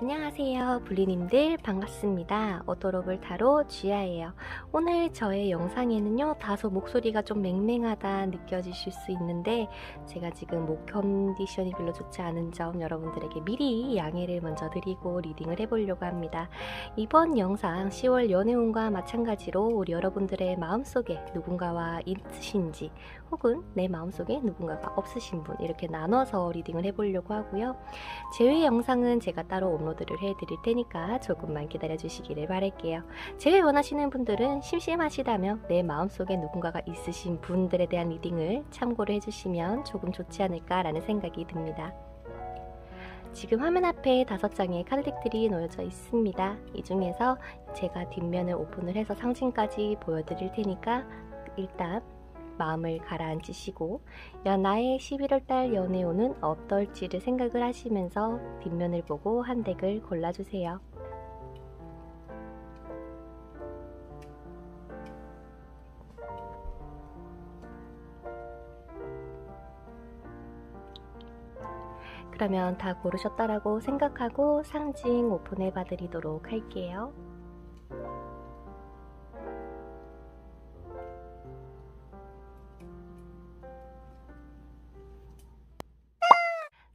안녕하세요 블리님들 반갑습니다. 오토로블 타로 쥐아예요. 오늘 저의 영상에는요 다소 목소리가 좀 맹맹하다 느껴지실 수 있는데 제가 지금 목 컨디션이 별로 좋지 않은 점 여러분들에게 미리 양해를 먼저 드리고 리딩을 해보려고 합니다. 이번 영상 10월 연애운과 마찬가지로 우리 여러분들의 마음속에 누군가와 있으신지 혹은 내 마음속에 누군가가 없으신 분 이렇게 나눠서 리딩을 해보려고 하고요. 제외 영상은 제가 따로 업로드를 해드릴 테니까 조금만 기다려 주시기를 바랄게요. 제외 원하시는 분들은 심심하시다면 내 마음속에 누군가가 있으신 분들에 대한 리딩을 참고를 해주시면 조금 좋지 않을까 라는 생각이 듭니다. 지금 화면 앞에 5장의 카드덱들이 놓여져 있습니다. 이 중에서 제가 뒷면을 오픈을 해서 상징까지 보여드릴 테니까 일단 마음을 가라앉히시고 나의 11월달 연애운은 어떨지를 생각을 하시면서 뒷면을 보고 한 덱을 골라주세요. 그러면 다 고르셨다라고 생각하고 상징 오픈해 봐드리도록 할게요.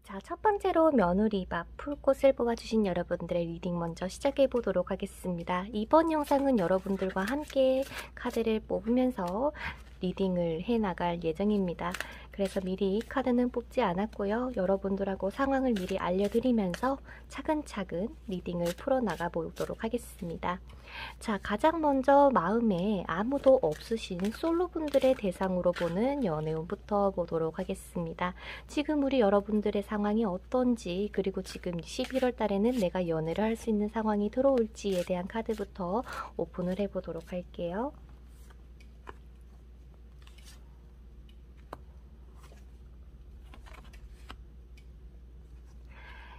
자, 첫 번째로 며느리밥 풀꽃을 뽑아주신 여러분들의 리딩 먼저 시작해 보도록 하겠습니다. 이번 영상은 여러분들과 함께 카드를 뽑으면서 리딩을 해 나갈 예정입니다. 그래서 미리 카드는 뽑지 않았고요. 여러분들하고 상황을 미리 알려드리면서 차근차근 리딩을 풀어나가 보도록 하겠습니다. 자, 가장 먼저 마음에 아무도 없으신 솔로분들의 대상으로 보는 연애운부터 보도록 하겠습니다. 지금 우리 여러분들의 상황이 어떤지 그리고 지금 11월 달에는 내가 연애를 할 수 있는 상황이 들어올지에 대한 카드부터 오픈을 해보도록 할게요.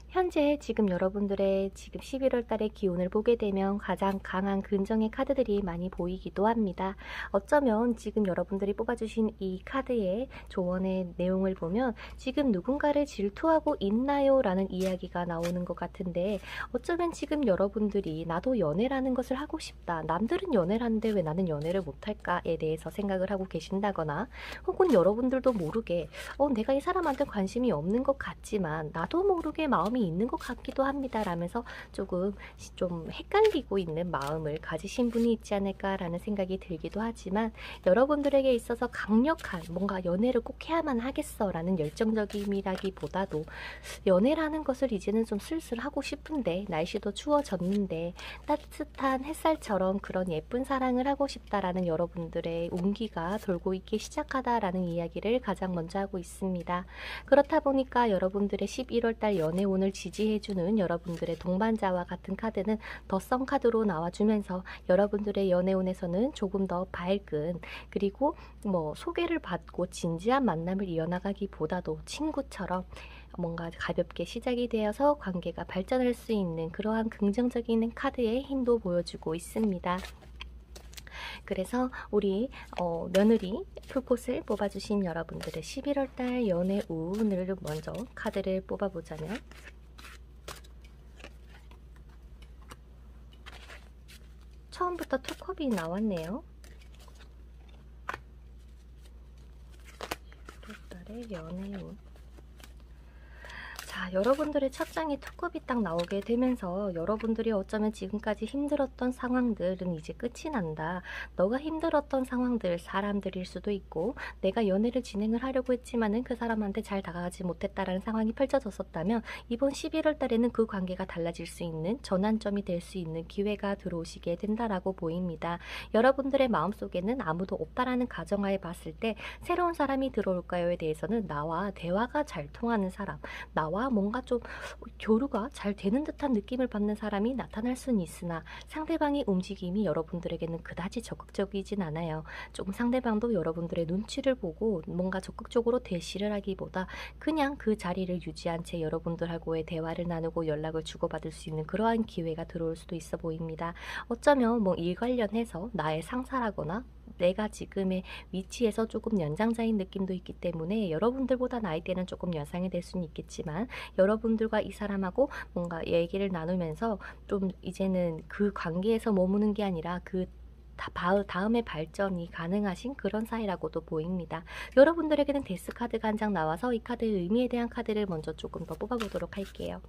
현재 지금 여러분들의 지금 11월 달의 기운을 보게 되면 가장 강한 긍정의 카드들이 많이 보이기도 합니다. 어쩌면 지금 여러분들이 뽑아주신 이 카드의 조언의 내용을 보면 지금 누군가를 질투하고 있나요? 라는 이야기가 나오는 것 같은데 어쩌면 지금 여러분들이 나도 연애라는 것을 하고 싶다. 남들은 연애를 하는데 왜 나는 연애를 못할까에 대해서 생각을 하고 계신다거나 혹은 여러분들도 모르게 내가 이 사람한테 관심이 없는 것 같지만 나도 모르게 마음이 있는 것 같기도 합니다 라면서 조금 좀 헷갈리고 있는 마음을 가지신 분이 있지 않을까라는 생각이 들기도 하지만 여러분들에게 있어서 강력한 뭔가 연애를 꼭 해야만 하겠어 라는 열정적임이라기보다도 연애라는 것을 이제는 좀 슬슬 하고 싶은데 날씨도 추워졌는데 따뜻한 햇살처럼 그런 예쁜 사랑을 하고 싶다라는 여러분들의 운기가 돌고 있기 시작하다라는 이야기를 가장 먼저 하고 있습니다. 그렇다 보니까 여러분들의 11월달 연애운을 지지해주는 여러분들의 동반자와 같은 카드는 더썸 카드로 나와주면서 여러분들의 연애운에서는 조금 더 밝은 그리고 소개를 받고 진지한 만남을 이어나가기보다도 친구처럼 뭔가 가볍게 시작이 되어서 관계가 발전할 수 있는 그러한 긍정적인 카드의 힘도 보여주고 있습니다. 그래서 우리 며느리 풀꽃을 뽑아주신 여러분들의 11월달 연애운을 먼저 카드를 뽑아보자면 처음부터 투컵이 나왔네요. 11월달의 연애운. 자, 여러분들의 첫 장에 투컵이 딱 나오게 되면서 여러분들이 어쩌면 지금까지 힘들었던 상황들은 이제 끝이 난다. 너가 힘들었던 상황들, 사람들일 수도 있고 내가 연애를 진행을 하려고 했지만은 그 사람한테 잘 다가가지 못했다라는 상황이 펼쳐졌었다면 이번 11월 달에는 그 관계가 달라질 수 있는 전환점이 될 수 있는 기회가 들어오시게 된다라고 보입니다. 여러분들의 마음속에는 아무도 없다라는 가정하에 봤을 때 새로운 사람이 들어올까요에 대해서는 나와 대화가 잘 통하는 사람, 나와 뭔가 좀 교류가 잘 되는 듯한 느낌을 받는 사람이 나타날 수는 있으나 상대방의 움직임이 여러분들에게는 그다지 적극적이진 않아요. 조금 상대방도 여러분들의 눈치를 보고 뭔가 적극적으로 대시를 하기보다 그냥 그 자리를 유지한 채 여러분들하고의 대화를 나누고 연락을 주고받을 수 있는 그러한 기회가 들어올 수도 있어 보입니다. 어쩌면 일 관련해서 나의 상사라거나 내가 지금의 위치에서 조금 연장자인 느낌도 있기 때문에 여러분들보다 나이대는 조금 연상이 될 수는 있겠지만 여러분들과 이 사람하고 뭔가 얘기를 나누면서 좀 이제는 그 관계에서 머무는 게 아니라 그 다음의 발전이 가능하신 그런 사이라고도 보입니다. 여러분들에게는 데스 카드가 한 장 나와서 이 카드의 의미에 대한 카드를 먼저 조금 더 뽑아보도록 할게요.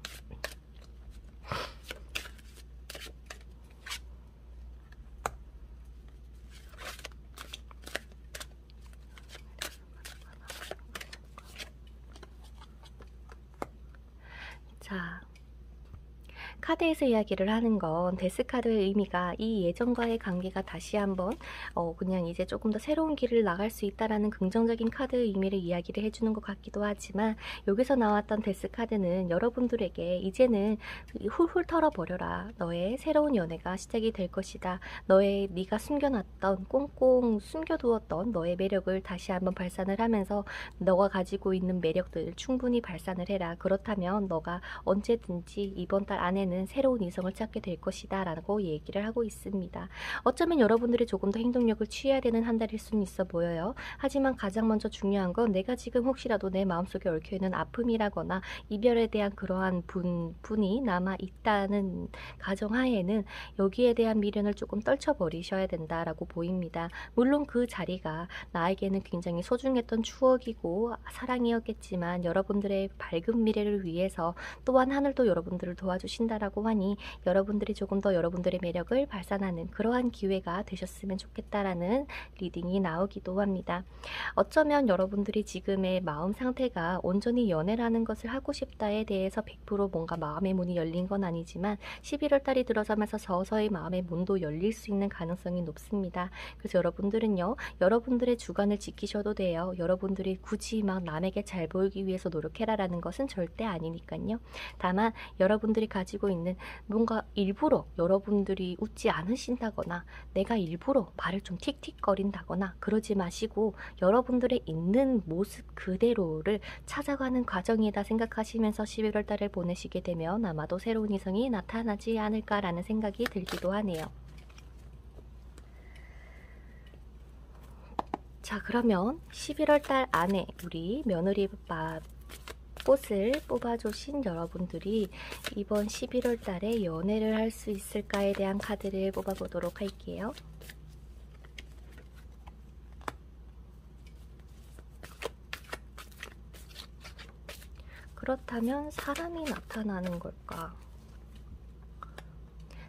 자, 카드에서 이야기를 하는 건 데스카드의 의미가 이 예전과의 관계가 다시 한번 그냥 이제 조금 더 새로운 길을 나갈 수 있다라는 긍정적인 카드의 의미를 이야기를 해주는 것 같기도 하지만 여기서 나왔던 데스카드는 여러분들에게 이제는 훌훌 털어버려라. 너의 새로운 연애가 시작이 될 것이다. 네가 숨겨놨던 꽁꽁 숨겨두었던 너의 매력을 다시 한번 발산을 하면서 너가 가지고 있는 매력들을 충분히 발산을 해라. 그렇다면 너가 언제든지 이번 달 안에는 새로운 이성을 찾게 될 것이다 라고 얘기를 하고 있습니다. 어쩌면 여러분들이 조금 더 행동력을 취해야 되는 한 달일 수는 있어 보여요. 하지만 가장 먼저 중요한 건 내가 지금 혹시라도 내 마음속에 얽혀있는 아픔이라거나 이별에 대한 그러한 분이 남아있다는 가정하에는 여기에 대한 미련을 조금 떨쳐버리셔야 된다라고 보입니다. 물론 그 자리가 나에게는 굉장히 소중했던 추억이고 사랑이었겠지만 여러분들의 밝은 미래를 위해서 또한 하늘도 여러분들을 도와주신다라고 하니 여러분들이 조금 더 여러분들의 매력을 발산하는 그러한 기회가 되셨으면 좋겠다라는 리딩이 나오기도 합니다. 어쩌면 여러분들이 지금의 마음 상태가 온전히 연애라는 것을 하고 싶다에 대해서 100% 뭔가 마음의 문이 열린 건 아니지만 11월 달이 들어서면서 서서히 마음의 문도 열릴 수 있는 가능성이 높습니다. 그래서 여러분들은요, 여러분들의 주관을 지키셔도 돼요. 여러분들이 굳이 막 남에게 잘 보이기 위해서 노력해라라는 것은 절대 아니니까요. 다만 여러분들이 가지고 있는 뭔가 일부러 여러분들이 웃지 않으신다거나 내가 일부러 말을 좀 틱틱거린다거나 그러지 마시고 여러분들의 있는 모습 그대로를 찾아가는 과정이다 생각하시면서 11월 달을 보내시게 되면 아마도 새로운 이성이 나타나지 않을까라는 생각이 들기도 하네요. 자, 그러면 11월 달 안에 우리 며느리 꽃을 뽑아주신 여러분들이 이번 11월 달에 연애를 할 수 있을까에 대한 카드를 뽑아보도록 할게요. 그렇다면 사람이 나타나는 걸까?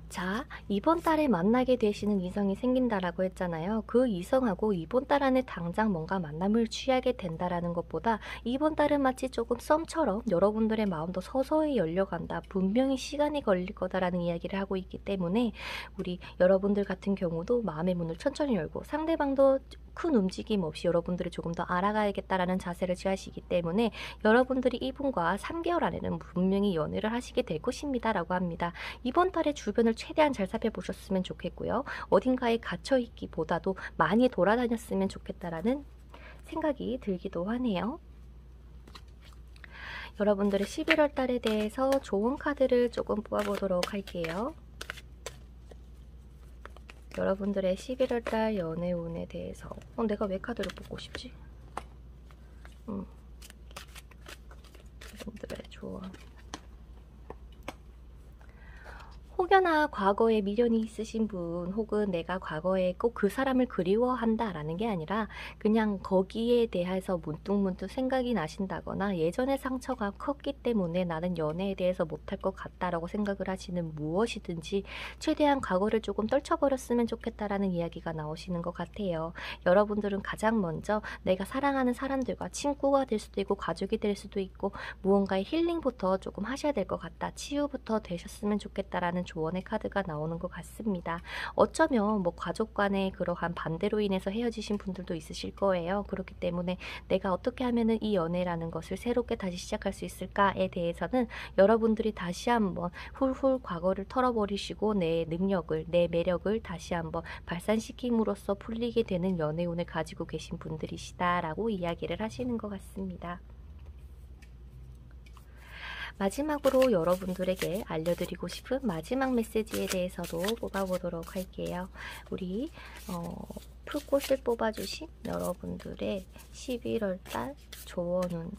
자, 이번 달에 만나게 되시는 이성이 생긴다라고 했잖아요. 그 이성하고 이번 달 안에 당장 뭔가 만남을 취하게 된다라는 것보다 이번 달은 마치 조금 썸처럼 여러분들의 마음도 서서히 열려간다. 분명히 시간이 걸릴 거다라는 이야기를 하고 있기 때문에 우리 여러분들 같은 경우도 마음의 문을 천천히 열고 상대방도 큰 움직임 없이 여러분들이 조금 더 알아가야겠다라는 자세를 취하시기 때문에 여러분들이 이분과 3개월 안에는 분명히 연애를 하시게 될 것입니다 라고 합니다. 이번 달에 주변을 최대한 잘 살펴보셨으면 좋겠고요. 어딘가에 갇혀있기보다도 많이 돌아다녔으면 좋겠다라는 생각이 들기도 하네요. 여러분들의 11월 달에 대해서 좋은 카드를 조금 뽑아보도록 할게요. 여러분들의 11월 달 연애운에 대해서 내가 왜 카드를 뽑고 싶지? 여러분들의 조언. 혹여나 과거에 미련이 있으신 분 혹은 내가 과거에 꼭 그 사람을 그리워한다라는 게 아니라 그냥 거기에 대해서 문득문득 생각이 나신다거나 예전의 상처가 컸기 때문에 나는 연애에 대해서 못할 것 같다라고 생각을 하시는 무엇이든지 최대한 과거를 조금 떨쳐버렸으면 좋겠다라는 이야기가 나오시는 것 같아요. 여러분들은 가장 먼저 내가 사랑하는 사람들과 친구가 될 수도 있고 가족이 될 수도 있고 무언가의 힐링부터 조금 하셔야 될 것 같다. 치유부터 되셨으면 좋겠다라는 조언의 카드가 나오는 것 같습니다. 어쩌면 뭐 가족 간의 그러한 반대로 인해서 헤어지신 분들도 있으실 거예요. 그렇기 때문에 내가 어떻게 하면은 이 연애라는 것을 새롭게 다시 시작할 수 있을까에 대해서는 여러분들이 다시 한번 훌훌 과거를 털어버리시고 내 능력을, 내 매력을 다시 한번 발산시킴으로써 풀리게 되는 연애운을 가지고 계신 분들이시다라고 이야기를 하시는 것 같습니다. 마지막으로 여러분들에게 알려드리고 싶은 마지막 메시지에 대해서도 뽑아보도록 할게요. 우리 풀꽃을 뽑아주신 여러분들의 11월달 조언은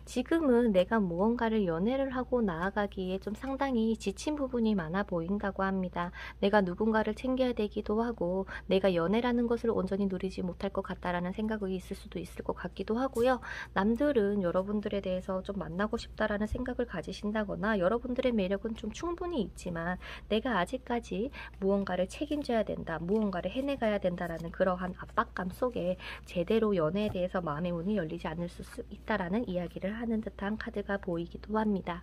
지금은 내가 무언가를 연애를 하고 나아가기에 좀 상당히 지친 부분이 많아 보인다고 합니다. 내가 누군가를 챙겨야 되기도 하고 내가 연애라는 것을 온전히 누리지 못할 것 같다라는 생각이 있을 수도 있을 것 같기도 하고요. 남들은 여러분들에 대해서 좀 만나고 싶다라는 생각을 가지신다거나 여러분들의 매력은 좀 충분히 있지만 내가 아직까지 무언가를 책임져야 된다, 무언가를 해내가야 된다라는 그러한 압박감 속에 제대로 연애에 대해서 마음의 문이 열리지 않을 수 있다라는 이야기를 하는 듯한 카드가 보이기도 합니다.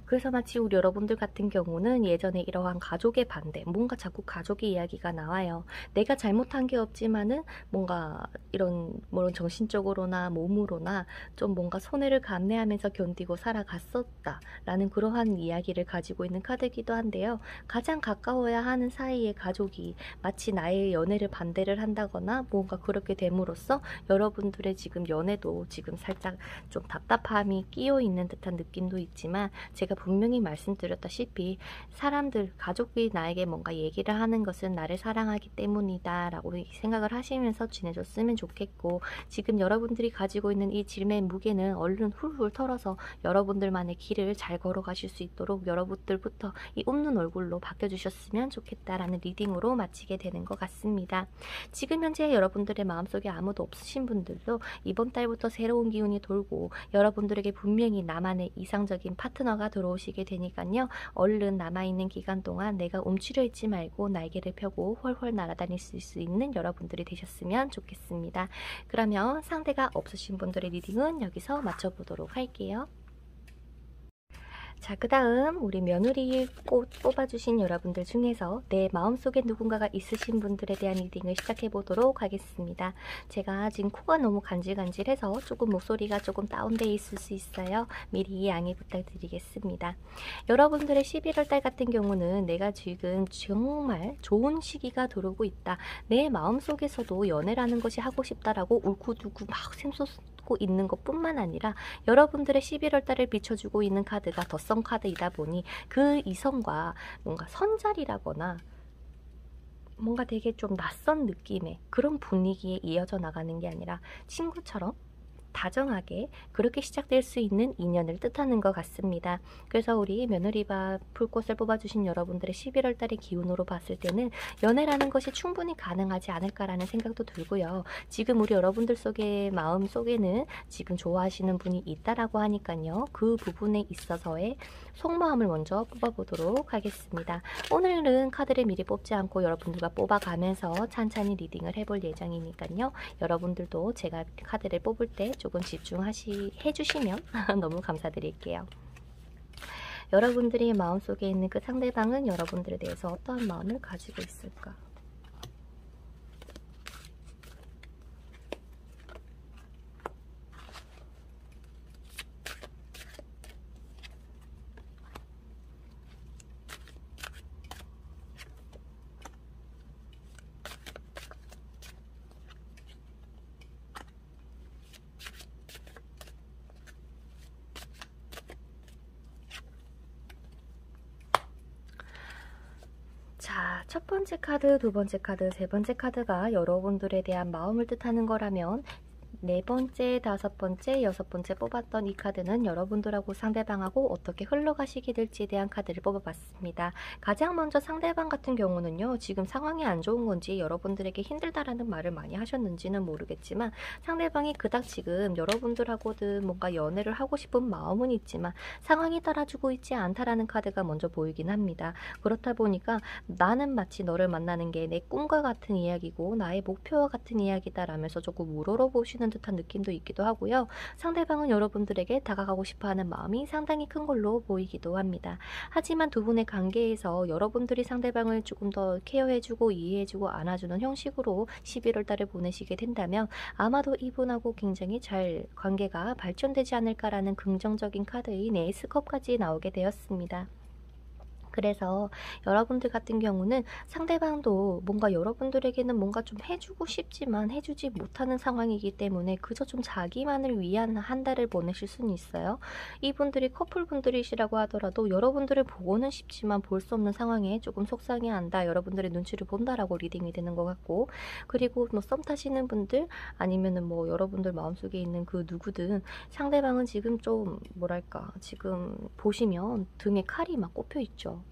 그래서 마치 우리 여러분들 같은 경우는 예전에 이러한 가족의 반대, 뭔가 자꾸 가족의 이야기가 나와요. 내가 잘못한 게 없지만은 뭔가 이런 정신적으로나 몸으로나 좀 뭔가 손해를 감내하면서 견디고 살아갔었다 라는 그러한 이야기를 가지고 있는 카드이기도 한데요. 가장 가까워야 하는 사이의 가족이 마치 나의 연애를 반대를 한다거나 뭔가 그렇게 됨으로써 여러분들의 지금 연애도 지금 살짝 좀 답답함이 끼어 있는 듯한 느낌도 있지만 제가 분명히 말씀드렸다시피 사람들, 가족이 나에게 뭔가 얘기를 하는 것은 나를 사랑하기 때문이다 라고 생각을 하시면서 지내줬으면 좋겠고, 지금 여러분들이 가지고 있는 이 짐의 무게는 얼른 훌훌 털어서 여러분들만의 길을 잘 걸어가실 수 있도록 여러분들부터 이 웃는 얼굴로 바뀌어주셨으면 좋겠다라는 리딩으로 마치게 되는 것 같습니다. 지금 현재 여러분들의 마음속에 아무도 없으신 분들도 이번 달부터 새로운 기운이 돌고 여러분들에게 분명히 나만의 이상적인 파트너가 들어오시게 되니까요. 얼른 남아있는 기간 동안 내가 움츠려 있지 말고 날개를 펴고 훨훨 날아다닐 수 있는 여러분들이 되셨으면 좋겠습니다. 그러면 상대가 없으신 분들의 리딩은 여기서 마쳐보도록 할게요. 자, 그 다음 우리 며느리 꽃 뽑아주신 여러분들 중에서 내 마음속에 누군가가 있으신 분들에 대한 리딩을 시작해 보도록 하겠습니다. 제가 지금 코가 너무 간질간질해서 조금 목소리가 조금 다운되어 있을 수 있어요. 미리 양해 부탁드리겠습니다. 여러분들의 11월달 같은 경우는 내가 지금 정말 좋은 시기가 들어오고 있다. 내 마음속에서도 연애라는 것이 하고 싶다라고 울고두고 막 샘솟고 있는 것뿐만 아니라 여러분들의 11월달을 비춰주고 있는 카드가 더썸 카드이다 보니 그 이성과 뭔가 선자리라거나 뭔가 되게 좀 낯선 느낌의 그런 분위기에 이어져 나가는 게 아니라 친구처럼 다정하게 그렇게 시작될 수 있는 인연을 뜻하는 것 같습니다. 그래서 우리 며느리바 풀꽃을 뽑아주신 여러분들의 11월 달의 기운으로 봤을 때는 연애라는 것이 충분히 가능하지 않을까라는 생각도 들고요. 지금 우리 여러분들 속의 마음 속에는 지금 좋아하시는 분이 있다라고 하니까요. 그 부분에 있어서의 속마음을 먼저 뽑아보도록 하겠습니다. 오늘은 카드를 미리 뽑지 않고 여러분들과 뽑아가면서 찬찬히 리딩을 해볼 예정이니까요. 여러분들도 제가 카드를 뽑을 때 조금 해주시면 너무 감사드릴게요. 여러분들이 마음속에 있는 그 상대방은 여러분들에 대해서 어떠한 마음을 가지고 있을까? 자, 첫 번째 카드, 두 번째 카드, 세 번째 카드가 여러분들에 대한 마음을 뜻하는 거라면 네 번째, 다섯 번째, 여섯 번째 뽑았던 이 카드는 여러분들하고 상대방하고 어떻게 흘러가시게 될지에 대한 카드를 뽑아봤습니다. 가장 먼저 상대방 같은 경우는요. 지금 상황이 안 좋은 건지 여러분들에게 힘들다라는 말을 많이 하셨는지는 모르겠지만 상대방이 그닥 지금 여러분들하고도 뭔가 연애를 하고 싶은 마음은 있지만 상황이 따라주고 있지 않다라는 카드가 먼저 보이긴 합니다. 그렇다 보니까 나는 마치 너를 만나는 게 내 꿈과 같은 이야기고 나의 목표와 같은 이야기다라면서 조금 우러러보시는 듯한 느낌도 있기도 하고요. 상대방은 여러분들에게 다가가고 싶어하는 마음이 상당히 큰 걸로 보이기도 합니다. 하지만 두 분의 관계에서 여러분들이 상대방을 조금 더 케어해주고 이해해주고 안아주는 형식으로 11월 달을 보내시게 된다면 아마도 이분하고 굉장히 잘 관계가 발전되지 않을까라는 긍정적인 카드인 에이스컵까지 나오게 되었습니다. 그래서 여러분들 같은 경우는 상대방도 뭔가 여러분들에게는 뭔가 좀 해주고 싶지만 해주지 못하는 상황이기 때문에 그저 좀 자기만을 위한 한 달을 보내실 수는 있어요. 이분들이 커플분들이시라고 하더라도 여러분들을 보고는 싶지만 볼 수 없는 상황에 조금 속상해한다, 여러분들의 눈치를 본다라고 리딩이 되는 것 같고, 그리고 뭐 썸 타시는 분들 아니면은 뭐 여러분들 마음속에 있는 그 누구든 상대방은 지금 좀 뭐랄까, 지금 보시면 등에 칼이 막 꼽혀 있죠.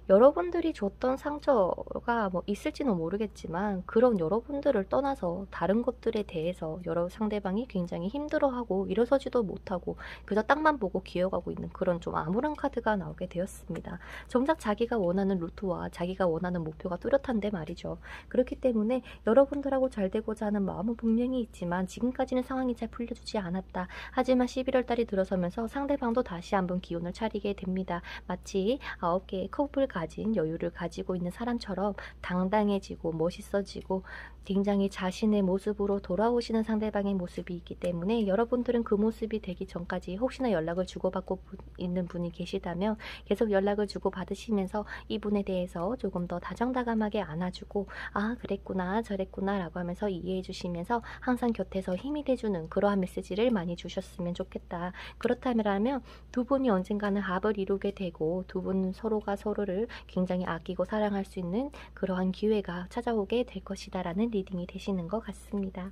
여러분들이 줬던 상처가 뭐 있을지는 모르겠지만 그런 여러분들을 떠나서 다른 것들에 대해서 여러 상대방이 굉장히 힘들어하고 일어서지도 못하고 그저 땅만 보고 기어가고 있는 그런 좀 암울한 카드가 나오게 되었습니다. 정작 자기가 원하는 루트와 자기가 원하는 목표가 뚜렷한데 말이죠. 그렇기 때문에 여러분들하고 잘 되고자 하는 마음은 분명히 있지만 지금까지는 상황이 잘 풀려주지 않았다. 하지만 11월 달이 들어서면서 상대방도 다시 한번 기운을 차리게 됩니다. 마치 9개의 컵을 가진 여유를 가지고 있는 사람처럼 당당해지고 멋있어지고 굉장히 자신의 모습으로 돌아오시는 상대방의 모습이 있기 때문에 여러분들은 그 모습이 되기 전까지 혹시나 연락을 주고받고 있는 분이 계시다면 계속 연락을 주고받으시면서 이분에 대해서 조금 더 다정다감하게 안아주고 아 그랬구나 저랬구나 라고 하면서 이해해 주시면서 항상 곁에서 힘이 돼주는 그러한 메시지를 많이 주셨으면 좋겠다. 그렇다면 두 분이 언젠가는 합을 이루게 되고 두 분 서로가 서로를 굉장히 아끼고 사랑할 수 있는 그러한 기회가 찾아오게 될 것이다 라는 리딩이 되시는 것 같습니다.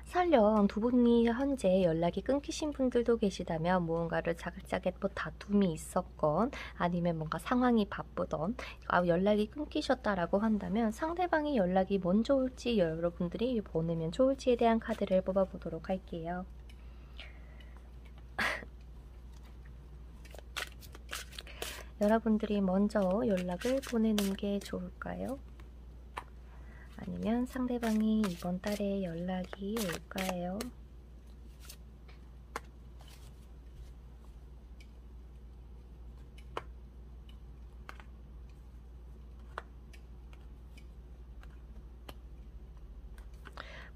설령 두 분이 현재 연락이 끊기신 분들도 계시다면 무언가를 자글자글 뭐 다툼이 있었건 아니면 뭔가 상황이 바쁘던 연락이 끊기셨다라고 한다면 상대방이 연락이 먼저 올지 여러분들이 보내면 좋을지에 대한 카드를 뽑아보도록 할게요. 여러분들이 먼저 연락을 보내는 게 좋을까요? 아니면 상대방이 이번 달에 연락이 올까요?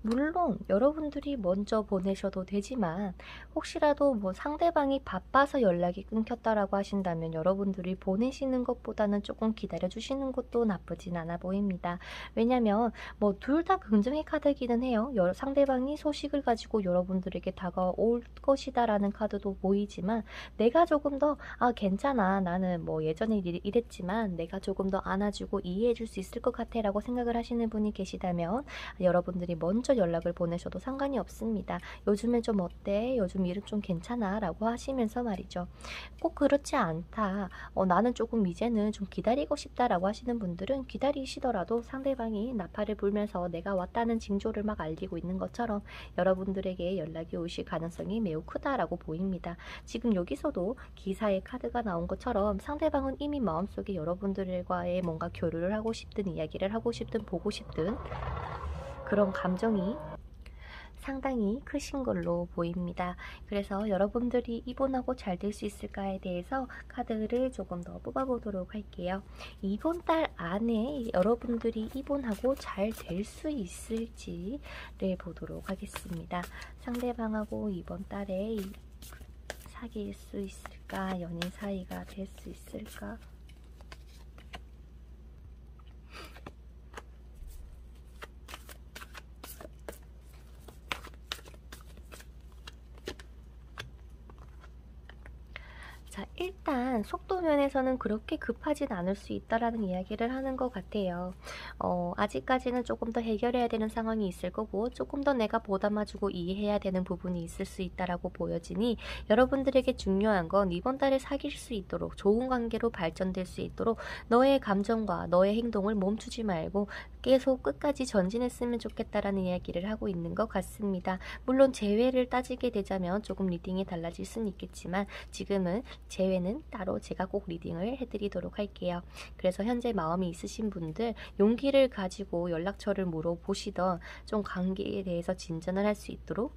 물론 여러분들이 먼저 보내셔도 되지만 혹시라도 뭐 상대방이 바빠서 연락이 끊겼다라고 하신다면 여러분들이 보내시는 것보다는 조금 기다려 주시는 것도 나쁘진 않아 보입니다. 왜냐면 뭐 둘 다 긍정의 카드이기는 해요. 상대방이 소식을 가지고 여러분들에게 다가올 것이다 라는 카드도 보이지만 내가 조금 더 괜찮아, 나는 뭐 예전에 이랬지만 내가 조금 더 안아주고 이해해 줄 수 있을 것 같아 라고 생각을 하시는 분이 계시다면 여러분들이 먼저 연락을 보내셔도 상관이 없습니다. 요즘엔 좀 어때? 요즘 일은 좀 괜찮아? 라고 하시면서 말이죠. 꼭 그렇지 않다. 나는 조금 이제는 좀 기다리고 싶다 라고 하시는 분들은 기다리시더라도 상대방이 나팔을 불면서 내가 왔다는 징조를 막 알리고 있는 것처럼 여러분들에게 연락이 오실 가능성이 매우 크다라고 보입니다. 지금 여기서도 기사의 카드가 나온 것처럼 상대방은 이미 마음속에 여러분들과의 뭔가 교류를 하고 싶든 이야기를 하고 싶든 보고 싶든 그런 감정이 상당히 크신 걸로 보입니다. 그래서 여러분들이 이분하고 잘 될 수 있을까에 대해서 카드를 조금 더 뽑아보도록 할게요. 이번 달 안에 여러분들이 이분하고 잘 될 수 있을지를 보도록 하겠습니다. 상대방하고 이번 달에 사귈 수 있을까? 연인 사이가 될 수 있을까? 자, 일단 속도 면에서는 그렇게 급하진 않을 수 있다라는 이야기를 하는 것 같아요. 아직까지는 조금 더 해결해야 되는 상황이 있을 거고 조금 더 내가 보담아주고 이해해야 되는 부분이 있을 수 있다라고 보여지니 여러분들에게 중요한 건 이번 달에 사귈 수 있도록 좋은 관계로 발전될 수 있도록 너의 감정과 너의 행동을 멈추지 말고 계속 끝까지 전진했으면 좋겠다라는 이야기를 하고 있는 것 같습니다. 물론 재회를 따지게 되자면 조금 리딩이 달라질 수는 있겠지만 지금은 재회는 따로 제가 꼭 리딩을 해드리도록 할게요. 그래서 현재 마음이 있으신 분들 용기를 가지고 연락처를 물어보시던 좀 관계에 대해서 진전을 할 수 있도록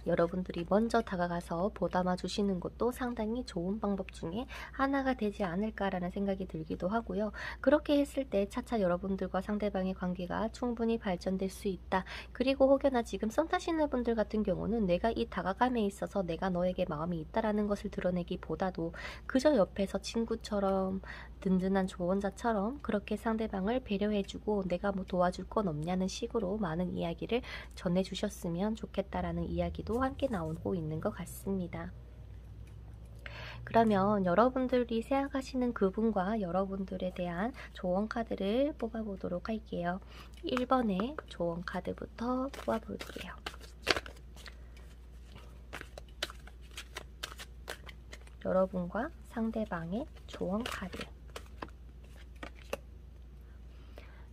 여러분들이 먼저 다가가서 보담아 주시는 것도 상당히 좋은 방법 중에 하나가 되지 않을까라는 생각이 들기도 하고요. 그렇게 했을 때 차차 여러분들과 상대방의 관계가 충분히 발전될 수 있다. 그리고 혹여나 지금 썸 타시는 분들 같은 경우는 내가 이 다가감에 있어서 내가 너에게 마음이 있다라는 것을 드러내기보다도 그저 옆에서 친구처럼 든든한 조언자처럼 그렇게 상대방을 배려해주고 내가 뭐 도와줄 건 없냐는 식으로 많은 이야기를 전해주셨으면 좋겠다라는 이야기도 함께 나오고 있는 것 같습니다. 그러면 여러분들이 생각하시는 그분과 여러분들에 대한 조언 카드를 뽑아보도록 할게요. 1번의 조언 카드부터 뽑아볼게요. 여러분과 상대방의 조언 카드.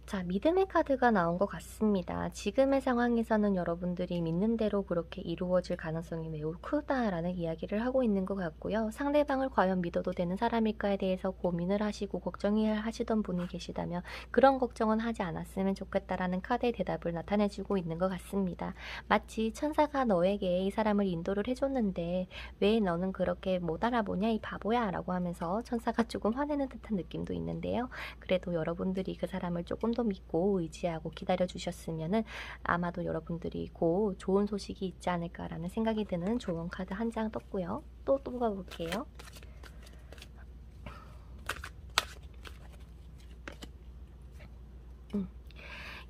자, 믿음의 카드가 나온 것 같습니다. 지금의 상황에서는 여러분들이 믿는 대로 그렇게 이루어질 가능성이 매우 크다라는 이야기를 하고 있는 것 같고요. 상대방을 과연 믿어도 되는 사람일까에 대해서 고민을 하시고 걱정하시던 분이 계시다면 그런 걱정은 하지 않았으면 좋겠다라는 카드의 대답을 나타내주고 있는 것 같습니다. 마치 천사가 너에게 이 사람을 인도를 해줬는데 왜 너는 그렇게 못 알아보냐 이 바보야 라고 하면서 천사가 조금 화내는 듯한 느낌도 있는데요. 그래도 여러분들이 그 사람을 조금 더 믿고 의지하고 기다려 주셨으면은 아마도 여러분들이 곧 좋은 소식이 있지 않을까라는 생각이 드는 조언 카드 한 장 떴고요. 또 뽑아볼게요.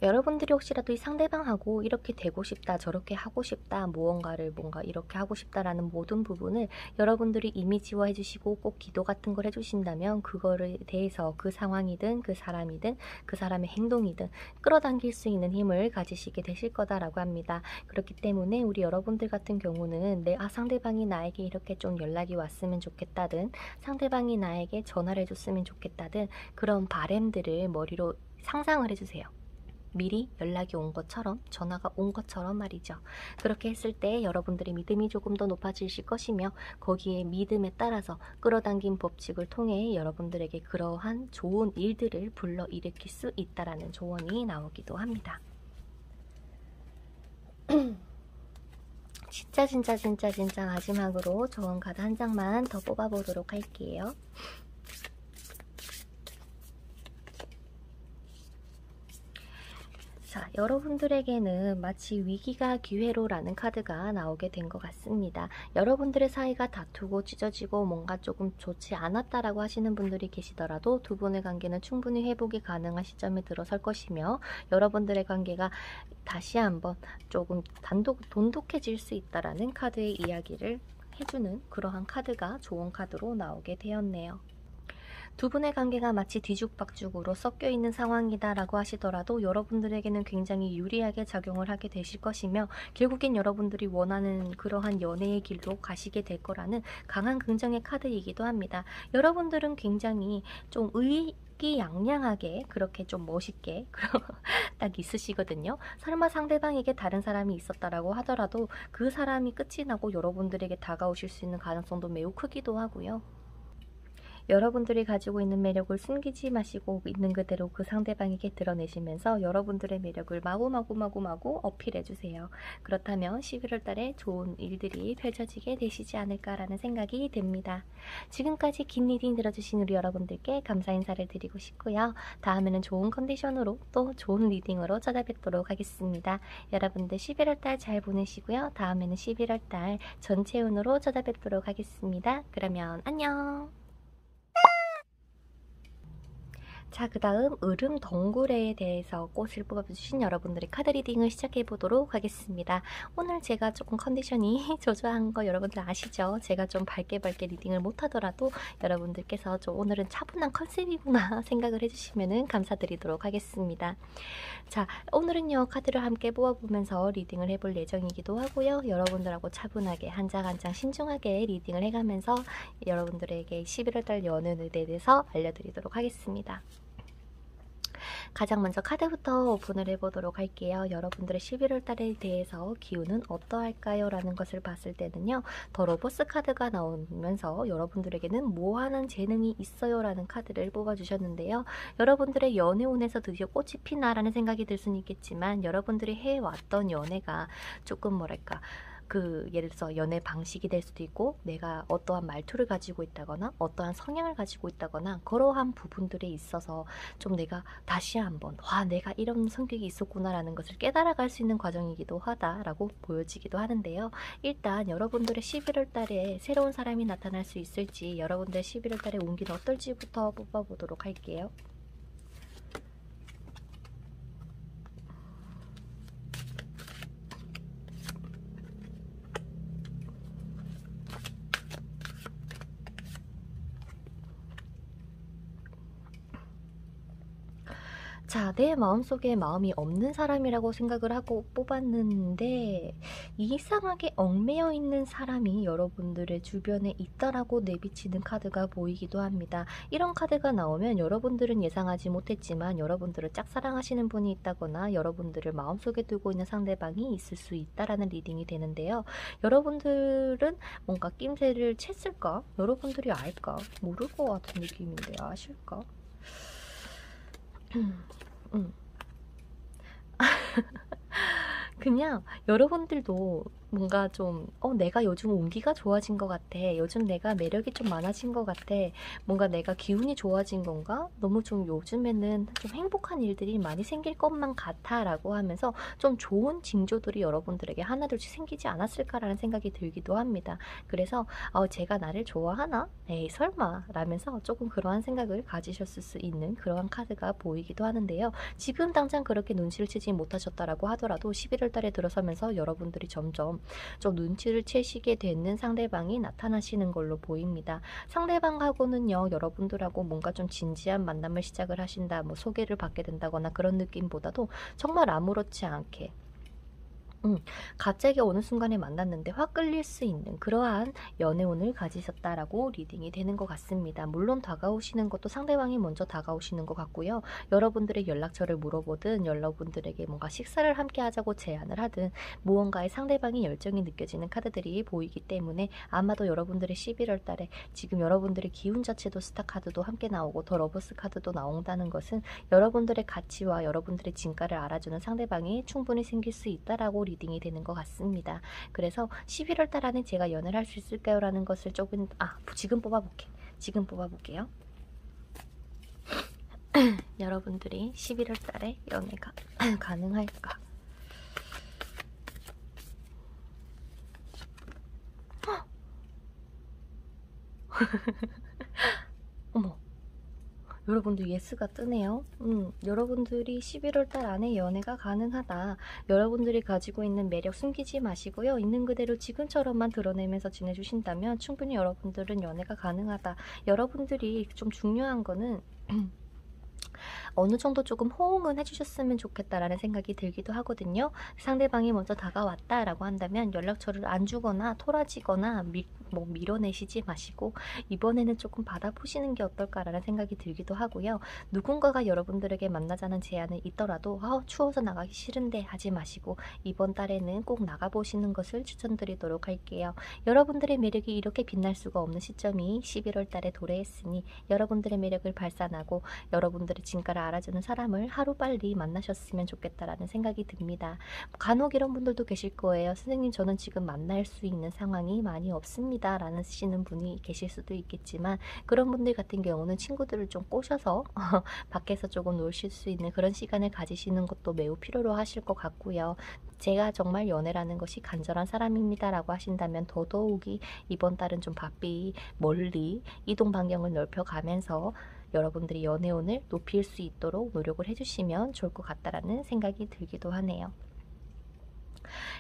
여러분들이 혹시라도 이 상대방하고 이렇게 되고 싶다, 저렇게 하고 싶다, 무언가를 뭔가 이렇게 하고 싶다라는 모든 부분을 여러분들이 이미지화해 주시고 꼭 기도 같은 걸 해주신다면 그거를 대해서 그 상황이든 그 사람이든 그 사람의 행동이든 끌어당길 수 있는 힘을 가지시게 되실 거다라고 합니다. 그렇기 때문에 우리 여러분들 같은 경우는 상대방이 나에게 이렇게 좀 연락이 왔으면 좋겠다든 상대방이 나에게 전화를 해줬으면 좋겠다든 그런 바램들을 머리로 상상을 해주세요. 미리 연락이 온 것처럼 전화가 온 것처럼 말이죠. 그렇게 했을 때 여러분들의 믿음이 조금 더 높아지실 것이며 거기에 믿음에 따라서 끌어당긴 법칙을 통해 여러분들에게 그러한 좋은 일들을 불러일으킬 수 있다라는 조언이 나오기도 합니다. 진짜 마지막으로 조언 카드 한 장만 더 뽑아보도록 할게요. 자, 여러분들에게는 마치 위기가 기회로라는 카드가 나오게 된 것 같습니다. 여러분들의 사이가 다투고 찢어지고 뭔가 조금 좋지 않았다라고 하시는 분들이 계시더라도 두 분의 관계는 충분히 회복이 가능한 시점에 들어설 것이며 여러분들의 관계가 다시 한번 조금 돈독해질 수 있다라는 카드의 이야기를 해주는 그러한 카드가 좋은 카드로 나오게 되었네요. 두 분의 관계가 마치 뒤죽박죽으로 섞여있는 상황이다 라고 하시더라도 여러분들에게는 굉장히 유리하게 작용을 하게 되실 것이며 결국엔 여러분들이 원하는 그러한 연애의 길로 가시게 될 거라는 강한 긍정의 카드이기도 합니다. 여러분들은 굉장히 좀 의기양양하게 그렇게 좀 멋있게 딱 있으시거든요. 설마 상대방에게 다른 사람이 있었다라고 하더라도 그 사람이 끝이 나고 여러분들에게 다가오실 수 있는 가능성도 매우 크기도 하고요. 여러분들이 가지고 있는 매력을 숨기지 마시고 있는 그대로 그 상대방에게 드러내시면서 여러분들의 매력을 마구 어필해주세요. 그렇다면 11월 달에 좋은 일들이 펼쳐지게 되시지 않을까라는 생각이 듭니다. 지금까지 긴 리딩 들어주신 우리 여러분들께 감사 인사를 드리고 싶고요. 다음에는 좋은 컨디션으로 또 좋은 리딩으로 찾아뵙도록 하겠습니다. 여러분들 11월 달 잘 보내시고요. 다음에는 11월 달 전체 운으로 찾아뵙도록 하겠습니다. 그러면 안녕! 자, 그 다음 으름 덩굴에 대해서 꽃을 뽑아주신 여러분들의 카드 리딩을 시작해보도록 하겠습니다. 오늘 제가 조금 컨디션이 저조한 거 여러분들 아시죠? 제가 좀 밝게 리딩을 못하더라도 여러분들께서 좀 오늘은 차분한 컨셉이구나 생각을 해주시면 감사드리도록 하겠습니다. 자, 오늘은요 카드를 함께 뽑아보면서 리딩을 해볼 예정이기도 하고요. 여러분들하고 차분하게 한 장 한 장 신중하게 리딩을 해가면서 여러분들에게 11월달 연운에 대해서 알려드리도록 하겠습니다. 가장 먼저 카드부터 오픈을 해보도록 할게요. 여러분들의 11월 달에 대해서 기운은 어떠할까요? 라는 것을 봤을 때는요. 더 로버스 카드가 나오면서 여러분들에게는 뭐하는 재능이 있어요? 라는 카드를 뽑아주셨는데요. 여러분들의 연애운에서 드디어 꽃이 피나? 라는 생각이 들 수는 있겠지만 여러분들이 해왔던 연애가 조금 뭐랄까 예를 들어서 연애 방식이 될 수도 있고, 내가 어떠한 말투를 가지고 있다거나 어떠한 성향을 가지고 있다거나 그러한 부분들에 있어서 좀 내가 다시 한번 내가 이런 성격이 있었구나라는 것을 깨달아갈 수 있는 과정이기도 하다라고 보여지기도 하는데요. 일단 여러분들의 11월 달에 새로운 사람이 나타날 수 있을지, 여러분들의 11월 달에 운기는 어떨지부터 뽑아보도록 할게요. 자, 내 마음속에 마음이 없는 사람이라고 생각을 하고 뽑았는데, 이상하게 얽매여 있는 사람이 여러분들의 주변에 있다라고 내비치는 카드가 보이기도 합니다. 이런 카드가 나오면 여러분들은 예상하지 못했지만 여러분들을 짝사랑하시는 분이 있다거나 여러분들을 마음속에 두고 있는 상대방이 있을 수 있다라는 리딩이 되는데요. 여러분들은 뭔가 낌새를 챘을까? 여러분들이 알까? 모를 것 같은 느낌인데 아실까? 그냥 여러분들도 뭔가 좀 내가 요즘 운기가 좋아진 것 같아, 요즘 내가 매력이 좀 많아진 것 같아, 뭔가 내가 기운이 좋아진 건가, 너무 좀 요즘에는 좀 행복한 일들이 많이 생길 것만 같아 라고 하면서 좀 좋은 징조들이 여러분들에게 하나둘씩 생기지 않았을까라는 생각이 들기도 합니다. 그래서 제가 나를 좋아하나? 에이 설마 라면서 조금 그러한 생각을 가지셨을 수 있는 그러한 카드가 보이기도 하는데요. 지금 당장 그렇게 눈치를 채지 못하셨다라고 하더라도 11월 달에 들어서면서 여러분들이 점점 좀 눈치를 채시게 되는 상대방이 나타나시는 걸로 보입니다. 상대방하고는요, 여러분들하고 뭔가 좀 진지한 만남을 시작을 하신다, 뭐 소개를 받게 된다거나 그런 느낌보다도 정말 아무렇지 않게 갑자기 어느 순간에 만났는데 확 끌릴 수 있는 그러한 연애운을 가지셨다라고 리딩이 되는 것 같습니다. 물론 다가오시는 것도 상대방이 먼저 다가오시는 것 같고요. 여러분들의 연락처를 물어보든 여러분들에게 뭔가 식사를 함께 하자고 제안을 하든 무언가의 상대방이 열정이 느껴지는 카드들이 보이기 때문에 아마도 여러분들의 11월 달에 지금 여러분들의 기운 자체도 스타 카드도 함께 나오고 더 러버스 카드도 나온다는 것은 여러분들의 가치와 여러분들의 진가를 알아주는 상대방이 충분히 생길 수 있다라고 리딩이 되는 것 같습니다. 그래서 11월 달 안에 제가 연애를 할 수 있을까요? 라는 것을 조금 지금 뽑아볼게요. 여러분들이 11월 달에 연애가 가능할까? 어머, 여러분들 예스가 뜨네요. 여러분들이 11월 달 안에 연애가 가능하다. 여러분들이 가지고 있는 매력 숨기지 마시고요. 있는 그대로 지금처럼만 드러내면서 지내주신다면 충분히 여러분들은 연애가 가능하다. 여러분들이 좀 중요한 거는 어느 정도 조금 호응은 해주셨으면 좋겠다라는 생각이 들기도 하거든요. 상대방이 먼저 다가왔다라고 한다면 연락처를 안 주거나 토라지거나 밀어내시지 마시고 이번에는 조금 받아보시는 게 어떨까라는 생각이 들기도 하고요. 누군가가 여러분들에게 만나자는 제안이 있더라도 추워서 나가기 싫은데 하지 마시고 이번 달에는 꼭 나가보시는 것을 추천드리도록 할게요. 여러분들의 매력이 이렇게 빛날 수가 없는 시점이 11월 달에 도래했으니 여러분들의 매력을 발산하고 여러분들의 진가를 알아주는 사람을 하루빨리 만나셨으면 좋겠다라는 생각이 듭니다. 간혹 이런 분들도 계실 거예요. 선생님, 저는 지금 만날 수 있는 상황이 많이 없습니다 라는 쓰시는 분이 계실 수도 있겠지만 그런 분들 같은 경우는 친구들을 좀 꼬셔서 밖에서 조금 놀실 수 있는 그런 시간을 가지시는 것도 매우 필요로 하실 것 같고요. 제가 정말 연애라는 것이 간절한 사람입니다 라고 하신다면 더더욱이 이번 달은 좀 바삐 멀리 이동 반경을 넓혀가면서 여러분들이 연애운을 높일 수 있도록 노력을 해주시면 좋을 것 같다라는 생각이 들기도 하네요.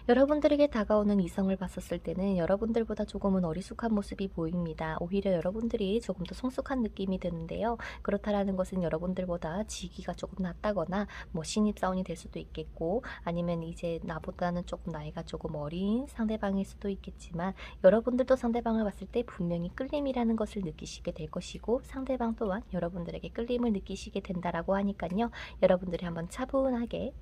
여러분들에게 다가오는 이성을 봤었을 때는 여러분들보다 조금은 어리숙한 모습이 보입니다. 오히려 여러분들이 조금 더 성숙한 느낌이 드는데요. 그렇다라는 것은 여러분들보다 지기가 조금 낮다거나 신입사원이 될 수도 있겠고 아니면 이제 나보다는 조금 나이가 조금 어린 상대방일 수도 있겠지만 여러분들도 상대방을 봤을 때 분명히 끌림이라는 것을 느끼시게 될 것이고 상대방 또한 여러분들에게 끌림을 느끼시게 된다라고 하니까요. 여러분들이 한번 차분하게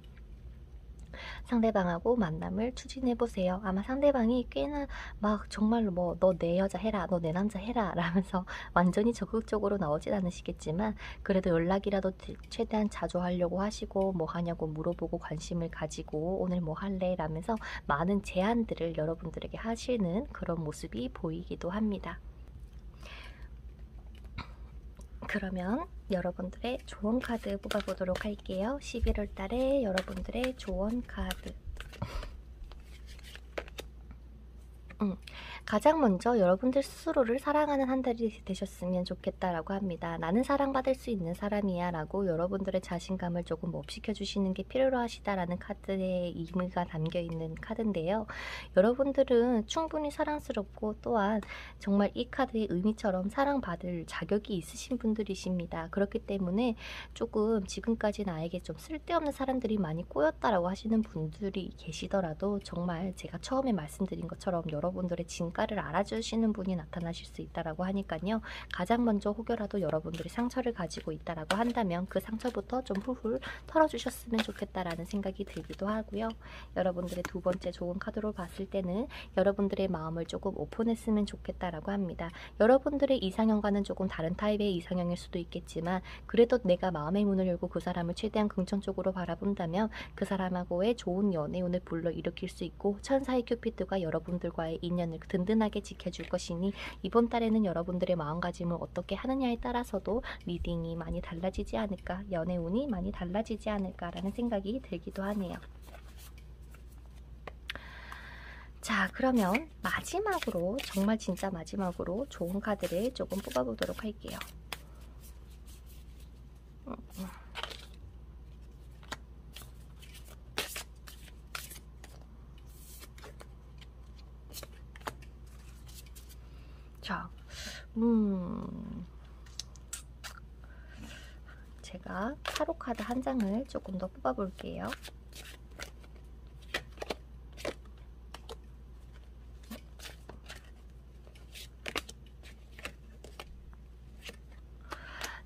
상대방하고 만남을 추진해보세요. 아마 상대방이 꽤나 막 정말로 뭐 너 내 여자 해라, 너 내 남자 해라 라면서 완전히 적극적으로 나오진 않으시겠지만 그래도 연락이라도 최대한 자주 하려고 하시고 뭐 하냐고 물어보고 관심을 가지고 오늘 뭐 할래 라면서 많은 제안들을 여러분들에게 하시는 그런 모습이 보이기도 합니다. 그러면 여러분들의 조언 카드 뽑아보도록 할게요. 11월 달에 여러분들의 조언 카드. 가장 먼저 여러분들 스스로를 사랑하는 한 달이 되셨으면 좋겠다라고 합니다. 나는 사랑받을 수 있는 사람이야 라고 여러분들의 자신감을 조금 업시켜 주시는 게 필요로 하시다라는 카드의 의미가 담겨있는 카드인데요. 여러분들은 충분히 사랑스럽고 또한 정말 이 카드의 의미처럼 사랑받을 자격이 있으신 분들이십니다. 그렇기 때문에 조금 지금까지 나에게 좀 쓸데없는 사람들이 많이 꼬였다라고 하시는 분들이 계시더라도 정말 제가 처음에 말씀드린 것처럼 여러분들의 진가를 알아주시는 분이 나타나실 수 있다라고 하니까요. 가장 먼저 혹여라도 여러분들이 상처를 가지고 있다라고 한다면 그 상처부터 좀 훌훌 털어주셨으면 좋겠다라는 생각이 들기도 하고요. 여러분들의 두 번째 좋은 카드로 봤을 때는 여러분들의 마음을 조금 오픈했으면 좋겠다라고 합니다. 여러분들의 이상형과는 조금 다른 타입의 이상형일 수도 있겠지만 그래도 내가 마음의 문을 열고 그 사람을 최대한 긍정적으로 바라본다면 그 사람하고의 좋은 연애운을 불러일으킬 수 있고 천사의 큐피드가 여러분들과의 인연을 든든하게 지켜줄 것이니 이번 달에는 여러분들의 마음가짐을 어떻게 하느냐에 따라서도 리딩이 많이 달라지지 않을까, 연애운이 많이 달라지지 않을까라는 생각이 들기도 하네요. 자, 그러면 마지막으로 정말 진짜 마지막으로 좋은 카드를 조금 뽑아보도록 할게요. 자, 제가 타로 카드 한 장을 조금 더 뽑아볼게요.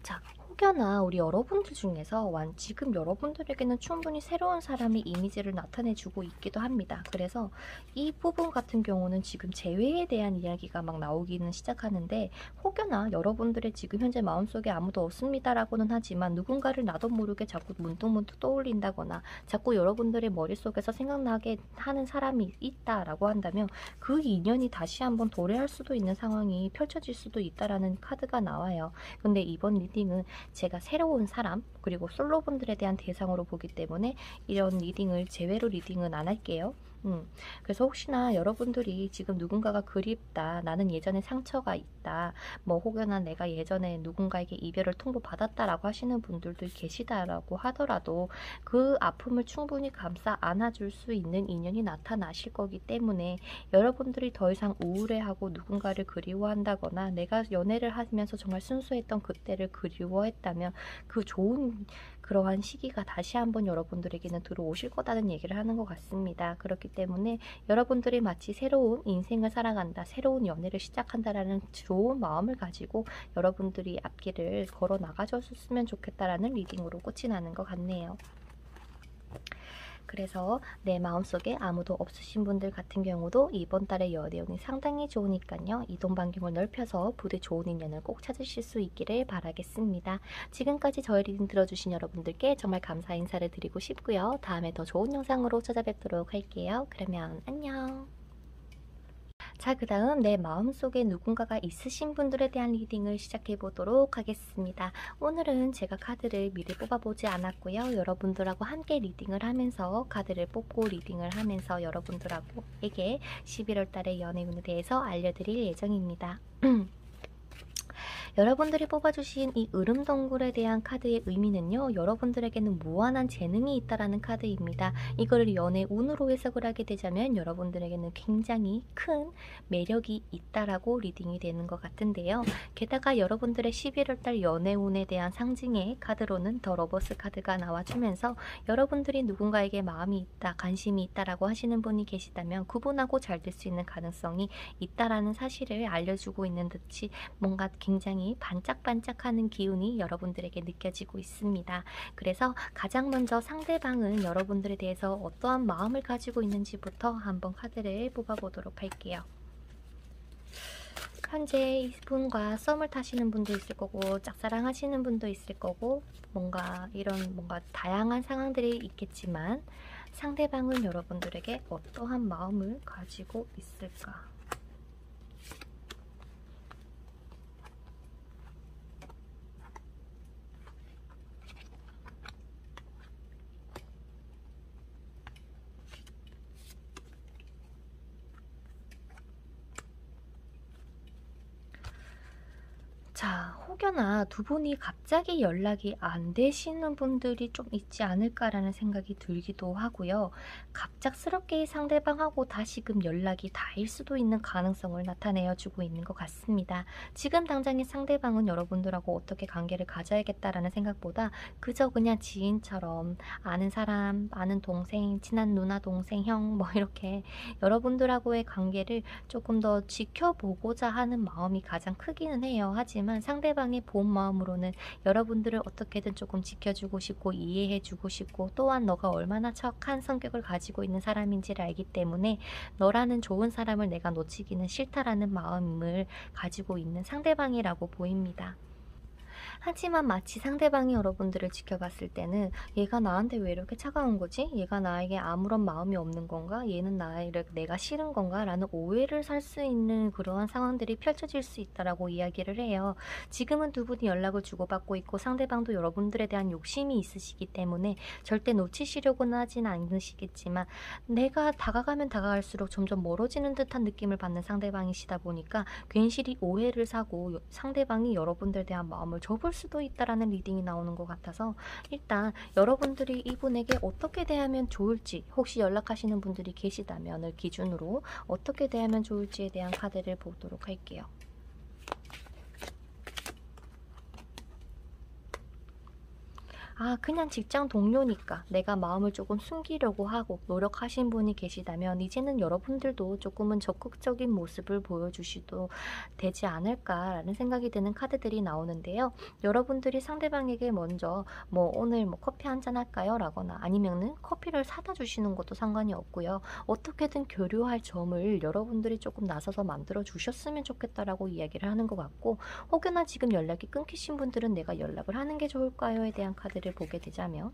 자, 혹여나 우리 여러분들 중에서 지금 여러분들에게는 충분히 새로운 사람이 이미지를 나타내주고 있기도 합니다. 그래서 이 부분 같은 경우는 지금 재회에 대한 이야기가 막 나오기는 시작하는데 혹여나 여러분들의 지금 현재 마음속에 아무도 없습니다라고는 하지만 누군가를 나도 모르게 자꾸 문득문득 떠올린다거나 자꾸 여러분들의 머릿속에서 생각나게 하는 사람이 있다라고 한다면 그 인연이 다시 한번 도래할 수도 있는 상황이 펼쳐질 수도 있다라는 카드가 나와요. 근데 이번 리딩은 제가 새로운 사람 그리고 솔로분들에 대한 대상으로 보기 때문에 이런 리딩을 제외로 리딩은 안 할게요. 그래서 혹시나 여러분들이 지금 누군가가 그립다, 나는 예전에 상처가 있다, 뭐 혹여나 내가 예전에 누군가에게 이별을 통보받았다라고 하시는 분들도 계시다라고 하더라도 그 아픔을 충분히 감싸 안아줄 수 있는 인연이 나타나실 거기 때문에 여러분들이 더 이상 우울해하고 누군가를 그리워한다거나 내가 연애를 하면서 정말 순수했던 그때를 그리워했다면 그 좋은 그러한 시기가 다시 한번 여러분들에게는 들어오실 거다는 얘기를 하는 것 같습니다. 그렇기 때문에 여러분들이 마치 새로운 인생을 살아간다, 새로운 연애를 시작한다라는 좋은 마음을 가지고 여러분들이 앞길을 걸어 나가줬으면 좋겠다라는 리딩으로 끝이 나는 것 같네요. 그래서 내 마음속에 아무도 없으신 분들 같은 경우도 이번 달의 연애운이 상당히 좋으니까요. 이동 반경을 넓혀서 부디 좋은 인연을 꼭 찾으실 수 있기를 바라겠습니다. 지금까지 저의 리딩 들어주신 여러분들께 정말 감사 인사를 드리고 싶고요. 다음에 더 좋은 영상으로 찾아뵙도록 할게요. 그러면 안녕. 자, 그 다음 내 마음속에 누군가가 있으신 분들에 대한 리딩을 시작해 보도록 하겠습니다. 오늘은 제가 카드를 미리 뽑아보지 않았고요. 여러분들하고 함께 리딩을 하면서 카드를 뽑고 리딩을 하면서 여러분들에게 11월 달의 연애운에 대해서 알려드릴 예정입니다. 여러분들이 뽑아주신 이 으름동굴에 대한 카드의 의미는요. 여러분들에게는 무한한 재능이 있다라는 카드입니다. 이거를 연애운으로 해석을 하게 되자면 여러분들에게는 굉장히 큰 매력이 있다라고 리딩이 되는 것 같은데요. 게다가 여러분들의 11월달 연애운에 대한 상징의 카드로는 더 러버스 카드가 나와주면서 여러분들이 누군가에게 마음이 있다, 관심이 있다라고 하시는 분이 계시다면 그분하고 잘 될 수 있는 가능성이 있다라는 사실을 알려주고 있는 듯이 뭔가 굉장히 상대방이 반짝반짝하는 기운이 여러분들에게 느껴지고 있습니다. 그래서 가장 먼저 상대방은 여러분들에 대해서 어떠한 마음을 가지고 있는지부터 한번 카드를 뽑아보도록 할게요. 현재 이분과 썸을 타시는 분도 있을 거고 짝사랑하시는 분도 있을 거고 뭔가 다양한 상황들이 있겠지만 상대방은 여러분들에게 어떠한 마음을 가지고 있을까? 자, 혹여나 두 분이 갑자기 연락이 안 되시는 분들이 좀 있지 않을까라는 생각이 들기도 하고요. 갑작스럽게 상대방하고 다시금 연락이 닿을 수도 있는 가능성을 나타내어 주고 있는 것 같습니다. 지금 당장의 상대방은 여러분들하고 어떻게 관계를 가져야겠다라는 생각보다 그저 그냥 지인처럼 아는 사람, 아는 동생, 친한 누나, 동생, 형 뭐 이렇게 여러분들하고의 관계를 조금 더 지켜보고자 하는 마음이 가장 크기는 해요. 하지만 상대방의 본 마음으로는 여러분들을 어떻게든 조금 지켜주고 싶고 이해해주고 싶고 또한 너가 얼마나 착한 성격을 가지고 있는 사람인지를 알기 때문에 너라는 좋은 사람을 내가 놓치기는 싫다라는 마음을 가지고 있는 상대방이라고 보입니다. 하지만 마치 상대방이 여러분들을 지켜봤을 때는 얘가 나한테 왜 이렇게 차가운 거지? 얘가 나에게 아무런 마음이 없는 건가? 얘는 나를 내가 싫은 건가? 라는 오해를 살 수 있는 그러한 상황들이 펼쳐질 수 있다라고 이야기를 해요. 지금은 두 분이 연락을 주고받고 있고 상대방도 여러분들에 대한 욕심이 있으시기 때문에 절대 놓치시려고는 하진 않으시겠지만 내가 다가가면 다가갈수록 점점 멀어지는 듯한 느낌을 받는 상대방이시다 보니까 괜시리 오해를 사고 상대방이 여러분들에 대한 마음을 접을 수도 있다라는 리딩이 나오는 것 같아서 일단 여러분들이 이분에게 어떻게 대하면 좋을지 혹시 연락하시는 분들이 계시다면을 기준으로 어떻게 대하면 좋을지에 대한 카드를 보도록 할게요. 아, 그냥 직장 동료니까 내가 마음을 조금 숨기려고 하고 노력하신 분이 계시다면 이제는 여러분들도 조금은 적극적인 모습을 보여주시도 되지 않을까라는 생각이 드는 카드들이 나오는데요. 여러분들이 상대방에게 먼저 뭐 오늘 뭐 커피 한잔 할까요? 라거나 아니면은 커피를 사다 주시는 것도 상관이 없고요. 어떻게든 교류할 점을 여러분들이 조금 나서서 만들어 주셨으면 좋겠다라고 이야기를 하는 것 같고 혹여나 지금 연락이 끊기신 분들은 내가 연락을 하는 게 좋을까요?에 대한 카드를 보게 되자면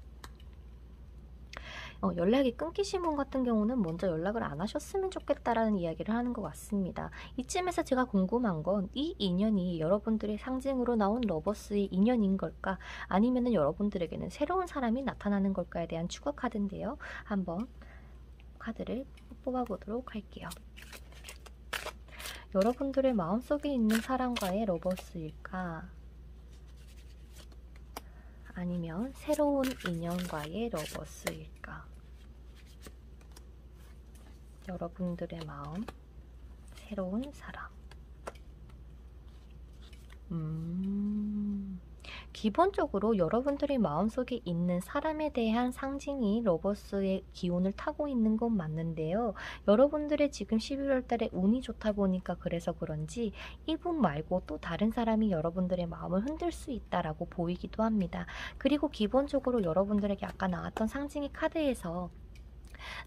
연락이 끊기신 분 같은 경우는 먼저 연락을 안 하셨으면 좋겠다라는 이야기를 하는 것 같습니다. 이쯤에서 제가 궁금한 건 이 인연이 여러분들의 상징으로 나온 러버스의 인연인 걸까? 아니면은 여러분들에게는 새로운 사람이 나타나는 걸까에 대한 추가 카드인데요. 한번 카드를 뽑아보도록 할게요. 여러분들의 마음속에 있는 사람과의 러버스일까? 아니면 새로운 인연과의 러버스일까? 여러분들의 마음, 새로운 사람. 기본적으로 여러분들의 마음속에 있는 사람에 대한 상징이 러버스의 기운을 타고 있는 건 맞는데요. 여러분들의 지금 11월 달에 운이 좋다 보니까 그래서 그런지 이분 말고 또 다른 사람이 여러분들의 마음을 흔들 수 있다라고 보이기도 합니다. 그리고 기본적으로 여러분들에게 아까 나왔던 상징의 카드에서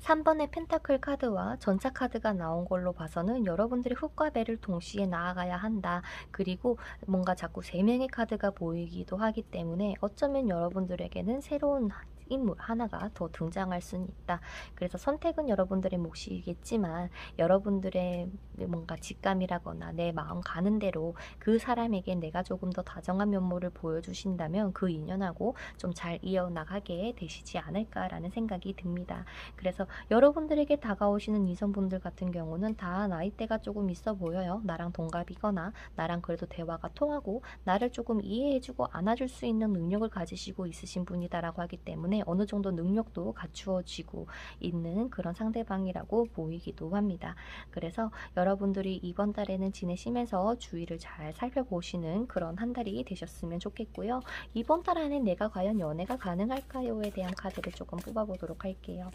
3번의 펜타클 카드와 전차 카드가 나온 걸로 봐서는 여러분들이 훅과 배를 동시에 나아가야 한다. 그리고 뭔가 자꾸 3명의 카드가 보이기도 하기 때문에 어쩌면 여러분들에게는 새로운 인물 하나가 더 등장할 수는 있다. 그래서 선택은 여러분들의 몫이겠지만 여러분들의 뭔가 직감이라거나 내 마음 가는 대로 그 사람에게 내가 조금 더 다정한 면모를 보여주신다면 그 인연하고 좀 잘 이어나가게 되시지 않을까라는 생각이 듭니다. 그래서 여러분들에게 다가오시는 이성분들 같은 경우는 다 나이대가 조금 있어 보여요. 나랑 동갑이거나 나랑 그래도 대화가 통하고 나를 조금 이해해주고 안아줄 수 있는 능력을 가지시고 있으신 분이다라고 하기 때문에 어느 정도 능력도 갖추어지고 있는 그런 상대방이라고 보이기도 합니다. 그래서 여러분들이 이번 달에는 지내시면서 주위를 잘 살펴보시는 그런 한 달이 되셨으면 좋겠고요. 이번 달 안에 내가 과연 연애가 가능할까요?에 대한 카드를 조금 뽑아보도록 할게요.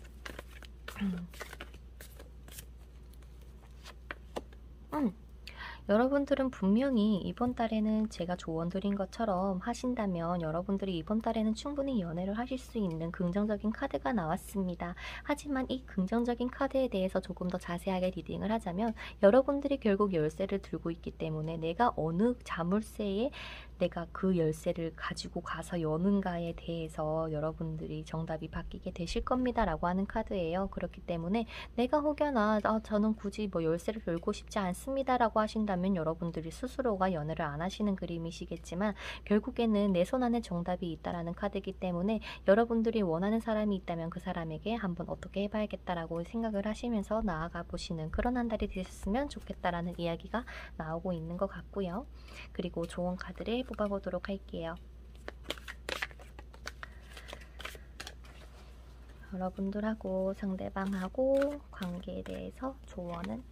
여러분들은 분명히 이번 달에는 제가 조언 드린 것처럼 하신다면 여러분들이 이번 달에는 충분히 연애를 하실 수 있는 긍정적인 카드가 나왔습니다. 하지만 이 긍정적인 카드에 대해서 조금 더 자세하게 리딩을 하자면 여러분들이 결국 열쇠를 들고 있기 때문에 내가 어느 자물쇠에 내가 그 열쇠를 가지고 가서 여는가에 대해서 여러분들이 정답이 바뀌게 되실 겁니다 라고 하는 카드예요. 그렇기 때문에 내가 혹여나 저는 굳이 뭐 열쇠를 열고 싶지 않습니다 라고 하신다면 여러분들이 스스로가 연애를 안 하시는 그림이시겠지만 결국에는 내 손 안에 정답이 있다라는 카드이기 때문에 여러분들이 원하는 사람이 있다면 그 사람에게 한번 어떻게 해봐야겠다라고 생각을 하시면서 나아가 보시는 그런 한 달이 되셨으면 좋겠다라는 이야기가 나오고 있는 것 같고요. 그리고 조언 카드를 뽑아보도록 할게요. 여러분들하고 상대방하고 관계에 대해서 조언은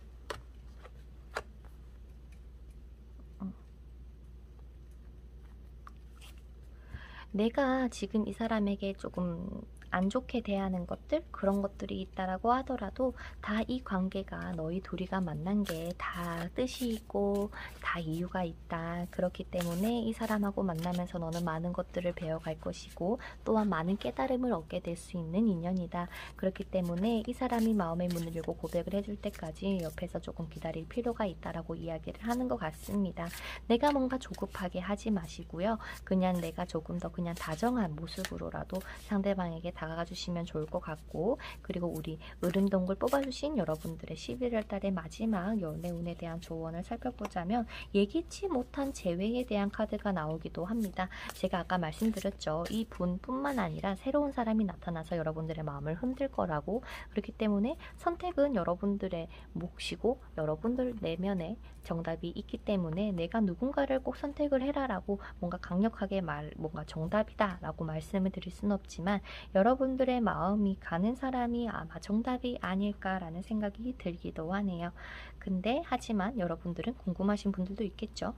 내가 지금 이 사람에게 조금 안 좋게 대하는 것들, 그런 것들이 있다라고 하더라도 다 이 관계가 너희 둘이가 만난 게 다 뜻이 있고 다 이유가 있다. 그렇기 때문에 이 사람하고 만나면서 너는 많은 것들을 배워갈 것이고 또한 많은 깨달음을 얻게 될 수 있는 인연이다. 그렇기 때문에 이 사람이 마음의 문을 열고 고백을 해줄 때까지 옆에서 조금 기다릴 필요가 있다라고 이야기를 하는 것 같습니다. 내가 뭔가 조급하게 하지 마시고요. 그냥 내가 조금 더 그냥 다정한 모습으로라도 상대방에게 다가가 주시면 좋을 것 같고, 그리고 우리 으름동굴 뽑아주신 여러분들의 11월 달의 마지막 연애운에 대한 조언을 살펴보자면 예기치 못한 재회에 대한 카드가 나오기도 합니다. 제가 아까 말씀드렸죠. 이 분뿐만 아니라 새로운 사람이 나타나서 여러분들의 마음을 흔들 거라고. 그렇기 때문에 선택은 여러분들의 몫이고 여러분들 내면에 정답이 있기 때문에 내가 누군가를 꼭 선택을 해라라고 뭔가 강력하게 뭔가 정답이다 라고 말씀을 드릴 수는 없지만 여러분들의 마음이 가는 사람이 아마 정답이 아닐까라는 생각이 들기도 하네요. 근데 하지만 여러분들은 궁금하신 분들도 있겠죠.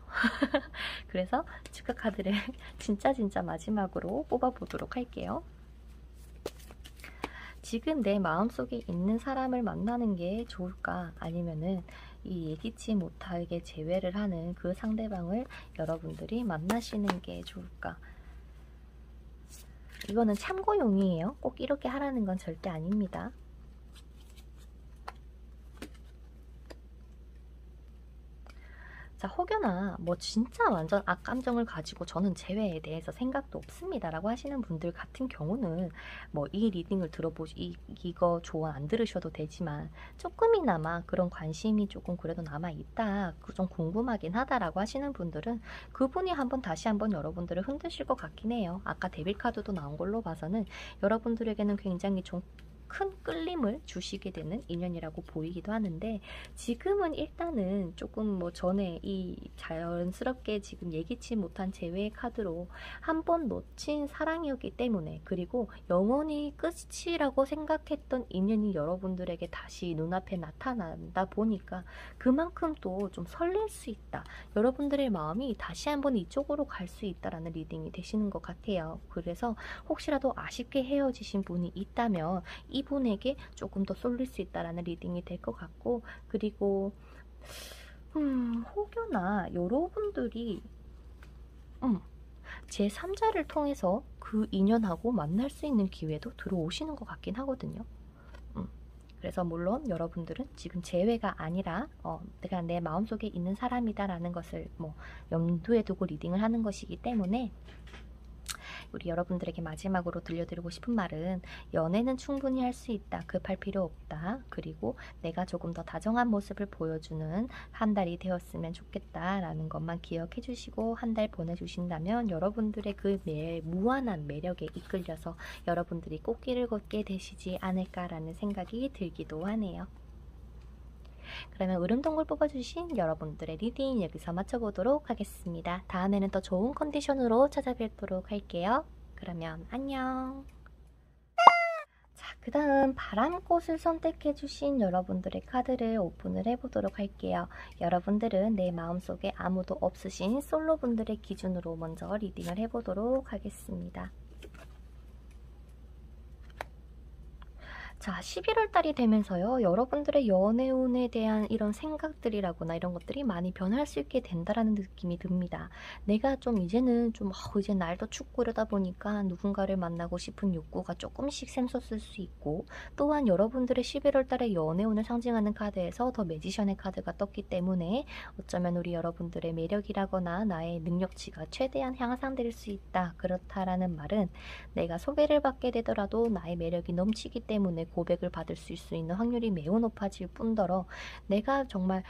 그래서 축하 카드를 진짜 마지막으로 뽑아보도록 할게요. 지금 내 마음속에 있는 사람을 만나는 게 좋을까? 아니면은 이 예기치 못하게 재회를 하는 그 상대방을 여러분들이 만나시는 게 좋을까? 이거는 참고용이에요. 꼭 이렇게 하라는 건 절대 아닙니다. 자, 혹여나 뭐 진짜 완전 악감정을 가지고 저는 재회에 대해서 생각도 없습니다 라고 하시는 분들 같은 경우는 뭐 이 리딩을 이거 조언 안 들으셔도 되지만 조금이나마 그런 관심이 조금 그래도 남아있다, 좀 궁금하긴 하다라고 하시는 분들은 그분이 다시 한번 여러분들을 흔드실 것 같긴 해요. 아까 데빌 카드도 나온 걸로 봐서는 여러분들에게는 굉장히 좀 큰 끌림을 주시게 되는 인연이라고 보이기도 하는데, 지금은 일단은 조금 뭐 전에 이 자연스럽게 지금 예기치 못한 재회의 카드로 한 번 놓친 사랑이었기 때문에, 그리고 영원히 끝이라고 생각했던 인연이 여러분들에게 다시 눈앞에 나타난다 보니까 그만큼 또 좀 설렐 수 있다, 여러분들의 마음이 다시 한번 이쪽으로 갈 수 있다라는 리딩이 되시는 것 같아요. 그래서 혹시라도 아쉽게 헤어지신 분이 있다면 이분에게 조금 더 쏠릴 수 있다라는 리딩이 될 것 같고, 그리고 혹여나 여러분들이 제3자를 통해서 그 인연하고 만날 수 있는 기회도 들어오시는 것 같긴 하거든요. 그래서 물론 여러분들은 지금 재회가 아니라 내가 내 마음속에 있는 사람이다 라는 것을 뭐 염두에 두고 리딩을 하는 것이기 때문에 우리 여러분들에게 마지막으로 들려드리고 싶은 말은, 연애는 충분히 할 수 있다, 급할 필요 없다, 그리고 내가 조금 더 다정한 모습을 보여주는 한 달이 되었으면 좋겠다 라는 것만 기억해 주시고 한 달 보내주신다면 여러분들의 그 무한한 매력에 이끌려서 여러분들이 꽃길을 걷게 되시지 않을까라는 생각이 들기도 하네요. 그러면 으름동굴 뽑아주신 여러분들의 리딩 여기서 마쳐보도록 하겠습니다. 다음에는 더 좋은 컨디션으로 찾아뵙도록 할게요. 그러면 안녕. 자, 그 다음 바람꽃을 선택해주신 여러분들의 카드를 오픈을 해보도록 할게요. 여러분들은 내 마음속에 아무도 없으신 솔로분들의 기준으로 먼저 리딩을 해보도록 하겠습니다. 자, 11월 달이 되면서요, 여러분들의 연애운에 대한 이런 생각들이라거나 이런 것들이 많이 변할 수 있게 된다라는 느낌이 듭니다. 내가 좀 이제는 이제 날도 춥고 이러다 보니까 누군가를 만나고 싶은 욕구가 조금씩 샘솟을 수 있고, 또한 여러분들의 11월 달의 연애운을 상징하는 카드에서 더 매지션의 카드가 떴기 때문에 어쩌면 우리 여러분들의 매력이라거나 나의 능력치가 최대한 향상될 수 있다. 그렇다라는 말은 내가 소개를 받게 되더라도 나의 매력이 넘치기 때문에 고백을 받을 수 있는 확률이 매우 높아질 뿐더러, 내가 정말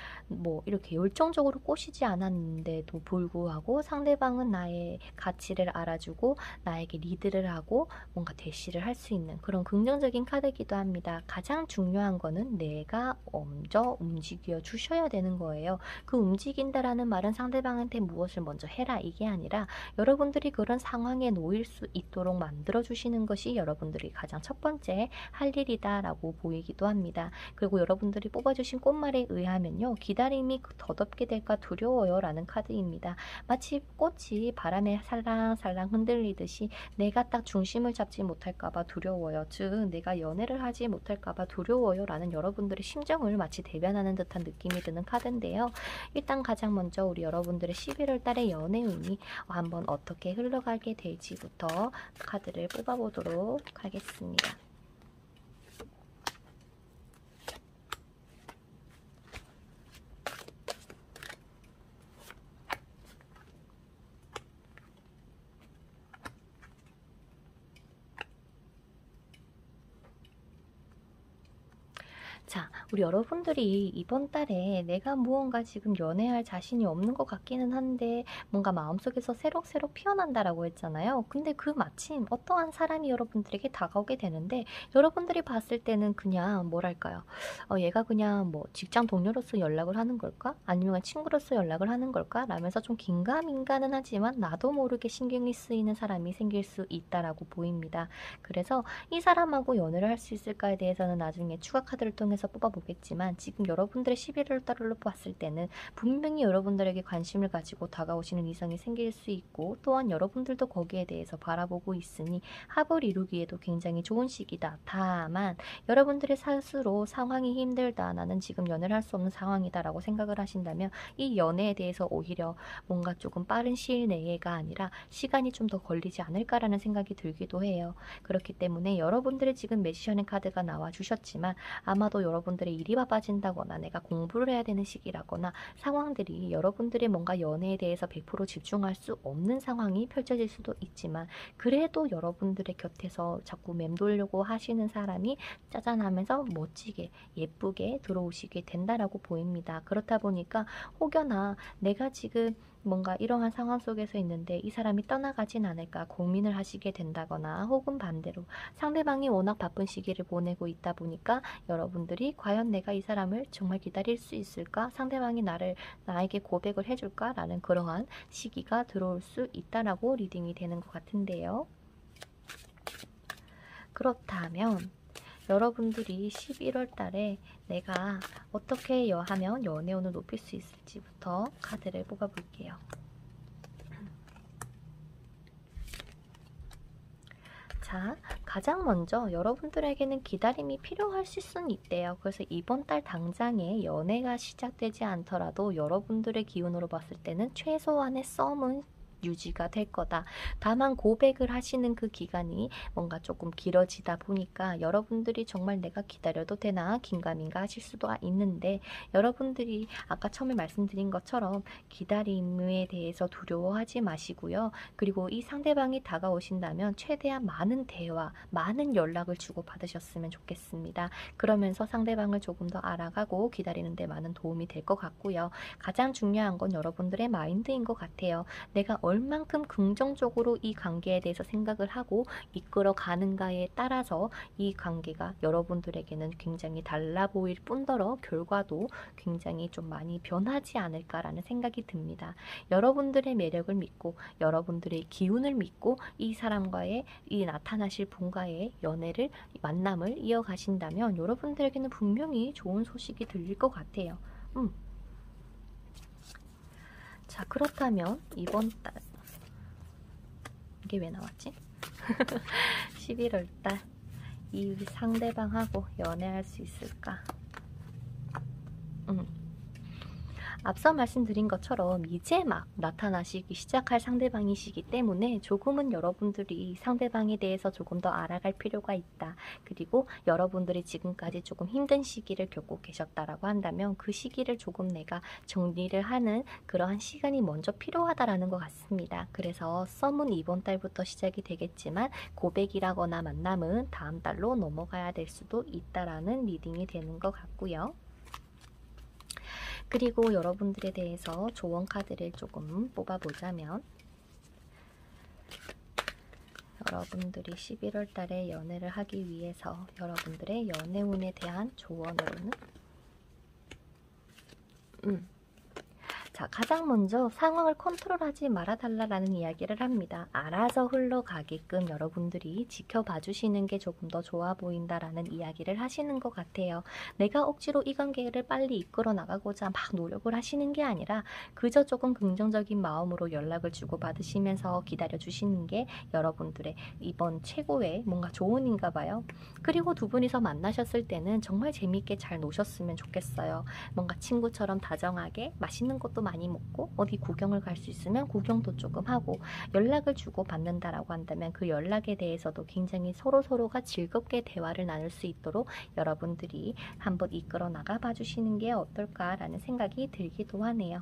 이렇게 열정적으로 꼬시지 않았는데도 불구하고 상대방은 나의 가치를 알아주고 나에게 리드를 하고 뭔가 대시를 할 수 있는 그런 긍정적인 카드이기도 합니다. 가장 중요한 거는 내가 먼저 움직여 주셔야 되는 거예요. 그 움직인다라는 말은 상대방한테 무엇을 먼저 해라 이게 아니라 여러분들이 그런 상황에 놓일 수 있도록 만들어 주시는 것이 여러분들이 가장 첫 번째 할 일이다 라고 보이기도 합니다. 그리고 여러분들이 뽑아주신 꽃말에 의하면요, 기다림이 덧없게 될까 두려워요 라는 카드입니다. 마치 꽃이 바람에 살랑살랑 흔들리듯이 내가 딱 중심을 잡지 못할까봐 두려워요. 즉 내가 연애를 하지 못할까봐 두려워요 라는 여러분들의 심정을 마치 대변하는 듯한 느낌이 드는 카드인데요. 일단 가장 먼저 우리 여러분들의 11월 달의 연애운이 한번 어떻게 흘러가게 될지부터 카드를 뽑아보도록 하겠습니다. 자, 우리 여러분들이 이번 달에 내가 무언가 지금 연애할 자신이 없는 것 같기는 한데 뭔가 마음속에서 새록새록 피어난다라고 했잖아요. 근데 그 마침 어떠한 사람이 여러분들에게 다가오게 되는데, 여러분들이 봤을 때는 그냥 뭐랄까요? 얘가 그냥 직장 동료로서 연락을 하는 걸까? 아니면 친구로서 연락을 하는 걸까? 라면서 좀 긴가민가는 하지만 나도 모르게 신경이 쓰이는 사람이 생길 수 있다라고 보입니다. 그래서 이 사람하고 연애를 할 수 있을까에 대해서는 나중에 추가 카드를 통해서 뽑아보겠지만, 지금 여러분들의 11월 달로 봤을 때는 분명히 여러분들에게 관심을 가지고 다가오시는 이성이 생길 수 있고, 또한 여러분들도 거기에 대해서 바라보고 있으니 합을 이루기에도 굉장히 좋은 시기다. 다만 여러분들의 스스로 상황이 힘들다, 나는 지금 연애를 할 수 없는 상황이다 라고 생각을 하신다면 이 연애에 대해서 오히려 뭔가 조금 빠른 시일 내에가 아니라 시간이 좀 더 걸리지 않을까라는 생각이 들기도 해요. 그렇기 때문에 여러분들의 지금 매지션의 카드가 나와 주셨지만 아마도 여러분들의 일이 바빠진다거나 내가 공부를 해야 되는 시기라거나 상황들이 여러분들의 뭔가 연애에 대해서 100% 집중할 수 없는 상황이 펼쳐질 수도 있지만, 그래도 여러분들의 곁에서 자꾸 맴돌려고 하시는 사람이 짜잔 하면서 멋지게 예쁘게 들어오시게 된다라고 보입니다. 그렇다 보니까 혹여나 내가 지금 뭔가 이러한 상황 속에서 있는데 이 사람이 떠나가진 않을까 고민을 하시게 된다거나, 혹은 반대로 상대방이 워낙 바쁜 시기를 보내고 있다 보니까 여러분들이 과연 내가 이 사람을 정말 기다릴 수 있을까? 상대방이 나에게 고백을 해줄까? 라는 그러한 시기가 들어올 수 있다라고 리딩이 되는 것 같은데요. 그렇다면 여러분들이 11월 달에 내가 어떻게 하면 연애운을 높일 수 있을지부터 카드를 뽑아볼게요. 자, 가장 먼저 여러분들에게는 기다림이 필요하실 수는 있대요. 그래서 이번 달 당장에 연애가 시작되지 않더라도 여러분들의 기운으로 봤을 때는 최소한의 썸은 유지가 될 거다. 다만 고백을 하시는 그 기간이 뭔가 조금 길어지다 보니까 여러분들이 정말 내가 기다려도 되나 긴가민가 하실 수도 있는데, 여러분들이 아까 처음에 말씀드린 것처럼 기다림에 대해서 두려워하지 마시고요. 그리고 이 상대방이 다가오신다면 최대한 많은 대화, 많은 연락을 주고 받으셨으면 좋겠습니다. 그러면서 상대방을 조금 더 알아가고 기다리는 데 많은 도움이 될 것 같고요. 가장 중요한 건 여러분들의 마인드인 것 같아요. 내가 얼만큼 긍정적으로 이 관계에 대해서 생각을 하고 이끌어 가는가에 따라서 이 관계가 여러분들에게는 굉장히 달라 보일 뿐더러 결과도 굉장히 좀 많이 변하지 않을까라는 생각이 듭니다. 여러분들의 매력을 믿고 여러분들의 기운을 믿고 이 사람과의 이 나타나실 분과의 만남을 이어가신다면 여러분들에게는 분명히 좋은 소식이 들릴 것 같아요. 자, 그렇다면 이번 달 이게 왜 나왔지? 11월 달 이 상대방하고 연애할 수 있을까? 앞서 말씀드린 것처럼 이제 막 나타나시기 시작할 상대방이시기 때문에 조금은 여러분들이 상대방에 대해서 조금 더 알아갈 필요가 있다. 그리고 여러분들이 지금까지 조금 힘든 시기를 겪고 계셨다라고 한다면 그 시기를 조금 내가 정리를 하는 그러한 시간이 먼저 필요하다라는 것 같습니다. 그래서 썸은 이번 달부터 시작이 되겠지만 고백이라거나 만남은 다음 달로 넘어가야 될 수도 있다라는 리딩이 되는 것 같고요. 그리고 여러분들에 대해서 조언 카드를 조금 뽑아보자면, 여러분들이 11월 달에 연애를 하기 위해서 여러분들의 연애운에 대한 조언으로는 자, 가장 먼저 상황을 컨트롤하지 말아달라는 이야기를 합니다. 알아서 흘러가게끔 여러분들이 지켜봐 주시는 게 조금 더 좋아 보인다라는 이야기를 하시는 것 같아요. 내가 억지로 이 관계를 빨리 이끌어 나가고자 막 노력을 하시는 게 아니라 그저 조금 긍정적인 마음으로 연락을 주고받으시면서 기다려 주시는 게 여러분들의 이번 최고의 뭔가 조언인가 봐요. 그리고 두 분이서 만나셨을 때는 정말 재밌게 잘 노셨으면 좋겠어요. 뭔가 친구처럼 다정하게 맛있는 것도 많이 먹고 어디 구경을 갈 수 있으면 구경도 조금 하고 연락을 주고 받는다라고 한다면 그 연락에 대해서도 굉장히 서로가 즐겁게 대화를 나눌 수 있도록 여러분들이 한번 이끌어 나가 봐 주시는 게 어떨까라는 생각이 들기도 하네요.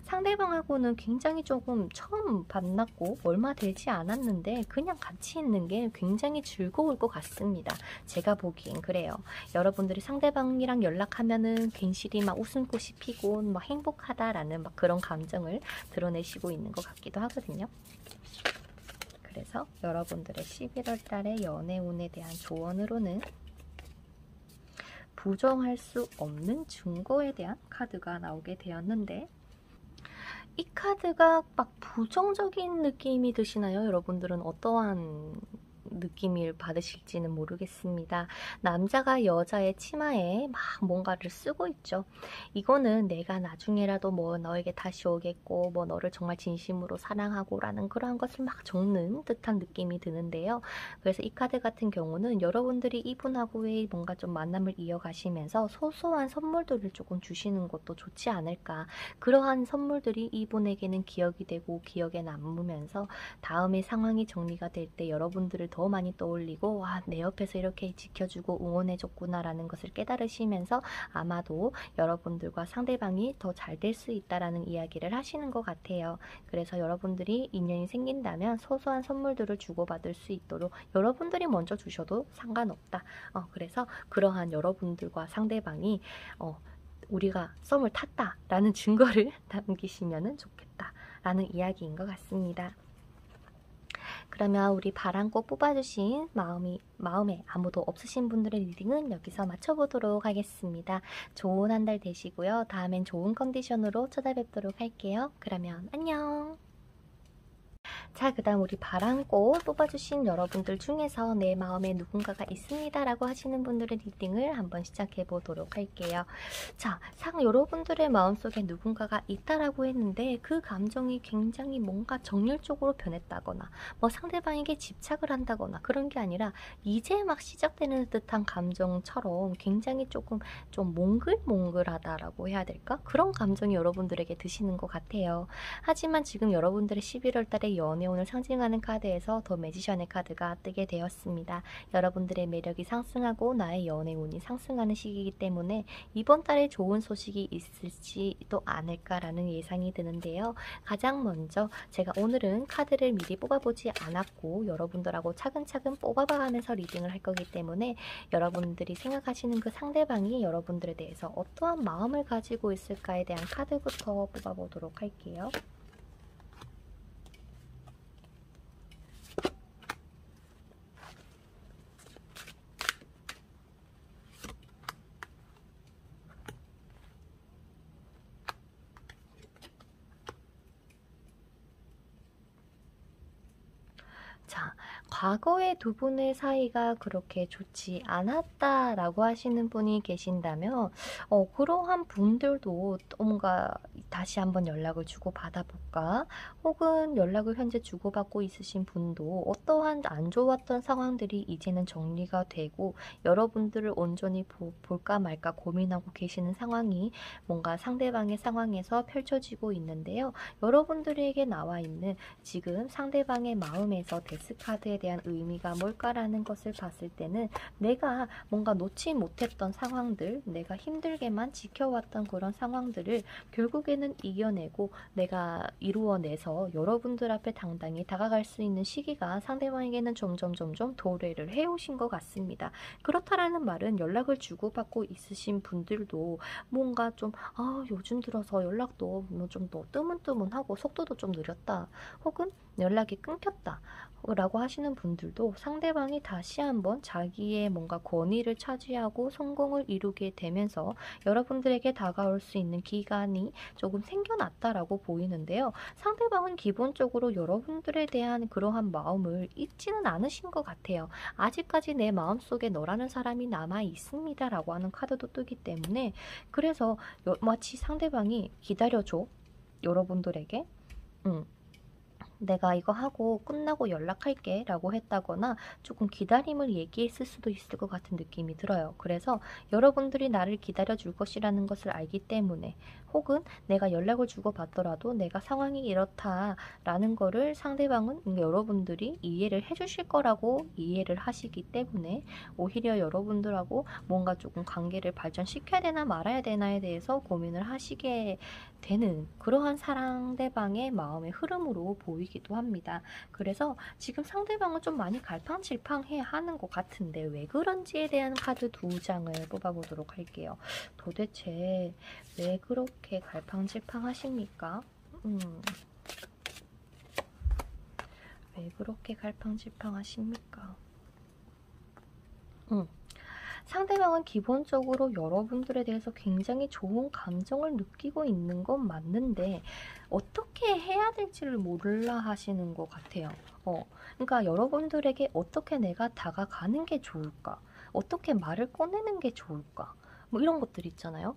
상대방하고는 굉장히 조금 처음 만났고 얼마 되지 않았는데 그냥 같이 있는 게 굉장히 즐거울 것 같습니다. 제가 보기엔 그래요. 여러분들이 상대방이랑 연락하면은 괜시리 막 웃음꽃이 피고 막 행복하다라는 막 그런 감정을 드러내시고 있는 것 같기도 하거든요. 그래서 여러분들의 11월 달의 연애운에 대한 조언으로는 부정할 수 없는 증거에 대한 카드가 나오게 되었는데, 이 카드가 막 부정적인 느낌이 드시나요? 여러분들은 어떠한 느낌을 받으실지는 모르겠습니다. 남자가 여자의 치마에 막 뭔가를 쓰고 있죠. 이거는 내가 나중에라도 뭐 너에게 다시 오겠고 뭐 너를 정말 진심으로 사랑하고 라는 그러한 것을 막 적는 듯한 느낌이 드는데요. 그래서 이 카드 같은 경우는 여러분들이 이분하고의 뭔가 좀 만남을 이어가시면서 소소한 선물들을 조금 주시는 것도 좋지 않을까. 그러한 선물들이 이분에게는 기억이 되고 기억에 남으면서 다음에 상황이 정리가 될 때 여러분들을 더 많이 떠올리고 와, 내 옆에서 이렇게 지켜주고 응원해줬구나 라는 것을 깨달으시면서 아마도 여러분들과 상대방이 더 잘 될 수 있다라는 이야기를 하시는 것 같아요. 그래서 여러분들이 인연이 생긴다면 소소한 선물들을 주고받을 수 있도록 여러분들이 먼저 주셔도 상관없다. 그래서 그러한 여러분들과 상대방이 우리가 썸을 탔다라는 증거를 남기시면 좋겠다라는 이야기인 것 같습니다. 그러면 우리 바람꽃 뽑아주신 마음에 아무도 없으신 분들의 리딩은 여기서 마쳐보도록 하겠습니다. 좋은 한 달 되시고요. 다음엔 좋은 컨디션으로 찾아뵙도록 할게요. 그러면 안녕. 자, 그 다음 우리 바람꽃 뽑아주신 여러분들 중에서 내 마음에 누군가가 있습니다 라고 하시는 분들의 리딩을 한번 시작해 보도록 할게요. 자, 여러분들의 마음속에 누군가가 있다라고 했는데 그 감정이 굉장히 뭔가 정열적으로 변했다거나 뭐 상대방에게 집착을 한다거나 그런 게 아니라 이제 막 시작되는 듯한 감정처럼 굉장히 조금 좀 몽글몽글하다라고 해야 될까? 그런 감정이 여러분들에게 드시는 것 같아요. 하지만 지금 여러분들의 11월 달에 연애운을 상징하는 카드에서 더 매지션의 카드가 뜨게 되었습니다. 여러분들의 매력이 상승하고 나의 연애운이 상승하는 시기이기 때문에 이번 달에 좋은 소식이 있을지도 않을까라는 예상이 드는데요. 가장 먼저 제가 오늘은 카드를 미리 뽑아보지 않았고 여러분들하고 차근차근 뽑아봐가면서 리딩을 할 거기 때문에 여러분들이 생각하시는 그 상대방이 여러분들에 대해서 어떠한 마음을 가지고 있을까에 대한 카드부터 뽑아보도록 할게요. 자, 과거의 두 분의 사이가 그렇게 좋지 않았다라고 하시는 분이 계신다면 그러한 분들도 뭔가 다시 한번 연락을 주고받아볼까? 혹은 연락을 현재 주고받고 있으신 분도 어떠한 안 좋았던 상황들이 이제는 정리가 되고 여러분들을 온전히 볼까 말까 고민하고 계시는 상황이 뭔가 상대방의 상황에서 펼쳐지고 있는데요. 여러분들에게 나와 있는 지금 상대방의 마음에서 데스카드에 대한 의미가 뭘까라는 것을 봤을 때는 내가 뭔가 놓지 못했던 상황들, 내가 힘들게만 지켜왔던 그런 상황들을 결국에는 이겨내고 내가 이루어내서 여러분들 앞에 당당히 다가갈 수 있는 시기가 상대방에게는 점점 도래를 해오신 것 같습니다. 그렇다라는 말은 연락을 주고받고 있으신 분들도 뭔가 좀 요즘 들어서 연락도 좀 더 뜨문뜨문하고 속도도 좀 느렸다. 혹은 연락이 끊겼다. 라고 하시는 분들도 상대방이 다시 한번 자기의 뭔가 권위를 차지하고 성공을 이루게 되면서 여러분들에게 다가올 수 있는 기간이 조금 생겨났다라고 보이는데요. 상대방은 기본적으로 여러분들에 대한 그러한 마음을 잊지는 않으신 것 같아요. 아직까지 내 마음속에 너라는 사람이 남아 있습니다 라고 하는 카드도 뜨기 때문에 그래서 마치 상대방이 기다려줘. 여러분들에게 내가 이거 하고 끝나고 연락할게 라고 했다거나 조금 기다림을 얘기했을 수도 있을 것 같은 느낌이 들어요. 그래서 여러분들이 나를 기다려 줄 것이라는 것을 알기 때문에 혹은 내가 연락을 주고받더라도 내가 상황이 이렇다라는 거를 상대방은 여러분들이 이해를 해주실 거라고 이해를 하시기 때문에 오히려 여러분들하고 뭔가 조금 관계를 발전시켜야 되나 말아야 되나에 대해서 고민을 하시게 되는 그러한 상대방의 마음의 흐름으로 보이기도 합니다. 그래서 지금 상대방은 좀 많이 갈팡질팡해 하는 것 같은데 왜 그런지에 대한 카드 2장을 뽑아보도록 할게요. 도대체 왜 그렇게 갈팡질팡 하십니까? 왜 그렇게 갈팡질팡 하십니까? 상대방은 기본적으로 여러분들에 대해서 굉장히 좋은 감정을 느끼고 있는 건 맞는데 어떻게 해야 될지를 몰라 하시는 것 같아요. 그러니까 여러분들에게 어떻게 내가 다가가는 게 좋을까? 어떻게 말을 꺼내는 게 좋을까? 뭐 이런 것들 있잖아요.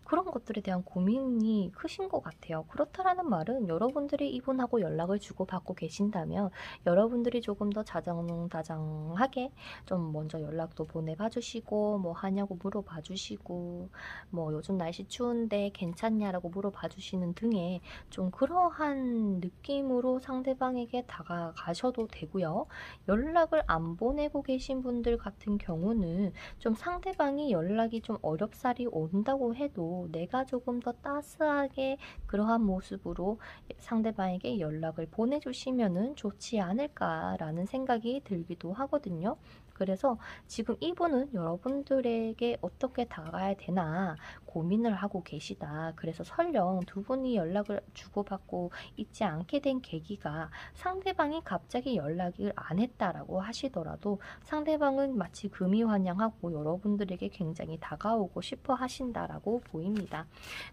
그런 것들에 대한 고민이 크신 것 같아요. 그렇다라는 말은 여러분들이 이분하고 연락을 주고받고 계신다면 여러분들이 조금 더 자정다정하게 좀 먼저 연락도 보내봐 주시고 뭐 하냐고 물어봐 주시고 뭐 요즘 날씨 추운데 괜찮냐라고 물어봐 주시는 등의 좀 그러한 느낌으로 상대방에게 다가가셔도 되고요. 연락을 안 보내고 계신 분들 같은 경우는 좀 상대방이 연락이 좀 어렵사리 온다고 해도 내가 조금 더 따스하게 그러한 모습으로 상대방에게 연락을 보내주시면은 좋지 않을까라는 생각이 들기도 하거든요. 그래서 지금 이분은 여러분들에게 어떻게 다가가야 되나 고민을 하고 계시다. 그래서 설령 두 분이 연락을 주고받고 있지 않게 된 계기가 상대방이 갑자기 연락을 안 했다라고 하시더라도 상대방은 마치 금이환영하고 여러분들에게 굉장히 다가오고 싶어 하신다라고 보입니다.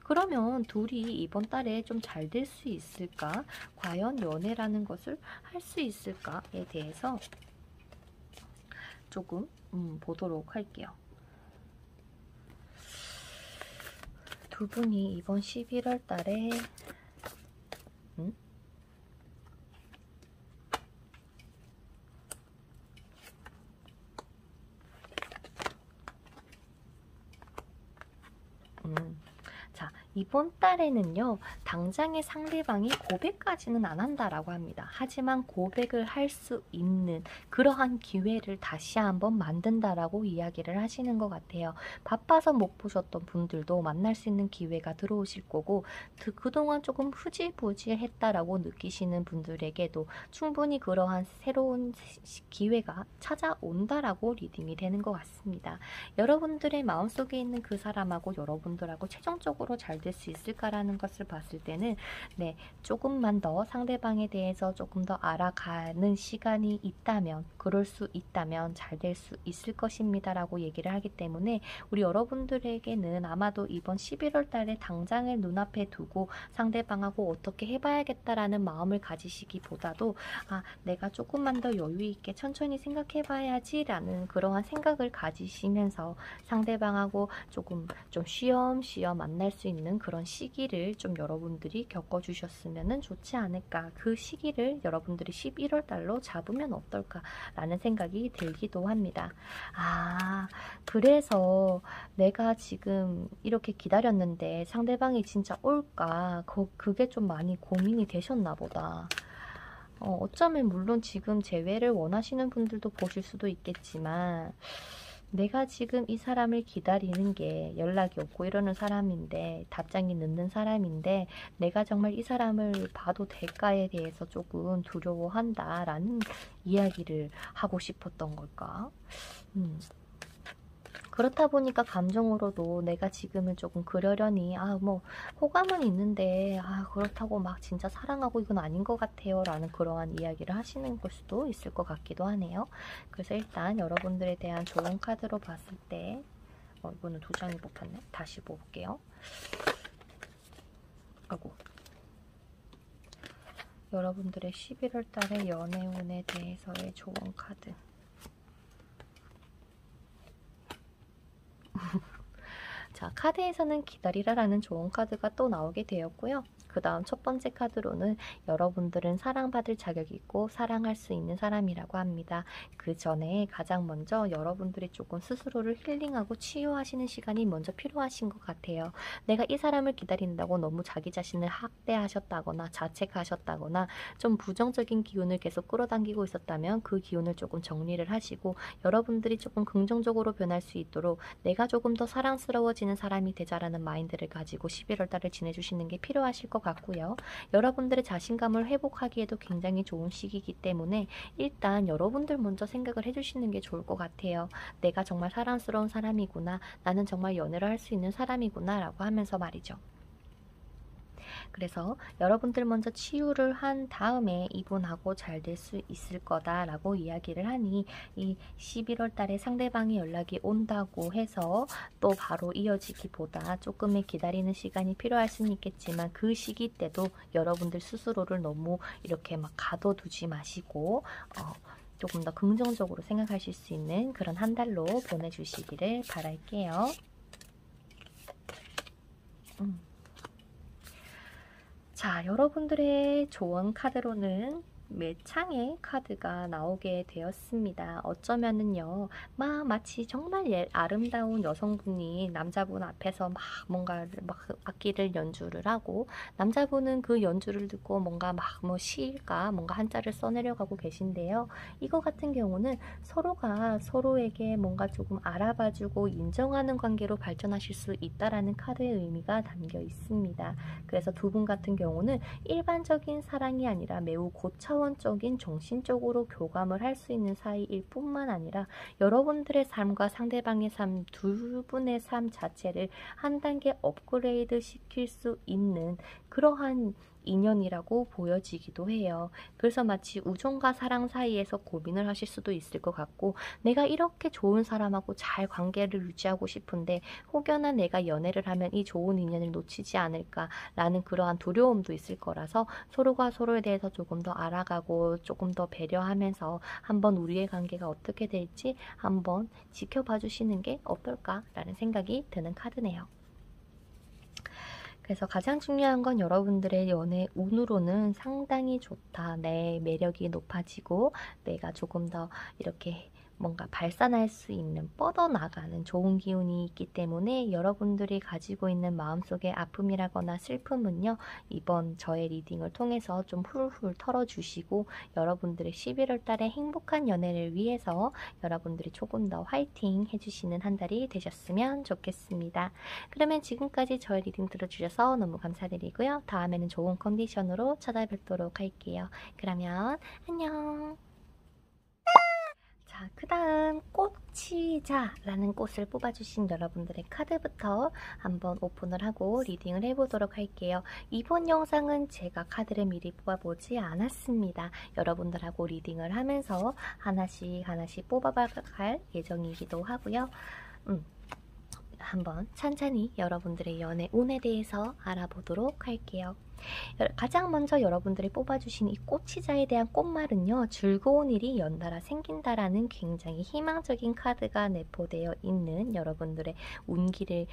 그러면 둘이 이번 달에 좀 잘 될 수 있을까? 과연 연애라는 것을 할 수 있을까에 대해서 조금 보도록 할게요. 두 분이 이번 11월 달에 자, 이번 달에는요, 당장의 상대방이 고백까지는 안 한다라고 합니다. 하지만 고백을 할 수 있는 그러한 기회를 다시 한번 만든다라고 이야기를 하시는 것 같아요. 바빠서 못 보셨던 분들도 만날 수 있는 기회가 들어오실 거고, 그동안 조금 흐지부지했다라고 느끼시는 분들에게도 충분히 그러한 새로운 기회가 찾아온다라고 리딩이 되는 것 같습니다. 여러분들의 마음속에 있는 그 사람하고 여러분들하고 최종적으로 잘 될 받을 수 있을까라는 것을 봤을 때는 네, 조금만 더 상대방에 대해서 조금 더 알아가는 시간이 있다면, 그럴 수 있다면 잘 될 수 있을 것입니다 라고 얘기를 하기 때문에 우리 여러분들에게는 아마도 이번 11월 달에 당장을 눈앞에 두고 상대방하고 어떻게 해봐야겠다라는 마음을 가지시기보다도 내가 조금만 더 여유 있게 천천히 생각해봐야지 라는 그러한 생각을 가지시면서 상대방하고 조금 좀 쉬엄쉬엄 만날 수 있는 그런 시기를 좀 여러분들이 겪어주셨으면 좋지 않을까. 그 시기를 여러분들이 11월 달로 잡으면 어떨까라는 생각이 들기도 합니다. 그래서 내가 지금 이렇게 기다렸는데 상대방이 진짜 올까? 그게 좀 많이 고민이 되셨나 보다. 어쩌면 물론 지금 재회를 원하시는 분들도 보실 수도 있겠지만 내가 지금 이 사람을 기다리는 게 연락이 없고 이러는 사람인데, 답장이 늦는 사람인데 내가 정말 이 사람을 봐도 될까에 대해서 조금 두려워한다라는 이야기를 하고 싶었던 걸까? 그렇다 보니까 감정으로도 내가 지금은 조금 그러려니 뭐 호감은 있는데 그렇다고 막 진짜 사랑하고 이건 아닌 것 같아요 라는 그러한 이야기를 하시는 걸 수도 있을 것 같기도 하네요. 그래서 일단 여러분들에 대한 좋은 카드로 봤을 때 이거는 두 장이 뽑혔네. 다시 뽑을게요. 여러분들의 11월 달의 연애운에 대해서의 좋은 카드. 자, 카드에서는 기다리라라는 좋은 카드가 또 나오게 되었고요. 그 다음 첫 번째 카드로는 여러분들은 사랑받을 자격이 있고 사랑할 수 있는 사람이라고 합니다. 그 전에 가장 먼저 여러분들이 조금 스스로를 힐링하고 치유하시는 시간이 먼저 필요하신 것 같아요. 내가 이 사람을 기다린다고 너무 자기 자신을 학대하셨다거나 자책하셨다거나 좀 부정적인 기운을 계속 끌어당기고 있었다면 그 기운을 조금 정리를 하시고 여러분들이 조금 긍정적으로 변할 수 있도록 내가 조금 더 사랑스러워지는 사람이 되자라는 마인드를 가지고 11월 달을 지내주시는 게 필요하실 것 같고요. 여러분들의 자신감을 회복하기에도 굉장히 좋은 시기이기 때문에 일단 여러분들 먼저 생각을 해주시는 게 좋을 것 같아요. 내가 정말 사랑스러운 사람이구나, 나는 정말 연애를 할 수 있는 사람이구나 라고 하면서 말이죠. 그래서 여러분들 먼저 치유를 한 다음에 이분하고 잘 될 수 있을 거다라고 이야기를 하니 이 11월 달에 상대방이 연락이 온다고 해서 또 바로 이어지기보다 조금의 기다리는 시간이 필요할 수는 있겠지만 그 시기 때도 여러분들 스스로를 너무 이렇게 막 가둬두지 마시고 조금 더 긍정적으로 생각하실 수 있는 그런 한 달로 보내주시기를 바랄게요. 자, 여러분들의 조언 카드로는 매창의 카드가 나오게 되었습니다. 어쩌면은요, 마치 정말 아름다운 여성분이 남자분 앞에서 뭔가를 악기를 연주를 하고 남자분은 그 연주를 듣고 뭔가 시일까 뭔가 한자를 써내려가고 계신데요. 이거 같은 경우는 서로가 서로에게 뭔가 조금 알아봐주고 인정하는 관계로 발전하실 수 있다라는 카드의 의미가 담겨 있습니다. 그래서 두 분 같은 경우는 일반적인 사랑이 아니라 매우 고차원적인 정신적으로 교감을 할 수 있는 사이일 뿐만 아니라 여러분들의 삶과 상대방의 삶, 두 분의 삶 자체를 한 단계 업그레이드 시킬 수 있는 그러한 인연이라고 보여지기도 해요. 그래서 마치 우정과 사랑 사이에서 고민을 하실 수도 있을 것 같고 내가 이렇게 좋은 사람하고 잘 관계를 유지하고 싶은데 혹여나 내가 연애를 하면 이 좋은 인연을 놓치지 않을까라는 그러한 두려움도 있을 거라서 서로가 서로에 대해서 조금 더 알아가고 조금 더 배려하면서 한번 우리의 관계가 어떻게 될지 한번 지켜봐 주시는 게 어떨까라는 생각이 드는 카드네요. 그래서 가장 중요한 건 여러분들의 연애 운으로는 상당히 좋다. 내 매력이 높아지고 내가 조금 더 이렇게 뭔가 발산할 수 있는 뻗어나가는 좋은 기운이 있기 때문에 여러분들이 가지고 있는 마음속의 아픔이라거나 슬픔은요. 이번 저의 리딩을 통해서 좀 훌훌 털어주시고 여러분들의 11월 달에 행복한 연애를 위해서 여러분들이 조금 더 화이팅 해주시는 한 달이 되셨으면 좋겠습니다. 그러면 지금까지 저의 리딩 들어주셔서 너무 감사드리고요. 다음에는 좋은 컨디션으로 찾아뵙도록 할게요. 그러면 안녕. 자, 자, 그 다음 꽃이자라는 꽃을 뽑아주신 여러분들의 카드부터 한번 오픈을 하고 리딩을 해보도록 할게요. 이번 영상은 제가 카드를 미리 뽑아보지 않았습니다. 여러분들하고 리딩을 하면서 하나씩 뽑아갈 예정이기도 하고요. 한번 천천히 여러분들의 연애 운에 대해서 알아보도록 할게요. 가장 먼저 여러분들이 뽑아주신 이 꽃이자에 대한 꽃말은요, 즐거운 일이 연달아 생긴다라는 굉장히 희망적인 카드가 내포되어 있는 여러분들의 운기를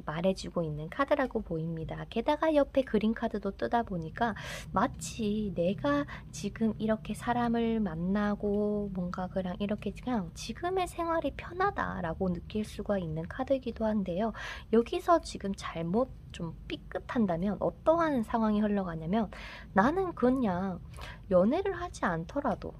말해주고 있는 카드라고 보입니다. 게다가 옆에 그림 카드도 뜨다 보니까 마치 내가 지금 이렇게 사람을 만나고 뭔가 그냥 이렇게 그냥 지금의 생활이 편하다라고 느낄 수가 있는 카드이기도 한데요. 여기서 지금 잘못 좀 삐끗한다면 어떠한 상황이 흘러가냐면, 나는 그냥 연애를 하지 않더라도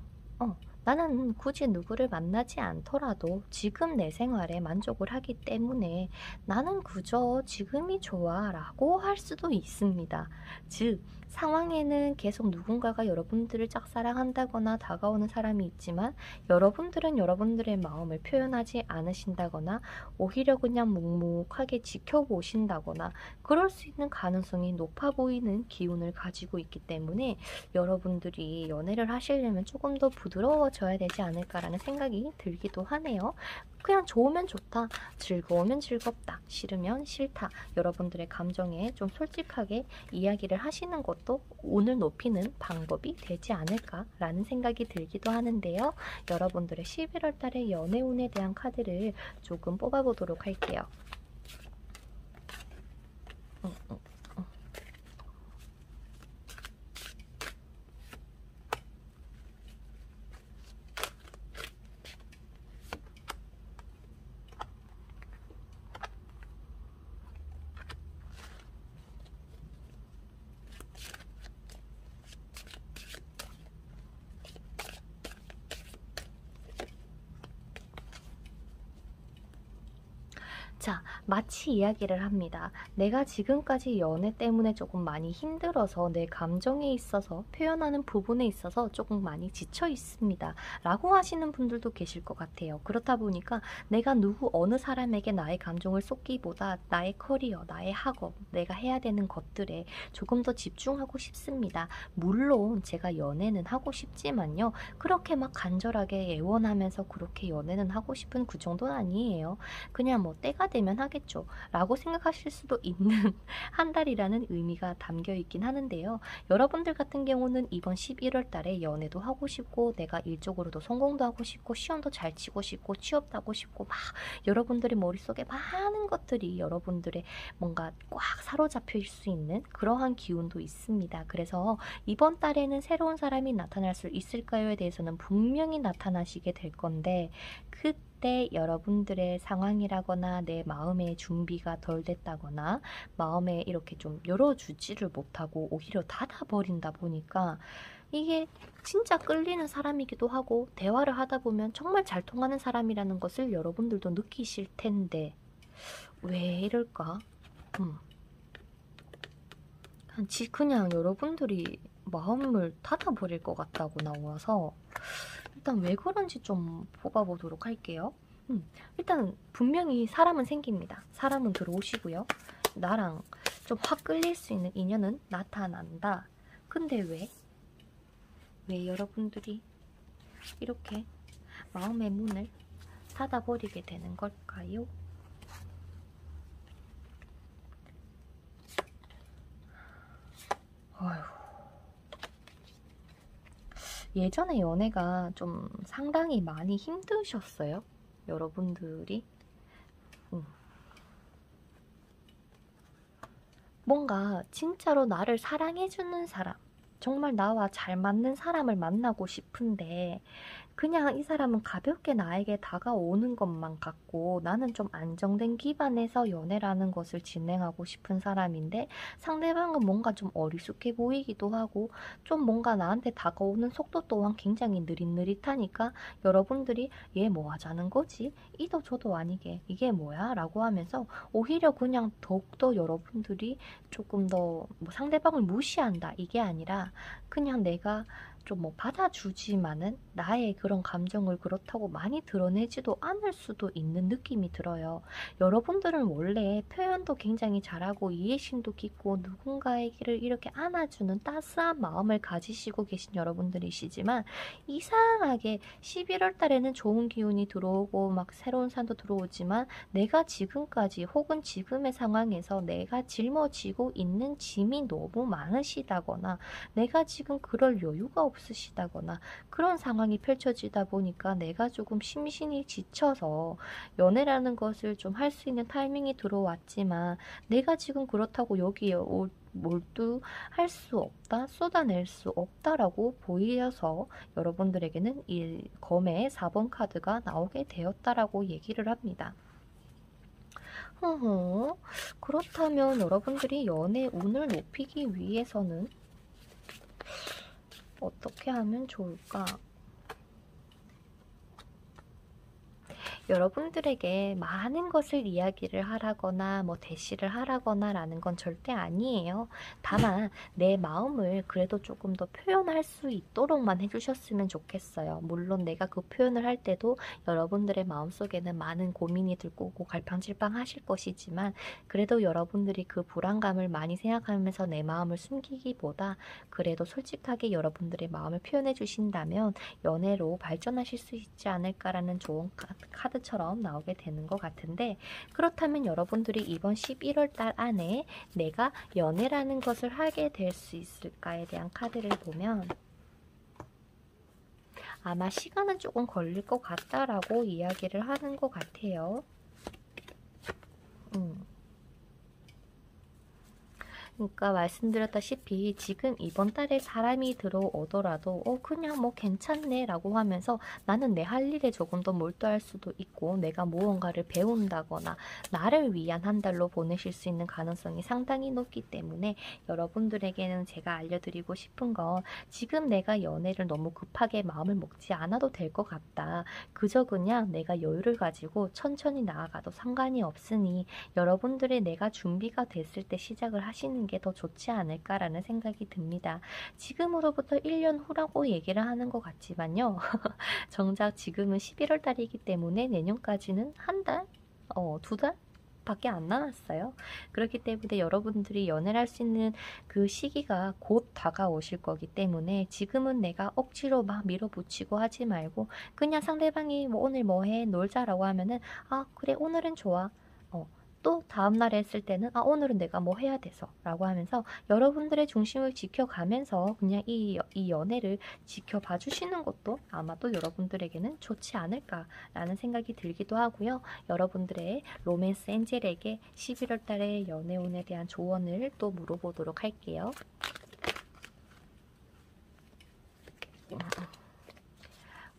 나는 굳이 누구를 만나지 않더라도 지금 내 생활에 만족을 하기 때문에 나는 그저 지금이 좋아 라고 할 수도 있습니다. 즉, 상황에는 계속 누군가가 여러분들을 짝사랑한다거나 다가오는 사람이 있지만 여러분들은 여러분들의 마음을 표현하지 않으신다거나 오히려 그냥 묵묵하게 지켜보신다거나 그럴 수 있는 가능성이 높아 보이는 기운을 가지고 있기 때문에 여러분들이 연애를 하시려면 조금 더 부드러워져야 되지 않을까라는 생각이 들기도 하네요. 그냥 좋으면 좋다, 즐거우면 즐겁다, 싫으면 싫다, 여러분들의 감정에 좀 솔직하게 이야기를 하시는 것도 운을 높이는 방법이 되지 않을까라는 생각이 들기도 하는데요. 여러분들의 11월 달의 연애운에 대한 카드를 조금 뽑아보도록 할게요. 자, 마치 이야기를 합니다. 내가 지금까지 연애 때문에 조금 많이 힘들어서 내 감정에 있어서 표현하는 부분에 있어서 조금 많이 지쳐 있습니다 라고 하시는 분들도 계실 것 같아요. 그렇다 보니까 내가 누구 어느 사람에게 나의 감정을 쏟기보다 나의 커리어, 나의 학업, 내가 해야 되는 것들에 조금 더 집중하고 싶습니다. 물론 제가 연애는 하고 싶지만요, 그렇게 막 간절하게 애원하면서 그렇게 연애는 하고 싶은 그 정도는 아니에요. 그냥 뭐 때가 되면 하겠죠 라고 생각하실 수도 있는 한 달이라는 의미가 담겨 있긴 하는데요. 여러분들 같은 경우는 이번 11월 달에 연애도 하고 싶고 내가 일적으로도 성공도 하고 싶고 시험도 잘 치고 싶고 취업도 하고 싶고 막 여러분들의 머릿속에 많은 것들이 여러분들의 뭔가 꽉 사로잡힐 수 있는 그러한 기운도 있습니다. 그래서 이번 달에는 새로운 사람이 나타날 수 있을까요에 대해서는 분명히 나타나시게 될 건데, 그때 여러분들의 상황이라거나 내 마음의 준비가 덜 됐다거나 마음에 이렇게 좀 열어주지를 못하고 오히려 닫아버린다 보니까 이게 진짜 끌리는 사람이기도 하고 대화를 하다 보면 정말 잘 통하는 사람이라는 것을 여러분들도 느끼실 텐데 왜 이럴까? 그냥 여러분들이 마음을 닫아버릴 것 같다고 나와서 일단 왜 그런지 좀 뽑아보도록 할게요. 일단 분명히 사람은 생깁니다. 사람은 들어오시고요. 나랑 좀 확 끌릴 수 있는 인연은 나타난다. 근데 왜 여러분들이 이렇게 마음의 문을 닫아버리게 되는 걸까요? 아휴. 예전에 연애가 좀 상당히 많이 힘드셨어요? 여러분들이? 뭔가 진짜로 나를 사랑해주는 사람, 정말 나와 잘 맞는 사람을 만나고 싶은데 그냥 이 사람은 가볍게 나에게 다가오는 것만 같고 나는 좀 안정된 기반에서 연애라는 것을 진행하고 싶은 사람인데 상대방은 뭔가 좀 어리숙해 보이기도 하고 좀 뭔가 나한테 다가오는 속도 또한 굉장히 느릿느릿하니까 여러분들이 얘 뭐 하자는 거지? 이도 저도 아니게 이게 뭐야? 라고 하면서 오히려 그냥 더욱더 여러분들이 조금 더 뭐 상대방을 무시한다 이게 아니라 그냥 내가 좀 뭐 받아주지만은 나의 그런 감정을 그렇다고 많이 드러내지도 않을 수도 있는 느낌이 들어요. 여러분들은 원래 표현도 굉장히 잘하고 이해심도 깊고 누군가에게를 이렇게 안아주는 따스한 마음을 가지시고 계신 여러분들이시지만 이상하게 11월 달에는 좋은 기운이 들어오고 막 새로운 산도 들어오지만 내가 지금까지 혹은 지금의 상황에서 내가 짊어지고 있는 짐이 너무 많으시다거나 내가 지금 그럴 여유가 없으시다거나 그런 상황이 펼쳐지다 보니까 내가 조금 심신이 지쳐서 연애라는 것을 좀 할 수 있는 타이밍이 들어왔지만 내가 지금 그렇다고 여기에 몰두할 수 없다, 쏟아낼 수 없다라고 보여서 여러분들에게는 이 검의 4번 카드가 나오게 되었다라고 얘기를 합니다. 그렇다면 여러분들이 연애 운을 높이기 위해서는 어떻게 하면 좋을까? 여러분들에게 많은 것을 이야기를 하라거나 뭐 대시를 하라거나 라는 건 절대 아니에요. 다만 내 마음을 그래도 조금 더 표현할 수 있도록만 해주셨으면 좋겠어요. 물론 내가 그 표현을 할 때도 여러분들의 마음속에는 많은 고민이 들 거고 갈팡질팡 하실 것이지만 그래도 여러분들이 그 불안감을 많이 생각하면서 내 마음을 숨기기보다 그래도 솔직하게 여러분들의 마음을 표현해 주신다면 연애로 발전하실 수 있지 않을까라는 좋은 카드처럼 나오게 되는 것 같은데 그렇다면 여러분들이 이번 11월 달 안에 내가 연애라는 것을 하게 될 수 있을까에 대한 카드를 보면 아마 시간은 조금 걸릴 것 같다라고 이야기를 하는 것 같아요. 그러니까 말씀드렸다시피 지금 이번 달에 사람이 들어오더라도 그냥 뭐 괜찮네 라고 하면서 나는 내 할 일에 조금 더 몰두할 수도 있고 내가 무언가를 배운다거나 나를 위한 한 달로 보내실 수 있는 가능성이 상당히 높기 때문에 여러분들에게는 제가 알려드리고 싶은 건 지금 내가 연애를 너무 급하게 마음을 먹지 않아도 될 것 같다. 그저 그냥 내가 여유를 가지고 천천히 나아가도 상관이 없으니 여러분들의 내가 준비가 됐을 때 시작을 하시는 게 더 좋지 않을까라는 생각이 듭니다. 지금으로부터 1년 후라고 얘기를 하는 것 같지만요. 정작 지금은 11월 달이기 때문에 내년까지는 한 달? 2달? 밖에 안 남았어요. 그렇기 때문에 여러분들이 연애를 할 수 있는 그 시기가 곧 다가오실 거기 때문에 지금은 내가 억지로 막 밀어붙이고 하지 말고 그냥 상대방이 뭐 오늘 뭐 해? 놀자라고 하면은 아 그래 오늘은 좋아. 또 다음날에 했을 때는 아 오늘은 내가 뭐 해야 돼서 라고 하면서 여러분들의 중심을 지켜가면서 그냥 이 연애를 지켜봐 주시는 것도 아마도 여러분들에게는 좋지 않을까라는 생각이 들기도 하고요. 여러분들의 로맨스 엔젤에게 11월 달의 연애운에 대한 조언을 또 물어보도록 할게요.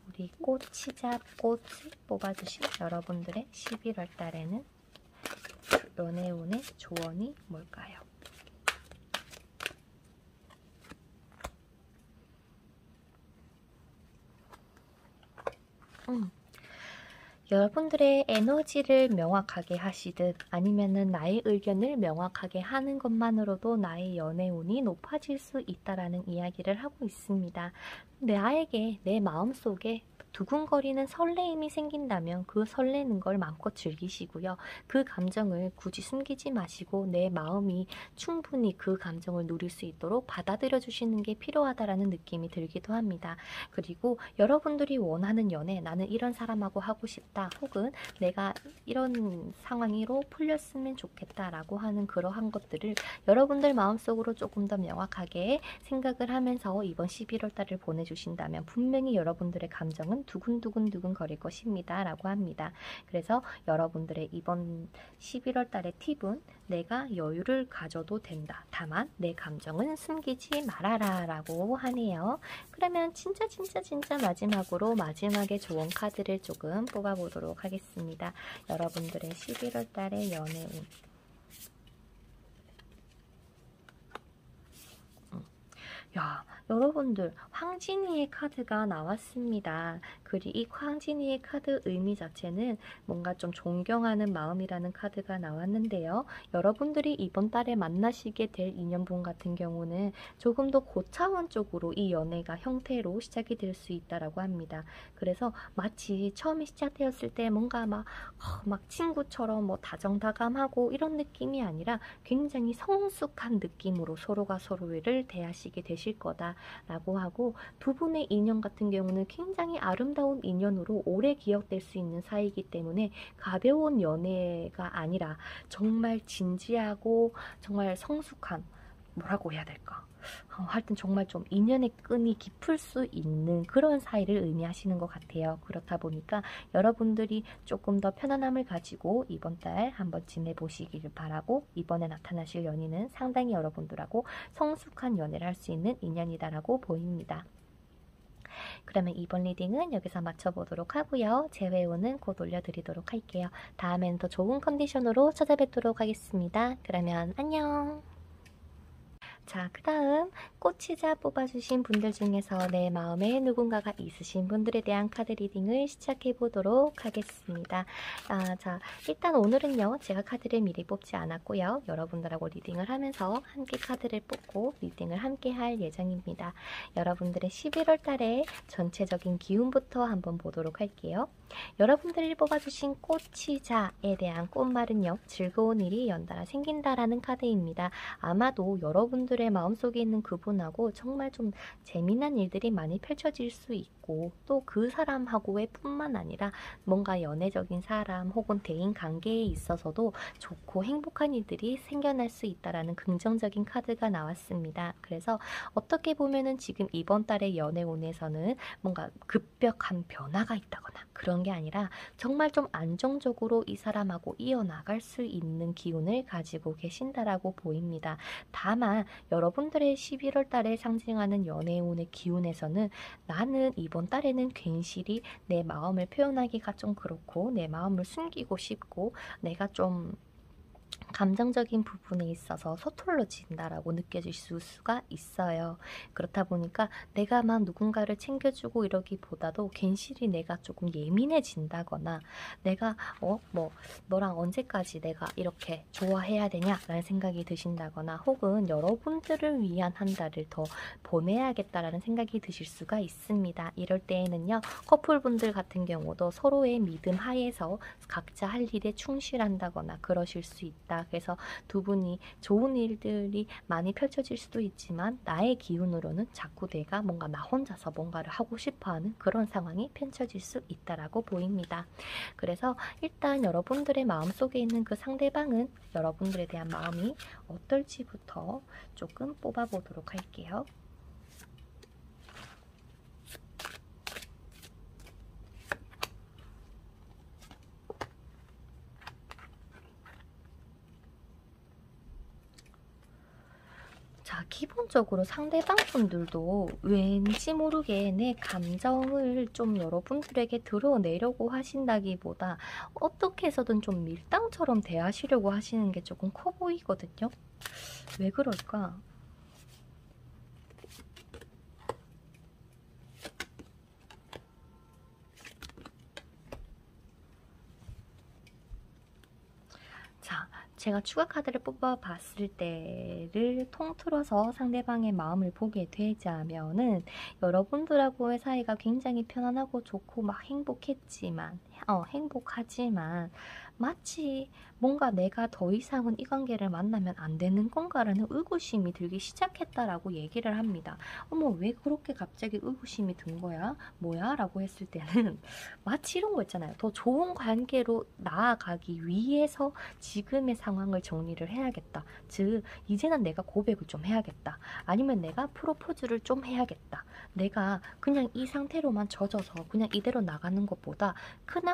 우리 꽃이자 꽃을 뽑아주신 여러분들의 11월 달에는 연애운의 조언이 뭘까요? 여러분들의 에너지를 명확하게 하시듯 아니면은 나의 의견을 명확하게 하는 것만으로도 나의 연애운이 높아질 수 있다라는 이야기를 하고 있습니다. 나에게 내 마음속에 두근거리는 설레임이 생긴다면 그 설레는 걸 마음껏 즐기시고요. 그 감정을 굳이 숨기지 마시고 내 마음이 충분히 그 감정을 누릴 수 있도록 받아들여 주시는 게 필요하다라는 느낌이 들기도 합니다. 그리고 여러분들이 원하는 연애, 나는 이런 사람하고 하고 싶다. 혹은 내가 이런 상황으로 풀렸으면 좋겠다라고 하는 그러한 것들을 여러분들 마음속으로 조금 더 명확하게 생각을 하면서 이번 11월 달을 보내주신다면 분명히 여러분들의 감정은 두근두근 거릴 것입니다. 라고 합니다. 그래서 여러분들의 이번 11월 달의 팁은 내가 여유를 가져도 된다. 다만 내 감정은 숨기지 말아라 라고 하네요. 그러면 진짜 마지막으로 마지막에 좋은 카드를 조금 뽑아보도록 하겠습니다. 여러분들의 11월 달의 연애운. 야, 여러분들 황진이의 카드가 나왔습니다. 그리고 이 황진이의 카드 의미 자체는 뭔가 좀 존경하는 마음이라는 카드가 나왔는데요. 여러분들이 이번 달에 만나시게 될 인연분 같은 경우는 조금 더 고차원적으로 이 연애가 형태로 시작이 될 수 있다라고 합니다. 그래서 마치 처음에 시작되었을 때 뭔가 막 친구처럼 뭐 다정다감하고 이런 느낌이 아니라 굉장히 성숙한 느낌으로 서로가 서로를 대하시게 되실 거다라고 하고, 두 분의 인연 같은 경우는 굉장히 아름다운 인연으로 오래 기억될 수 있는 사이이기 때문에 가벼운 연애가 아니라 정말 진지하고 정말 성숙한, 뭐라고 해야 될까? 하여튼 정말 좀 인연의 끈이 깊을 수 있는 그런 사이를 의미하시는 것 같아요. 그렇다 보니까 여러분들이 조금 더 편안함을 가지고 이번 달 한번 지내보시기를 바라고, 이번에 나타나실 연인은 상당히 여러분들하고 성숙한 연애를 할 수 있는 인연이다라고 보입니다. 그러면 이번 리딩은 여기서 마쳐보도록 하고요. 재회원은 곧 올려드리도록 할게요. 다음엔 더 좋은 컨디션으로 찾아뵙도록 하겠습니다. 그러면 안녕! 자, 그 다음 꽃치자 뽑아주신 분들 중에서 내 마음에 누군가가 있으신 분들에 대한 카드 리딩을 시작해 보도록 하겠습니다. 자, 일단 오늘은요, 제가 카드를 미리 뽑지 않았고요. 여러분들하고 리딩을 하면서 함께 카드를 뽑고 리딩을 함께 할 예정입니다. 여러분들의 11월 달에 전체적인 기운부터 한번 보도록 할게요. 여러분들이 뽑아주신 꽃치자에 대한 꽃말은요, 즐거운 일이 연달아 생긴다라는 카드입니다. 아마도 여러분들의 마음속에 있는 그분하고 정말 좀 재미난 일들이 많이 펼쳐질 수 있고, 또 그 사람하고의 뿐만 아니라 뭔가 연애적인 사람 혹은 대인 관계에 있어서도 좋고 행복한 일들이 생겨날 수 있다라는 긍정적인 카드가 나왔습니다. 그래서 어떻게 보면은 지금 이번 달의 연애운에서는 뭔가 급격한 변화가 있다거나 그런 게 아니라 정말 좀 안정적으로 이 사람하고 이어나갈 수 있는 기운을 가지고 계신다라고 보입니다. 다만 여러분들의 11월 달에 상징하는 연애운의 기운에서는 나는 이번 달에는 괜시리 내 마음을 표현하기가 좀 그렇고, 내 마음을 숨기고 싶고, 내가 좀 감정적인 부분에 있어서 서툴러진다라고 느껴질 수가 있어요. 그렇다 보니까 내가 막 누군가를 챙겨주고 이러기보다도 괜시리 내가 조금 예민해진다거나, 내가 뭐 너랑 언제까지 내가 이렇게 좋아해야 되냐라는 생각이 드신다거나, 혹은 여러분들을 위한 한 달을 더 보내야겠다라는 생각이 드실 수가 있습니다. 이럴 때에는요, 커플분들 같은 경우도 서로의 믿음 하에서 각자 할 일에 충실한다거나 그러실 수 있다. 그래서 두 분이 좋은 일들이 많이 펼쳐질 수도 있지만 나의 기운으로는 자꾸 내가 뭔가 나 혼자서 뭔가를 하고 싶어하는 그런 상황이 펼쳐질 수 있다라고 보입니다. 그래서 일단 여러분들의 마음속에 있는 그 상대방은 여러분들에 대한 마음이 어떨지부터 조금 뽑아보도록 할게요. 자, 기본적으로 상대방 분들도 왠지 모르게 내 감정을 좀 여러분들에게 드러내려고 하신다기보다 어떻게 해서든 좀 밀당처럼 대하시려고 하시는 게 조금 커 보이거든요. 왜 그럴까? 자, 제가 추가 카드를 뽑아봤을 때를 통틀어서 상대방의 마음을 보게 되자면은 여러분들하고의 사이가 굉장히 편안하고 좋고 막 행복하지만 마치 뭔가 내가 더 이상은 이 관계를 만나면 안 되는 건가라는 의구심이 들기 시작했다라고 얘기를 합니다. 어머, 왜 그렇게 갑자기 의구심이 든 거야? 뭐야? 라고 했을 때는 마치 이런 거 있잖아요. 더 좋은 관계로 나아가기 위해서 지금의 상황을 정리를 해야겠다. 즉, 이제는 내가 고백을 좀 해야겠다. 아니면 내가 프로포즈를 좀 해야겠다. 내가 그냥 이 상태로만 젖어서 그냥 이대로 나가는 것보다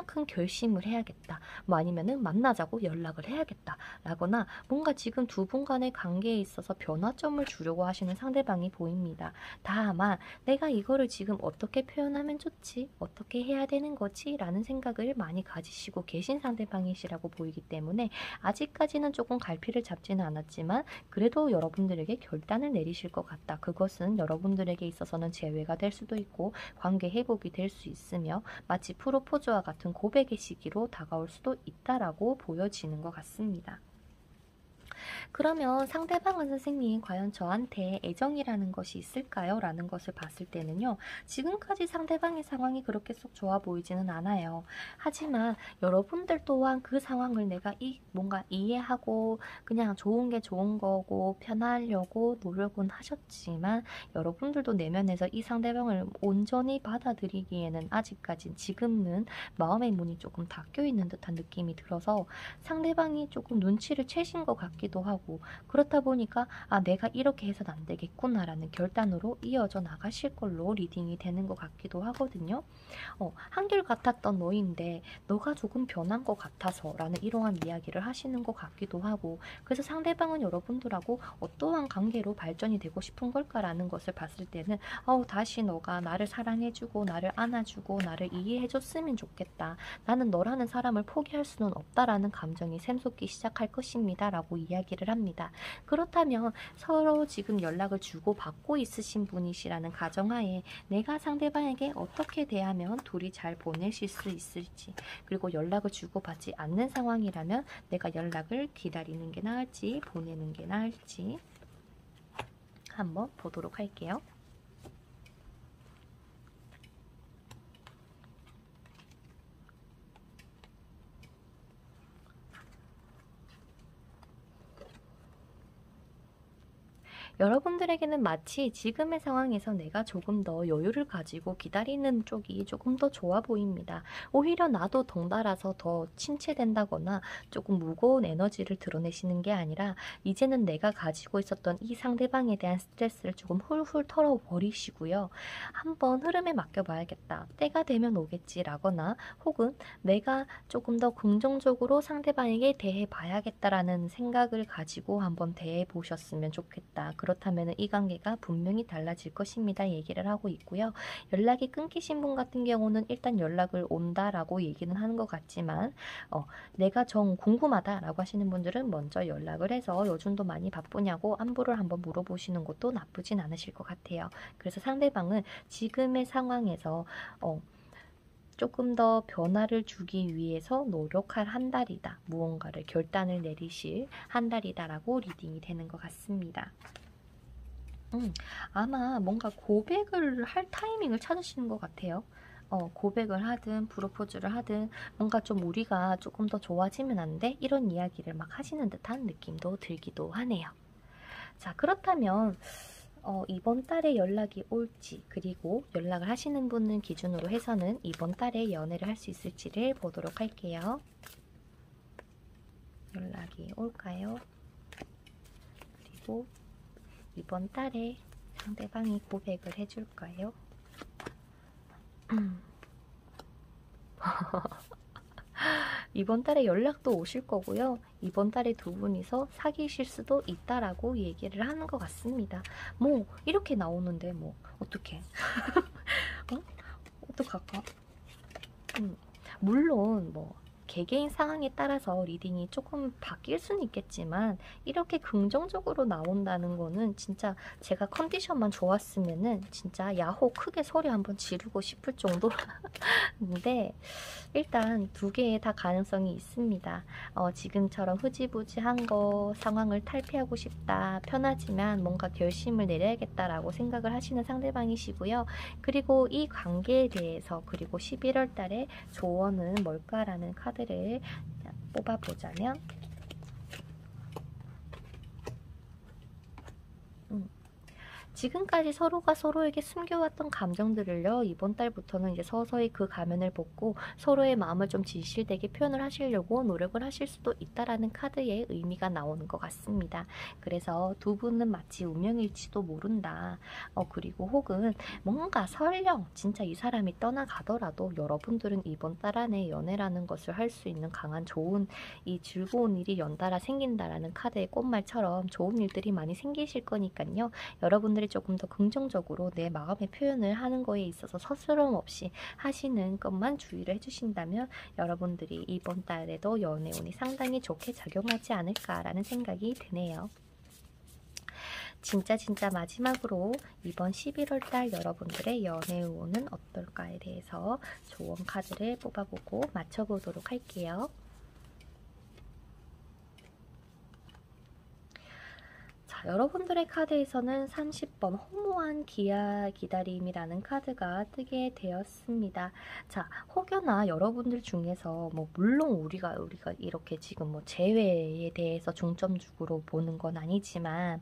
큰 결심을 해야겠다. 뭐 아니면은 만나자고 연락을 해야겠다. 라거나 뭔가 지금 두 분 간의 관계에 있어서 변화점을 주려고 하시는 상대방이 보입니다. 다만 내가 이거를 지금 어떻게 표현하면 좋지? 어떻게 해야 되는 거지? 라는 생각을 많이 가지시고 계신 상대방이시라고 보이기 때문에 아직까지는 조금 갈피를 잡지는 않았지만 그래도 여러분들에게 결단을 내리실 것 같다. 그것은 여러분들에게 있어서는 재회가 될 수도 있고 관계 회복이 될 수 있으며 마치 프로포즈와 같은 고백의 시기로 다가올 수도 있다라고 보여지는 것 같습니다. 그러면 상대방은 선생님 과연 저한테 애정이라는 것이 있을까요? 라는 것을 봤을 때는요. 지금까지 상대방의 상황이 그렇게 쏙 좋아 보이지는 않아요. 하지만 여러분들 또한 그 상황을 내가 뭔가 이해하고 그냥 좋은 게 좋은 거고 편하려고 노력은 하셨지만 여러분들도 내면에서 이 상대방을 온전히 받아들이기에는 아직까지 지금은 마음의 문이 조금 닫혀 있는 듯한 느낌이 들어서 상대방이 조금 눈치를 채신 것 같기도 하고 그렇다 보니까 내가 이렇게 해서는 안 되겠구나 라는 결단으로 이어져 나가실 걸로 리딩이 되는 것 같기도 하거든요. 한결같았던 너인데 너가 조금 변한 것 같아서 라는 이러한 이야기를 하시는 것 같기도 하고 그래서 상대방은 여러분들하고 어떠한 관계로 발전이 되고 싶은 걸까라는 것을 봤을 때는 다시 너가 나를 사랑해주고 나를 안아주고 나를 이해해줬으면 좋겠다. 나는 너라는 사람을 포기할 수는 없다라는 감정이 샘솟기 시작할 것입니다. 라고 이야기를 합니다. 그렇다면 서로 지금 연락을 주고받고 있으신 분이시라는 가정하에 내가 상대방에게 어떻게 대하면 둘이 잘 보내실 수 있을지 그리고 연락을 주고받지 않는 상황이라면 내가 연락을 기다리는 게 나을지 보내는 게 나을지 한번 보도록 할게요. 여러분들에게는 마치 지금의 상황에서 내가 조금 더 여유를 가지고 기다리는 쪽이 조금 더 좋아 보입니다. 오히려 나도 덩달아서 더 침체된다거나 조금 무거운 에너지를 드러내시는 게 아니라 이제는 내가 가지고 있었던 이 상대방에 대한 스트레스를 조금 훌훌 털어버리시고요. 한번 흐름에 맡겨봐야겠다. 때가 되면 오겠지라거나 혹은 내가 조금 더 긍정적으로 상대방에게 대해봐야겠다라는 생각을 가지고 한번 대해보셨으면 좋겠다. 그렇다면 이 관계가 분명히 달라질 것입니다. 얘기를 하고 있고요. 연락이 끊기신 분 같은 경우는 일단 연락을 온다라고 얘기는 하는 것 같지만 내가 정 궁금하다라고 하시는 분들은 먼저 연락을 해서 요즘도 많이 바쁘냐고 안부를 한번 물어보시는 것도 나쁘진 않으실 것 같아요. 그래서 상대방은 지금의 상황에서 조금 더 변화를 주기 위해서 노력할 한 달이다. 무언가를 결단을 내리실 한 달이다라고 리딩이 되는 것 같습니다. 아마 뭔가 고백을 할 타이밍을 찾으시는 것 같아요. 고백을 하든 프로포즈를 하든 뭔가 좀 우리가 조금 더 좋아지면 안 돼? 이런 이야기를 막 하시는 듯한 느낌도 들기도 하네요. 자, 그렇다면 이번 달에 연락이 올지 그리고 연락을 하시는 분은 기준으로 해서는 이번 달에 연애를 할 수 있을지를 보도록 할게요. 연락이 올까요? 그리고 이번 달에 상대방이 고백을 해줄까요? 이번 달에 연락도 오실 거고요. 이번 달에 두 분이서 사귀실 수도 있다라고 얘기를 하는 것 같습니다. 뭐 이렇게 나오는데 뭐 어떡해. 어떡할까? 물론 뭐 개개인 상황에 따라서 리딩이 조금 바뀔 수는 있겠지만 이렇게 긍정적으로 나온다는 거는 진짜 제가 컨디션만 좋았으면은 진짜 야호 크게 소리 한번 지르고 싶을 정도인데 일단 두 개의 다 가능성이 있습니다. 지금처럼 흐지부지한 거 상황을 탈피하고 싶다 편하지만 뭔가 결심을 내려야겠다라고 생각을 하시는 상대방이시고요. 그리고 이 관계에 대해서 그리고 11월 달에 조언은 뭘까라는 카드를 뽑아보자면 지금까지 서로가 서로에게 숨겨왔던 감정들을요, 이번 달부터는 이제 서서히 그 가면을 벗고 서로의 마음을 좀 진실되게 표현을 하시려고 노력을 하실 수도 있다라는 카드의 의미가 나오는 것 같습니다. 그래서 두 분은 마치 운명일지도 모른다. 그리고 혹은 뭔가 설령 진짜 이 사람이 떠나가더라도 여러분들은 이번 달 안에 연애라는 것을 할 수 있는 강한 좋은 이 즐거운 일이 연달아 생긴다라는 카드의 꽃말처럼 좋은 일들이 많이 생기실 거니까요. 여러분들이 조금 더 긍정적으로 내 마음의 표현을 하는 거에 있어서 서스럼 없이 하시는 것만 주의를 해주신다면 여러분들이 이번 달에도 연애운이 상당히 좋게 작용하지 않을까라는 생각이 드네요. 진짜 마지막으로 이번 11월달 여러분들의 연애운은 어떨까에 대해서 조언 카드를 뽑아보고 맞춰보도록 할게요. 자, 여러분들의 카드에서는 30번 허무한 기다림이라는 카드가 뜨게 되었습니다. 자, 혹여나 여러분들 중에서 물론 우리가 이렇게 지금 재회에 대해서 중점적으로 보는 건 아니지만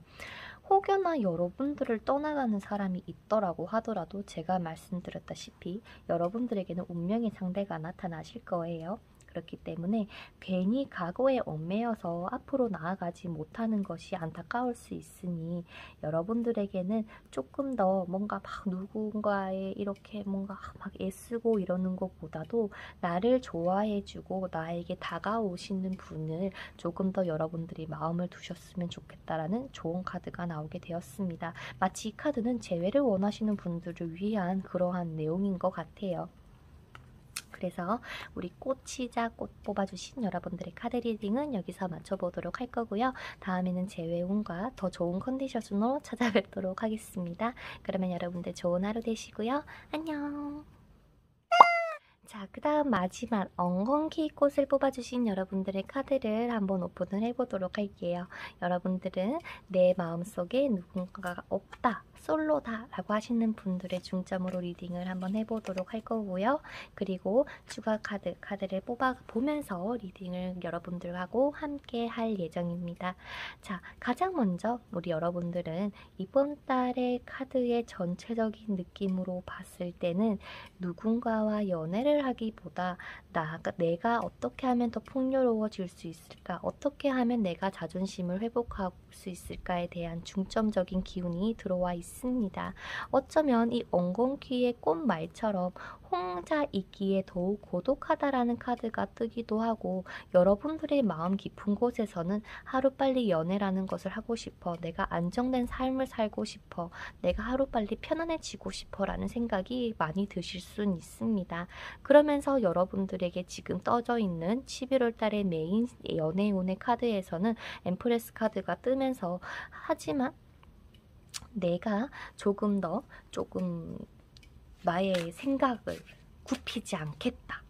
혹여나 여러분들을 떠나가는 사람이 있더라고 하더라도 제가 말씀드렸다시피 여러분들에게는 운명의 상대가 나타나실 거예요. 그렇기 때문에 괜히 과거에 얽매여서 앞으로 나아가지 못하는 것이 안타까울 수 있으니 여러분들에게는 조금 더 뭔가 막 누군가에 이렇게 뭔가 막 애쓰고 이러는 것보다도 나를 좋아해주고 나에게 다가오시는 분을 조금 더 여러분들이 마음을 두셨으면 좋겠다라는 좋은 카드가 나오게 되었습니다. 마치 이 카드는 재회를 원하시는 분들을 위한 그러한 내용인 것 같아요. 그래서 우리 꽃이자 꽃 뽑아주신 여러분들의 카드 리딩은 여기서 맞춰보도록 할 거고요. 다음에는 재회운과 더 좋은 컨디션으로 찾아뵙도록 하겠습니다. 그러면 여러분들 좋은 하루 되시고요. 안녕. 자, 그 다음 마지막 엉겅퀴 꽃을 뽑아주신 여러분들의 카드를 한번 오픈을 해보도록 할게요. 여러분들은 내 마음속에 누군가가 없다, 솔로다 라고 하시는 분들의 중점으로 리딩을 한번 해보도록 할 거고요. 그리고 추가 카드를 뽑아보면서 리딩을 여러분들하고 함께 할 예정입니다. 자, 가장 먼저 우리 여러분들은 이번 달의 카드의 전체적인 느낌으로 봤을 때는 누군가와 연애를 하기보다 내가 어떻게 하면 더 풍요로워질 수 있을까, 어떻게 하면 내가 자존심을 회복할 수 있을까에 대한 중점적인 기운이 들어와 있습니다. 어쩌면 이 엉겅퀴의 꽃말처럼 혼자 있기에 더욱 고독하다라는 카드가 뜨기도 하고 여러분들의 마음 깊은 곳에서는 하루빨리 연애라는 것을 하고 싶어, 내가 안정된 삶을 살고 싶어, 내가 하루빨리 편안해지고 싶어 라는 생각이 많이 드실 수는 있습니다. 그러면서 여러분들에게 지금 떠져 있는 11월 달의 메인 연애운의 카드에서는 엠프레스 카드가 뜨면서 하지만 내가 조금 나의 생각을 굽히지 않겠다.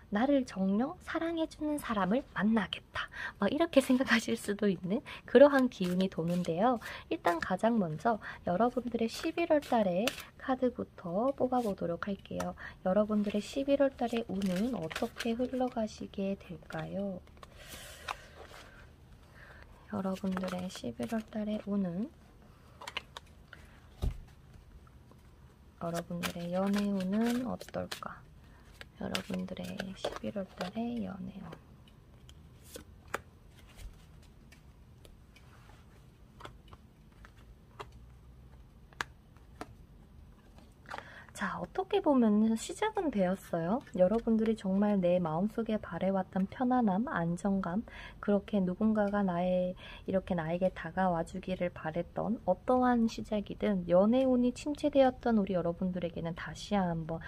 나를 정녕 사랑해주는 사람을 만나겠다. 막 이렇게 생각하실 수도 있는 그러한 기운이 도는데요. 일단 가장 먼저 여러분들의 11월 달의 카드부터 뽑아보도록 할게요. 여러분들의 11월 달의 운은 어떻게 흘러가시게 될까요? 여러분들의 11월 달의 운은 여러분들의 연애운은 어떨까? 여러분들의 11월 달의 연애운. 자, 어떻게 보면 시작은 되었어요. 여러분들이 정말 내 마음속에 바래왔던 편안함, 안정감, 그렇게 누군가가 이렇게 나에게 다가와주기를 바랬던 어떠한 시작이든 연애운이 침체되었던 우리 여러분들에게는 다시 한번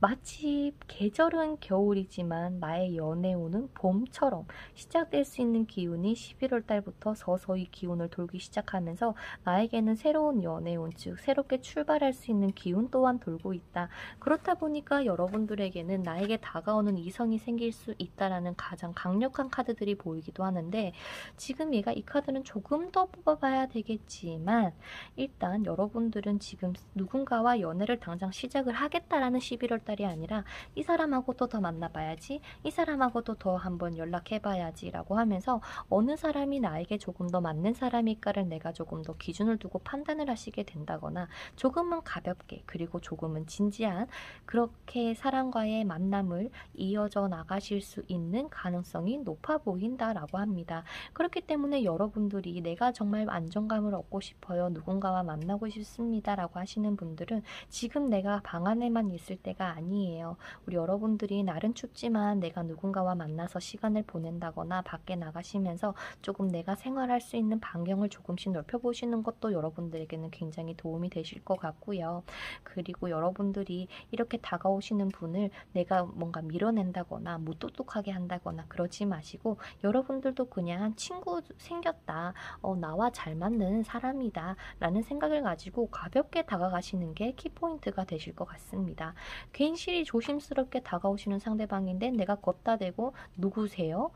마치 계절은 겨울이지만 나의 연애운은 봄처럼 시작될 수 있는 기운이 11월 달부터 서서히 기운을 돌기 시작하면서 나에게는 새로운 연애운, 즉 새롭게 출발할 수 있는 기운 또한 돌고 있다. 그렇다 보니까 여러분들에게는 나에게 다가오는 이성이 생길 수 있다라는 가장 강력한 카드들이 보이기도 하는데 지금 이 카드는 조금 더 뽑아봐야 되겠지만 일단 여러분들은 지금 누군가와 연애를 당장 시작을 하겠다라는 11월 달 달이 아니라 이 사람하고도 더 만나봐야지, 이 사람하고도 더 한번 연락해봐야지 라고 하면서 어느 사람이 나에게 조금 더 맞는 사람일까를 내가 조금 더 기준을 두고 판단을 하시게 된다거나, 조금은 가볍게 그리고 조금은 진지한 그렇게 사람과의 만남을 이어져 나가실 수 있는 가능성이 높아 보인다라고 합니다. 그렇기 때문에 여러분들이 내가 정말 안정감을 얻고 싶어요, 누군가와 만나고 싶습니다 라고 하시는 분들은 지금 내가 방 안에만 있을 때가 아니에요. 우리 여러분들이 날은 춥지만 내가 누군가와 만나서 시간을 보낸다거나 밖에 나가시면서 조금 내가 생활할 수 있는 반경을 조금씩 넓혀보시는 것도 여러분들에게는 굉장히 도움이 되실 것 같고요. 그리고 여러분들이 이렇게 다가오시는 분을 내가 뭔가 밀어낸다거나 무뚝뚝하게 한다거나 그러지 마시고, 여러분들도 그냥 친구 생겼다, 나와 잘 맞는 사람이다 라는 생각을 가지고 가볍게 다가가시는 게 키포인트가 되실 것 같습니다. 괜시리 조심스럽게 다가오시는 상대방인데 내가 걷다 대고 누구세요?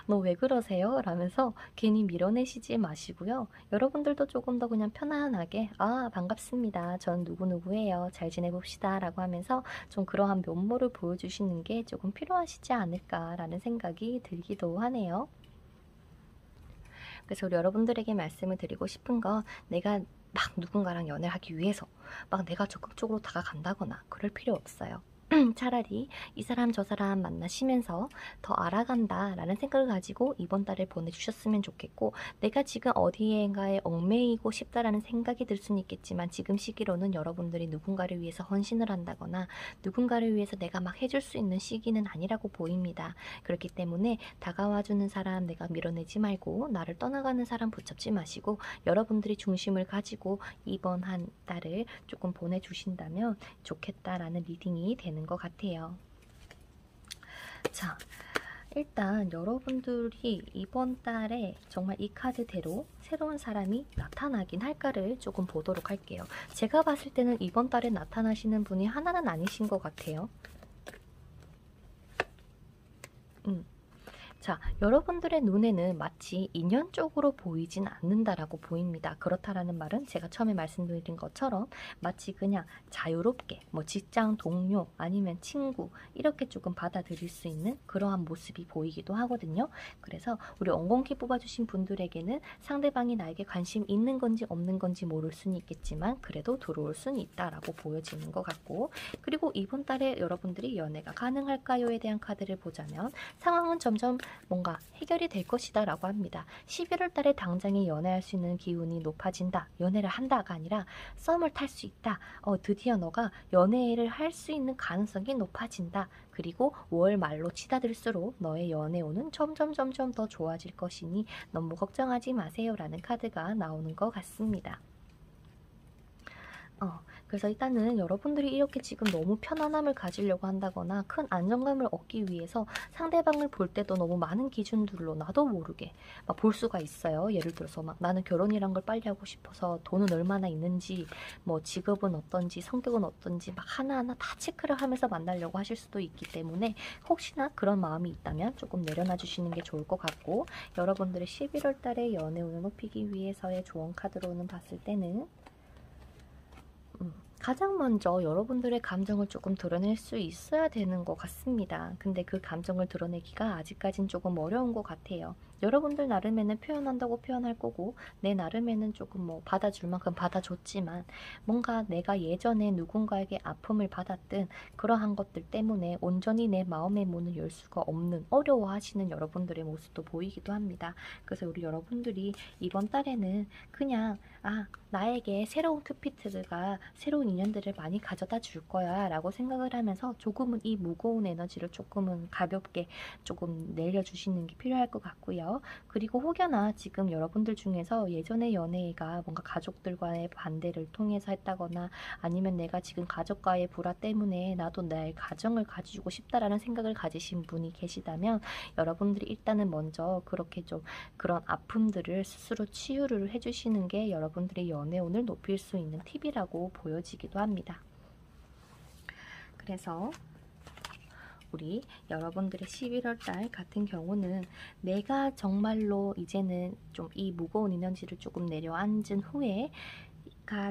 너 왜 그러세요? 라면서 괜히 밀어내시지 마시고요. 여러분들도 조금 더 그냥 편안하게 반갑습니다, 전 누구누구예요, 잘 지내봅시다 라고 하면서 좀 그러한 면모를 보여주시는 게 조금 필요하시지 않을까라는 생각이 들기도 하네요. 그래서 우리 여러분들에게 말씀을 드리고 싶은 건, 내가 막 누군가랑 연애를 하기 위해서 막 내가 적극적으로 다가간다거나 그럴 필요 없어요. 차라리 이 사람 저 사람 만나시면서 더 알아간다 라는 생각을 가지고 이번 달을 보내주셨으면 좋겠고, 내가 지금 어디엔가에 얽매이고 싶다라는 생각이 들 수는 있겠지만 지금 시기로는 여러분들이 누군가를 위해서 헌신을 한다거나 누군가를 위해서 내가 막 해줄 수 있는 시기는 아니라고 보입니다. 그렇기 때문에 다가와주는 사람 내가 밀어내지 말고, 나를 떠나가는 사람 붙잡지 마시고 여러분들이 중심을 가지고 이번 한 달을 조금 보내주신다면 좋겠다라는 리딩이 되는 것 같아요. 자, 일단 여러분들이 이번 달에 정말 이 카드대로 새로운 사람이 나타나긴 할까를 조금 보도록 할게요. 제가 봤을 때는 이번 달에 나타나시는 분이 하나는 아니신 것 같아요. 자, 여러분들의 눈에는 마치 인연 쪽으로 보이진 않는다라고 보입니다. 그렇다라는 말은 제가 처음에 말씀드린 것처럼 마치 그냥 자유롭게 뭐 직장 동료 아니면 친구 이렇게 조금 받아들일 수 있는 그러한 모습이 보이기도 하거든요. 그래서 우리 엉겅키 뽑아주신 분들에게는 상대방이 나에게 관심 있는 건지 없는 건지 모를 수는 있겠지만 그래도 들어올 수는 있다라고 보여지는 것 같고, 그리고 이번 달에 여러분들이 연애가 가능할까요에 대한 카드를 보자면 상황은 점점 뭔가 해결이 될 것이다 라고 합니다. 11월 달에 당장에 연애할 수 있는 기운이 높아진다, 연애를 한다가 아니라 썸을 탈 수 있다, 드디어 너가 연애를 할 수 있는 가능성이 높아진다, 그리고 5월 말로 치닫을수록 너의 연애운은 점점 더 좋아질 것이니 너무 걱정하지 마세요 라는 카드가 나오는 것 같습니다. 그래서 일단은 여러분들이 이렇게 지금 너무 편안함을 가지려고 한다거나 큰 안정감을 얻기 위해서 상대방을 볼 때도 너무 많은 기준들로 나도 모르게 막 볼 수가 있어요. 예를 들어서 막 나는 결혼이란 걸 빨리 하고 싶어서 돈은 얼마나 있는지, 뭐 직업은 어떤지, 성격은 어떤지 막 하나하나 다 체크를 하면서 만나려고 하실 수도 있기 때문에 혹시나 그런 마음이 있다면 조금 내려놔 주시는 게 좋을 것 같고, 여러분들의 11월 달에 연애운을 높이기 위해서의 조언 카드로는 봤을 때는 가장 먼저 여러분들의 감정을 조금 드러낼 수 있어야 되는 것 같습니다. 근데 그 감정을 드러내기가 아직까진 조금 어려운 것 같아요. 여러분들 나름에는 표현한다고 표현할 거고 내 나름에는 조금 뭐 받아줄 만큼 받아줬지만 뭔가 내가 예전에 누군가에게 아픔을 받았든 그러한 것들 때문에 온전히 내 마음의 문을 열 수가 없는, 어려워하시는 여러분들의 모습도 보이기도 합니다. 그래서 우리 여러분들이 이번 달에는 그냥 나에게 새로운 큐피트가 새로운 인연들을 많이 가져다 줄 거야 라고 생각을 하면서 조금은 이 무거운 에너지를 조금은 가볍게 조금 내려주시는 게 필요할 것 같고요. 그리고 혹여나 지금 여러분들 중에서 예전의 연애가 뭔가 가족들과의 반대를 통해서 했다거나 아니면 내가 지금 가족과의 불화 때문에 나도 내 가정을 가지고 싶다라는 생각을 가지신 분이 계시다면 여러분들이 일단은 먼저 그렇게 좀 그런 아픔들을 스스로 치유를 해주시는 게 여러분들의 연애운을 높일 수 있는 팁이라고 보여지기도 합니다. 그래서 우리 여러분들의 11월 달 같은 경우는 내가 정말로 이제는 좀 이 무거운 에너지를 조금 내려앉은 후에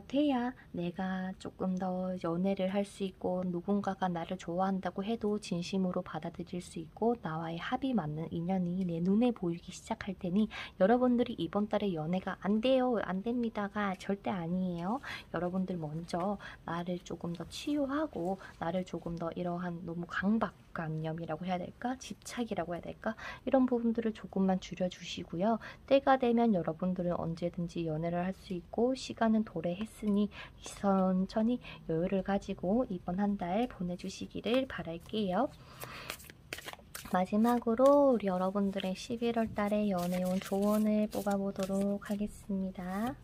돼야 내가 조금 더 연애를 할 수 있고 누군가가 나를 좋아한다고 해도 진심으로 받아들일 수 있고 나와의 합이 맞는 인연이 내 눈에 보이기 시작할 테니 여러분들이 이번 달에 연애가 안 돼요, 안 됩니다가 절대 아니에요. 여러분들 먼저 나를 조금 더 치유하고 나를 조금 더 이러한 너무 강박관념이라고 해야 될까? 집착이라고 해야 될까? 이런 부분들을 조금만 줄여주시고요. 때가 되면 여러분들은 언제든지 연애를 할 수 있고 시간은 도래했으니 천천히 여유를 가지고 이번 한 달 보내주시기를 바랄게요. 마지막으로 우리 여러분들의 11월 달에 연애운 조언을 뽑아보도록 하겠습니다.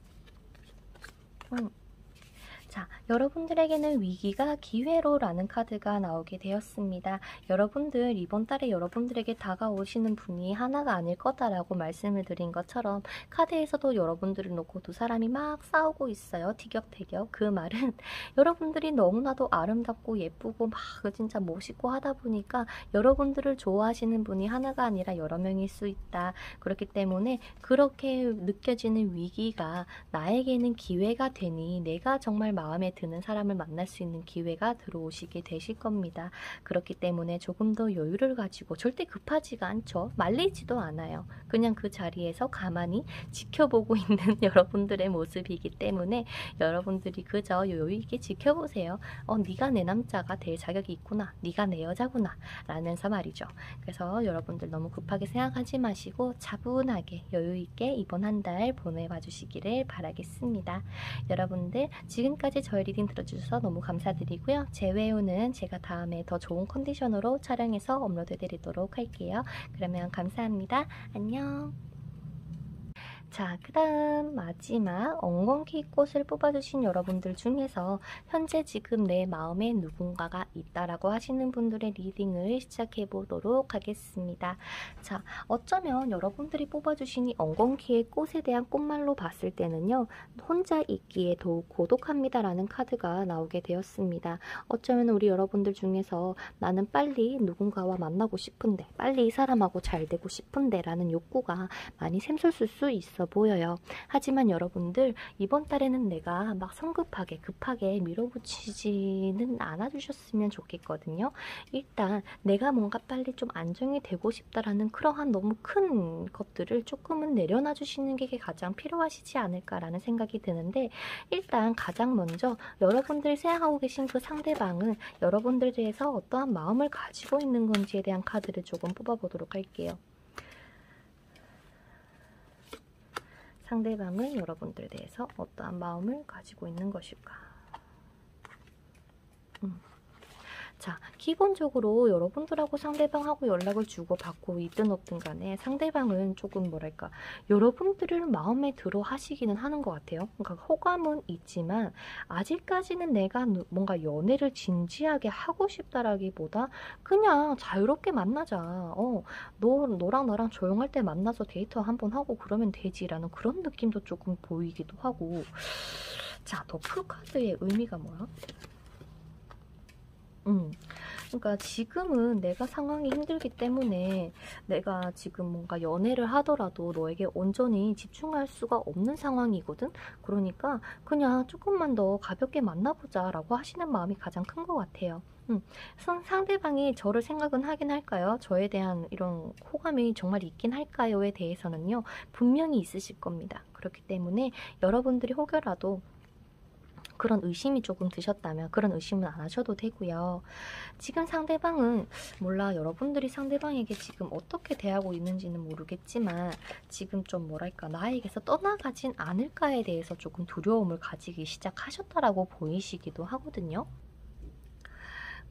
자, 여러분들에게는 위기가 기회로라는 카드가 나오게 되었습니다. 여러분들 이번 달에 여러분들에게 다가오시는 분이 하나가 아닐 거다라고 말씀을 드린 것처럼 카드에서도 여러분들을 놓고 두 사람이 막 싸우고 있어요. 티격태격. 그 말은 여러분들이 너무나도 아름답고 예쁘고 막 진짜 멋있고 하다 보니까 여러분들을 좋아하시는 분이 하나가 아니라 여러 명일 수 있다. 그렇기 때문에 그렇게 느껴지는 위기가 나에게는 기회가 되니 내가 정말 마음에 드는 사람을 만날 수 있는 기회가 들어오시게 되실 겁니다. 그렇기 때문에 조금 더 여유를 가지고 절대 급하지가 않죠. 말리지도 않아요. 그냥 그 자리에서 가만히 지켜보고 있는 여러분들의 모습이기 때문에 여러분들이 그저 여유 있게 지켜보세요. 네가 내 남자가 될 자격이 있구나. 네가 내 여자구나. 라면서 말이죠. 그래서 여러분들 너무 급하게 생각하지 마시고 차분하게 여유 있게 이번 한 달 보내봐 주시기를 바라겠습니다. 여러분들 지금까지 저희 리딩 들어주셔서 너무 감사드리고요. 제 외우는 제가 다음에 더 좋은 컨디션으로 촬영해서 업로드 드리도록 할게요. 그러면 감사합니다. 안녕. 자, 그 다음 마지막 엉겅퀴 꽃을 뽑아주신 여러분들 중에서 현재 지금 내 마음에 누군가가 있다라고 하시는 분들의 리딩을 시작해 보도록 하겠습니다. 자, 어쩌면 여러분들이 뽑아주신 이 엉겅퀴의 꽃에 대한 꽃말로 봤을 때는요, 혼자 있기에 더욱 고독합니다라는 카드가 나오게 되었습니다. 어쩌면 우리 여러분들 중에서 나는 빨리 누군가와 만나고 싶은데, 빨리 이 사람하고 잘 되고 싶은데 라는 욕구가 많이 샘솟을 수 있어 보여요. 하지만 여러분들 이번 달에는 내가 막 성급하게 급하게 밀어붙이지는 않아주셨으면 좋겠거든요. 일단 내가 뭔가 빨리 좀 안정이 되고 싶다라는 그러한 너무 큰 것들을 조금은 내려놔 주시는 게 가장 필요하시지 않을까라는 생각이 드는데, 일단 가장 먼저 여러분들이 생각하고 계신 그 상대방은 여러분들에 대해서 어떠한 마음을 가지고 있는 건지에 대한 카드를 조금 뽑아보도록 할게요. 상대방은 여러분들에 대해서 어떠한 마음을 가지고 있는 것일까? 자, 기본적으로 여러분들하고 상대방하고 연락을 주고받고 있든 없든 간에 상대방은 조금 뭐랄까 여러분들을 마음에 들어 하시기는 하는 것 같아요. 그러니까 호감은 있지만 아직까지는 내가 뭔가 연애를 진지하게 하고 싶다라기보다 그냥 자유롭게 만나자. 너랑 나랑 조용할 때 만나서 데이트 한번 하고 그러면 되지라는 그런 느낌도 조금 보이기도 하고. 자, 더풀 카드의 의미가 뭐야? 그러니까 지금은 내가 상황이 힘들기 때문에 내가 지금 뭔가 연애를 하더라도 너에게 온전히 집중할 수가 없는 상황이거든. 그러니까 그냥 조금만 더 가볍게 만나보자 라고 하시는 마음이 가장 큰 것 같아요. 상대방이 저를 생각은 하긴 할까요? 저에 대한 이런 호감이 정말 있긴 할까요?에 대해서는요, 분명히 있으실 겁니다. 그렇기 때문에 여러분들이 혹여라도 그런 의심이 조금 드셨다면 그런 의심은 안 하셔도 되고요. 지금 상대방은 몰라, 여러분들이 상대방에게 지금 어떻게 대하고 있는지는 모르겠지만 지금 좀 뭐랄까 나에게서 떠나가진 않을까에 대해서 조금 두려움을 가지기 시작하셨다라고 보이시기도 하거든요.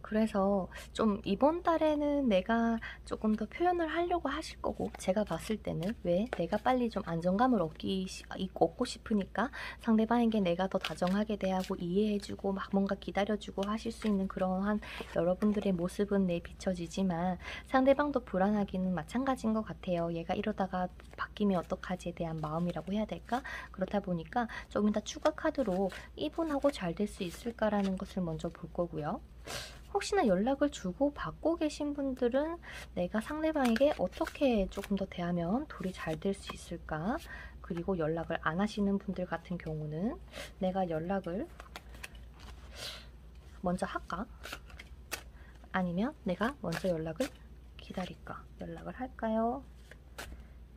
그래서 좀 이번 달에는 내가 조금 더 표현을 하려고 하실 거고, 제가 봤을 때는 왜 내가 빨리 좀 안정감을 얻고 싶으니까 상대방에게 내가 더 다정하게 대하고 이해해주고 막 뭔가 기다려주고 하실 수 있는 그러한 여러분들의 모습은 내 비춰지지만 상대방도 불안하기는 마찬가지인 것 같아요. 얘가 이러다가 바뀌면 어떡하지에 대한 마음이라고 해야 될까? 그렇다 보니까 조금 더 추가 카드로 이분하고 잘 될 수 있을까라는 것을 먼저 볼 거고요. 혹시나 연락을 주고 받고 계신 분들은 내가 상대방에게 어떻게 조금 더 대하면 둘이 잘 될 수 있을까? 그리고 연락을 안 하시는 분들 같은 경우는 내가 연락을 먼저 할까? 아니면 내가 먼저 연락을 기다릴까? 연락을 할까요?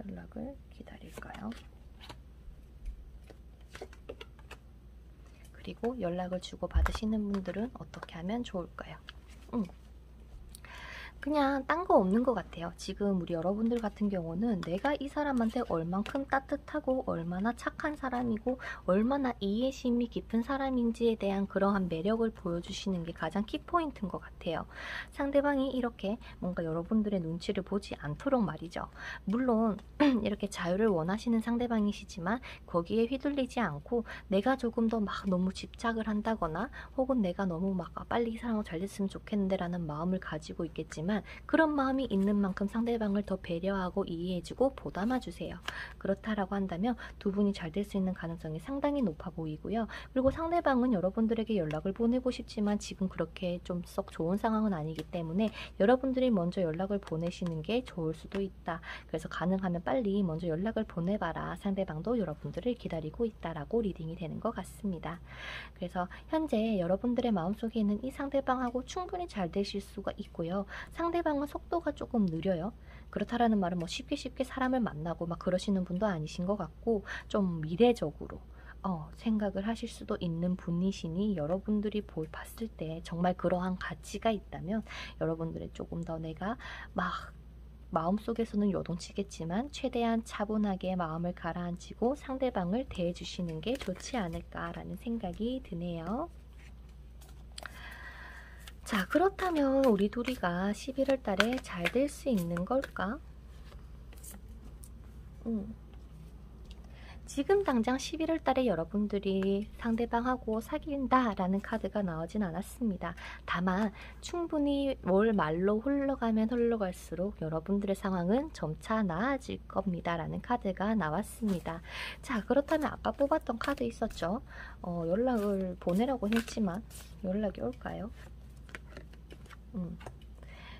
연락을 기다릴까요? 그리고 연락을 주고 받으시는 분들은 어떻게 하면 좋을까요? 그냥 딴 거 없는 것 같아요. 지금 우리 여러분들 같은 경우는 내가 이 사람한테 얼만큼 따뜻하고 얼마나 착한 사람이고 얼마나 이해심이 깊은 사람인지에 대한 그러한 매력을 보여주시는 게 가장 키포인트인 것 같아요. 상대방이 이렇게 뭔가 여러분들의 눈치를 보지 않도록 말이죠. 물론 이렇게 자유를 원하시는 상대방이시지만 거기에 휘둘리지 않고 내가 조금 더 막 너무 집착을 한다거나 혹은 내가 너무 막 빨리 이 사람하고 잘 됐으면 좋겠는데 라는 마음을 가지고 있겠지만 그런 마음이 있는 만큼 상대방을 더 배려하고 이해해주고 보담아주세요. 그렇다라고 한다면 두 분이 잘 될 수 있는 가능성이 상당히 높아 보이고요. 그리고 상대방은 여러분들에게 연락을 보내고 싶지만 지금 그렇게 좀 썩 좋은 상황은 아니기 때문에 여러분들이 먼저 연락을 보내시는 게 좋을 수도 있다. 그래서 가능하면 빨리 먼저 연락을 보내봐라. 상대방도 여러분들을 기다리고 있다라고 리딩이 되는 것 같습니다. 그래서 현재 여러분들의 마음속에 있는 이 상대방하고 충분히 잘 되실 수가 있고요. 상대방은 속도가 조금 느려요. 그렇다라는 말은 뭐 쉽게 사람을 만나고 막 그러시는 분도 아니신 것 같고 좀 미래적으로 생각을 하실 수도 있는 분이시니 여러분들이 봤을 때 정말 그러한 가치가 있다면 여러분들의 조금 더 내가 막 마음속에서는 요동치겠지만 최대한 차분하게 마음을 가라앉히고 상대방을 대해주시는 게 좋지 않을까라는 생각이 드네요. 자, 그렇다면 우리 둘이가 11월 달에 잘 될 수 있는 걸까? 지금 당장 11월 달에 여러분들이 상대방하고 사귄다라는 카드가 나오진 않았습니다. 다만 충분히 월 말로 흘러가면 흘러갈수록 여러분들의 상황은 점차 나아질 겁니다. 라는 카드가 나왔습니다. 자, 그렇다면 아까 뽑았던 카드 있었죠? 연락을 보내라고 했지만 연락이 올까요?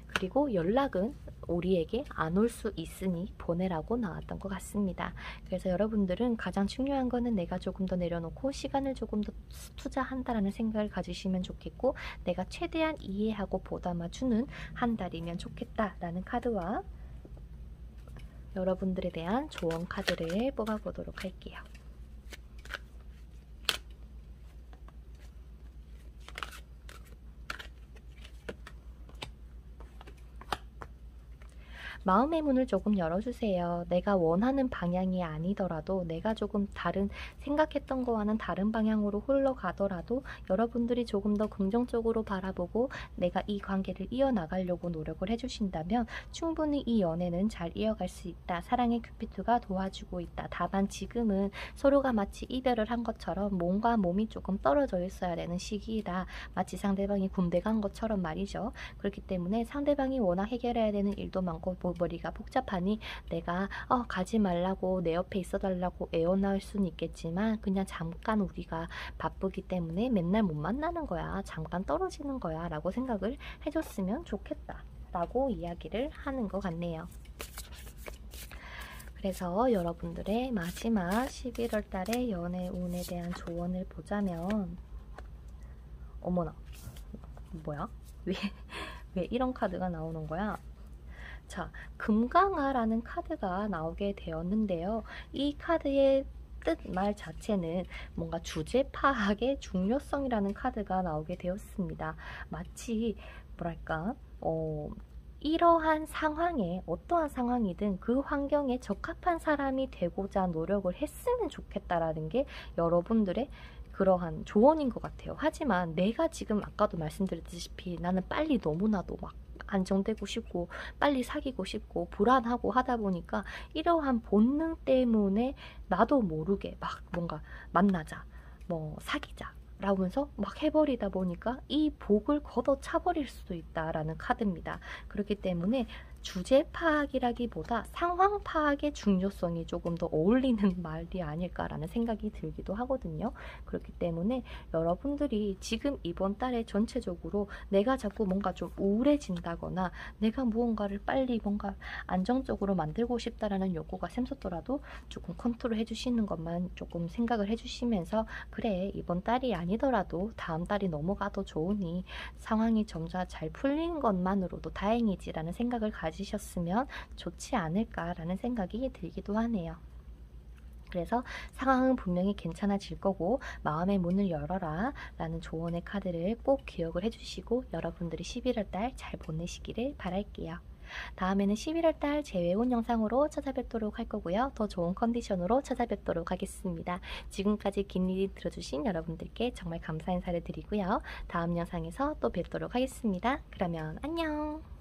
그리고 연락은 우리에게 안 올 수 있으니 보내라고 나왔던 것 같습니다. 그래서 여러분들은 가장 중요한 거는 내가 조금 더 내려놓고 시간을 조금 더 투자한다라는 생각을 가지시면 좋겠고 내가 최대한 이해하고 보담아주는 한 달이면 좋겠다라는 카드와 여러분들에 대한 조언 카드를 뽑아보도록 할게요. 마음의 문을 조금 열어주세요. 내가 원하는 방향이 아니더라도 내가 조금 생각했던 거와는 다른 방향으로 흘러가더라도 여러분들이 조금 더 긍정적으로 바라보고 내가 이 관계를 이어나가려고 노력을 해주신다면 충분히 이 연애는 잘 이어갈 수 있다. 사랑의 큐피트가 도와주고 있다. 다만 지금은 서로가 마치 이별을 한 것처럼 몸과 몸이 조금 떨어져 있어야 되는 시기이다. 마치 상대방이 군대 간 것처럼 말이죠. 그렇기 때문에 상대방이 워낙 해결해야 되는 일도 많고 머리가 복잡하니 내가 가지 말라고 내 옆에 있어 달라고 애원할 수는 있겠지만 그냥 잠깐 우리가 바쁘기 때문에 맨날 못 만나는 거야. 잠깐 떨어지는 거야 라고 생각을 해줬으면 좋겠다 라고 이야기를 하는 것 같네요. 그래서 여러분들의 마지막 11월 달의 연애 운에 대한 조언을 보자면 어머나 뭐야? 왜 이런 카드가 나오는 거야? 자, 금강화라는 카드가 나오게 되었는데요. 이 카드의 말 자체는 뭔가 주제 파악의 중요성이라는 카드가 나오게 되었습니다. 마치 뭐랄까 이러한 상황에 어떠한 상황이든 그 환경에 적합한 사람이 되고자 노력을 했으면 좋겠다라는 게 여러분들의 그러한 조언인 것 같아요. 하지만 내가 지금 아까도 말씀드렸다시피 나는 빨리 너무나도 막 안정되고 싶고 빨리 사귀고 싶고 불안하고 하다 보니까 이러한 본능 때문에 나도 모르게 막 뭔가 만나자 뭐 사귀자 라면서 막 해버리다 보니까 이 복을 걷어차버릴 수도 있다라는 카드입니다. 그렇기 때문에 주제 파악이라기보다 상황 파악의 중요성이 조금 더 어울리는 말이 아닐까라는 생각이 들기도 하거든요. 그렇기 때문에 여러분들이 지금 이번 달에 전체적으로 내가 자꾸 뭔가 좀 우울해진다거나 내가 무언가를 빨리 뭔가 안정적으로 만들고 싶다라는 욕구가 샘솟더라도 조금 컨트롤 해주시는 것만 조금 생각을 해주시면서, 그래, 이번 달이 아니더라도 다음 달이 넘어가도 좋으니 상황이 점차 잘 풀리는 것만으로도 다행이지라는 생각을 가지셨으면 좋지 않을까라는 생각이 들기도 하네요. 그래서 상황은 분명히 괜찮아질 거고 마음의 문을 열어라 라는 조언의 카드를 꼭 기억을 해주시고 여러분들이 11월 달 잘 보내시기를 바랄게요. 다음에는 11월 달 재회운 영상으로 찾아뵙도록 할 거고요. 더 좋은 컨디션으로 찾아뵙도록 하겠습니다. 지금까지 긴 리딩 들어주신 여러분들께 정말 감사 인사를 드리고요. 다음 영상에서 또 뵙도록 하겠습니다. 그러면 안녕!